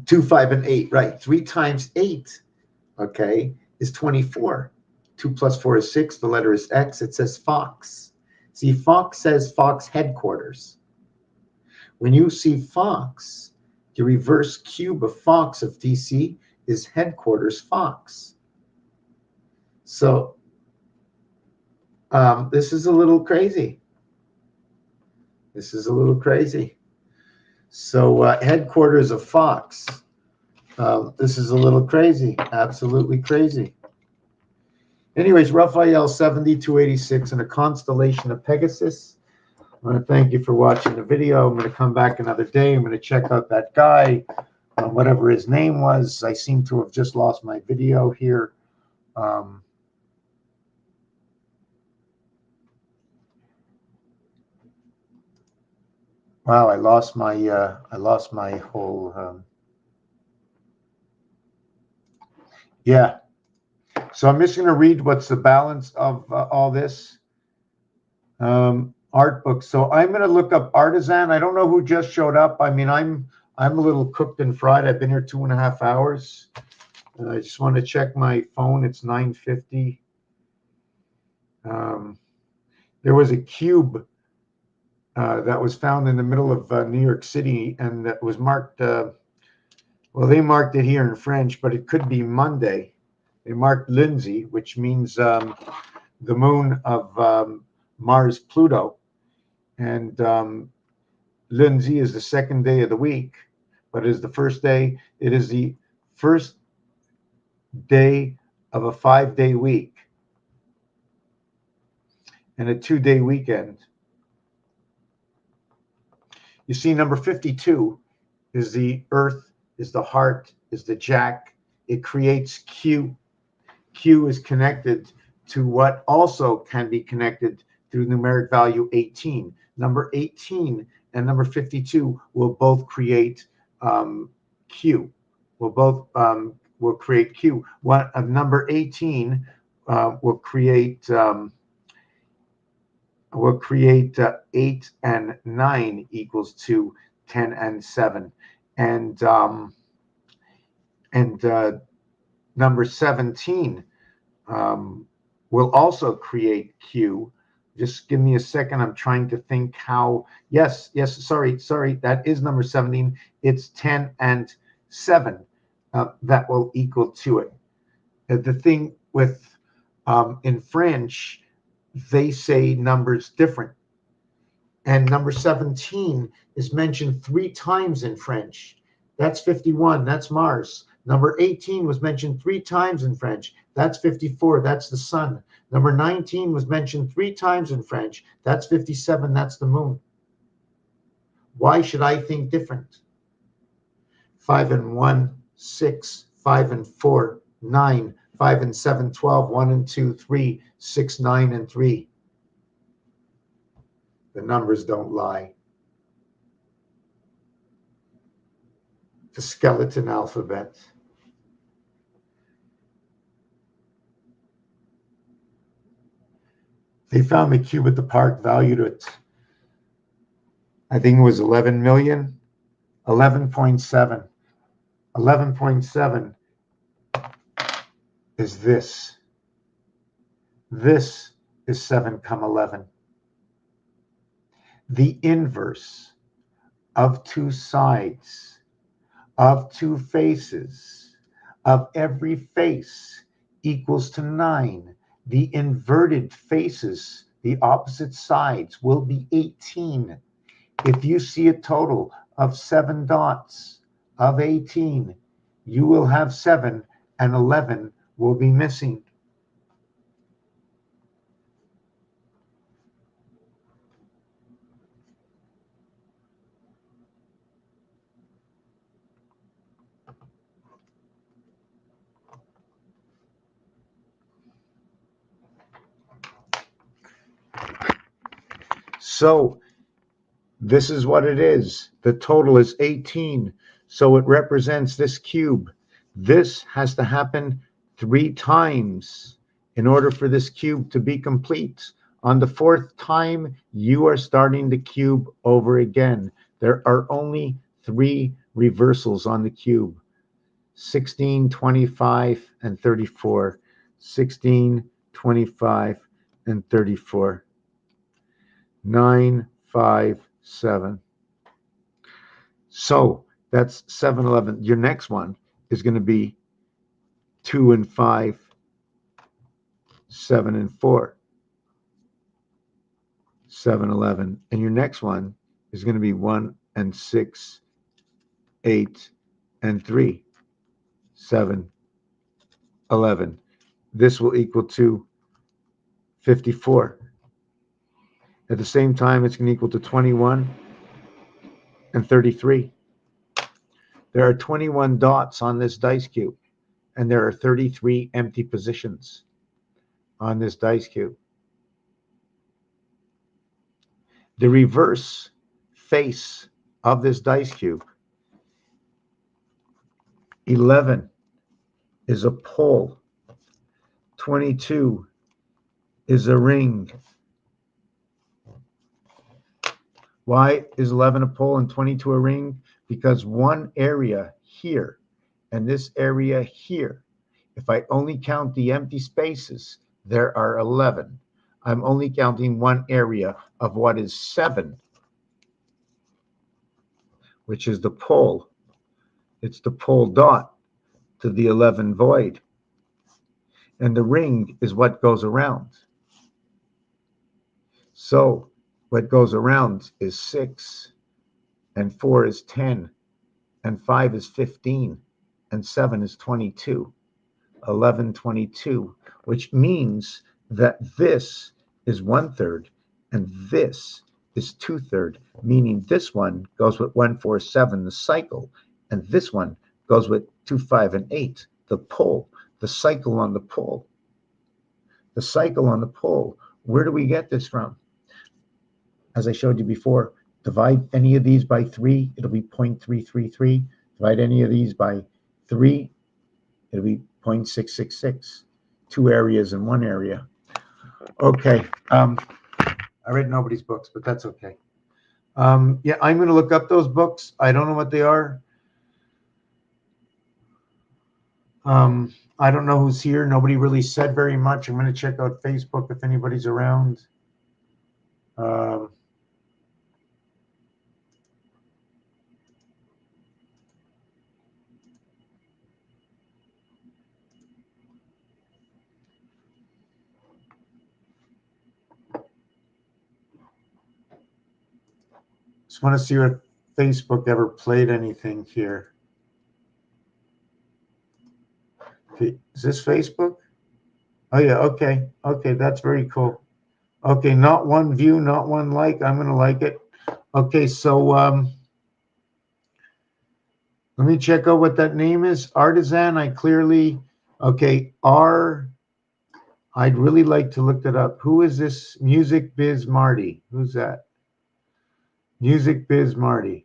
2, 5, and 8, right? 3 times 8, okay, is 24. 2 plus 4 is 6. The letter is X. It says Fox. See, Fox says Fox headquarters. When you see Fox, the reverse cube of Fox of DC is headquarters Fox. So this is a little crazy. This is a little crazy. So headquarters of Fox. This is a little crazy. Absolutely crazy. Anyways, Raphael 70-286 in a constellation of Pegasus. I want to thank you for watching the video. I'm going to come back another day. I'm going to check out that guy, whatever his name was. I seem to have just lost my video here. Wow, I lost my whole. Yeah. So I'm just going to read what's the balance of all this. Art books. So I'm going to look up Artisan. I don't know who just showed up. I mean, I'm a little cooked and fried. I've been here 2.5 hours. I just want to check my phone. It's 9:50. There was a cube that was found in the middle of New York City, and that was marked. Well, they marked it here in French, but it could be Monday. They marked Lindsay, which means the moon of Mars, Pluto. And Lindsay is the second day of the week, but it is the first day. It is the first day of a 5-day week and a 2-day weekend. You see, number 52 is the Earth, is the heart, is the Jack. It creates Q. Q is connected to what also can be connected through numeric value 18. Number 18 and number 52 will both create Q. Will create Q. One of number 18 will create 8 and 9 equals to 10 and 7, and number 17 will also create Q. Just give me a second. I'm trying to think how. Yes. Sorry. That is number 17. It's 10 and 7 that will equal to it. The thing with in French, they say numbers different. And number 17 is mentioned 3 times in French. That's 51. That's Mars. Number 18 was mentioned 3 times in French. That's 54. That's the sun. Number 19 was mentioned 3 times in French. That's 57. That's the moon. Why should I think different? 5 and 1, 6. 5 and 4, 9. 5 and 7, 12. 1 and 2, 3. 6, 9, and 3. The numbers don't lie. The skeleton alphabet. They found the cube at the park, valued at, I think it was 11 million, 11.7. 11.7 is this. This is 7, 11. The inverse of 2 sides, of 2 faces, of every face equals to 9. The inverted faces, the opposite sides, will be 18. If you see a total of 7 dots of 18, you will have 7 and 11 will be missing. So this is what it is. The total is 18. So it represents this cube. This has to happen 3 times in order for this cube to be complete. On the 4th time, you are starting the cube over again. There are only 3 reversals on the cube. 16, 25, and 34. 16, 25, and 34. 9, 5, 7. So that's 7, 11. Your next one is going to be 2 and 5, 7 and 4, 7, 11. And your next one is going to be 1 and 6, 8 and 3, 7, 11. This will equal to 54. At the same time, it's going to equal to 21 and 33. There are 21 dots on this dice cube, and there are 33 empty positions on this dice cube. The reverse face of this dice cube, 11 is a pole, 22 is a ring. Why is 11 a pole and 22 a ring? Because one area here and this area here, if I only count the empty spaces, there are 11. I'm only counting one area of what is 7, which is the pole. It's the pole dot to the 11 void. And the ring is what goes around. So what goes around is 6, and 4 is 10, and 5 is 15, and 7 is 22. 11, 22, which means that this is 1/3 and this is 2/3, meaning this one goes with 1, 4, 7, the cycle, and this one goes with 2, 5, and 8, the pole, the cycle on the pole. The cycle on the pole. Where do we get this from? As I showed you before, divide any of these by 3, it'll be 0.333. Divide any of these by 3, it'll be 0.666. 2 areas in 1 area. Okay. I read nobody's books, but that's okay. Yeah, I'm going to look up those books. I don't know what they are. I don't know who's here. Nobody really said very much. I'm going to check out Facebook if anybody's around. Just want to see if Facebook ever played anything here. Okay, is this Facebook? Oh yeah, okay. Okay, that's very cool. Okay, not one view, not one like. I'm going to like it. Okay, so let me check out what that name is. Artisan, okay, I'd really like to look that up. Who is this Music Biz Marty? Who's that? Music Biz Marty.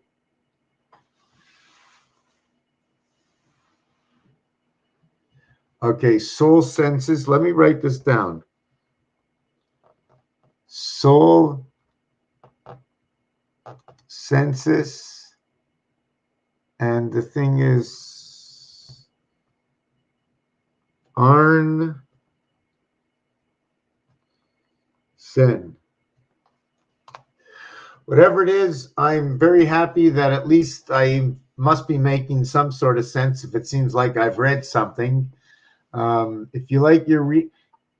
Okay, soul senses. Let me write this down. Soul senses. And the thing is Arn Sen. Whatever it is, I'm very happy that at least I must be making some sort of sense if it seems like I've read something. If you like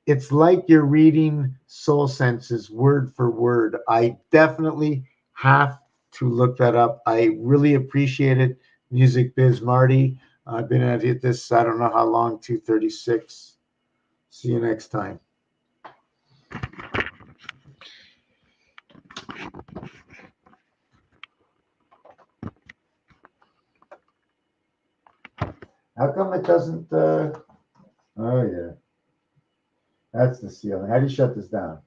it's like you're reading Soul Senses word for word. I definitely have to look that up. I really appreciate it. Music Biz Marty. I've been at this, I don't know how long, 2:36. See you next time. How come it doesn't, oh yeah. That's the ceiling. How do you shut this down?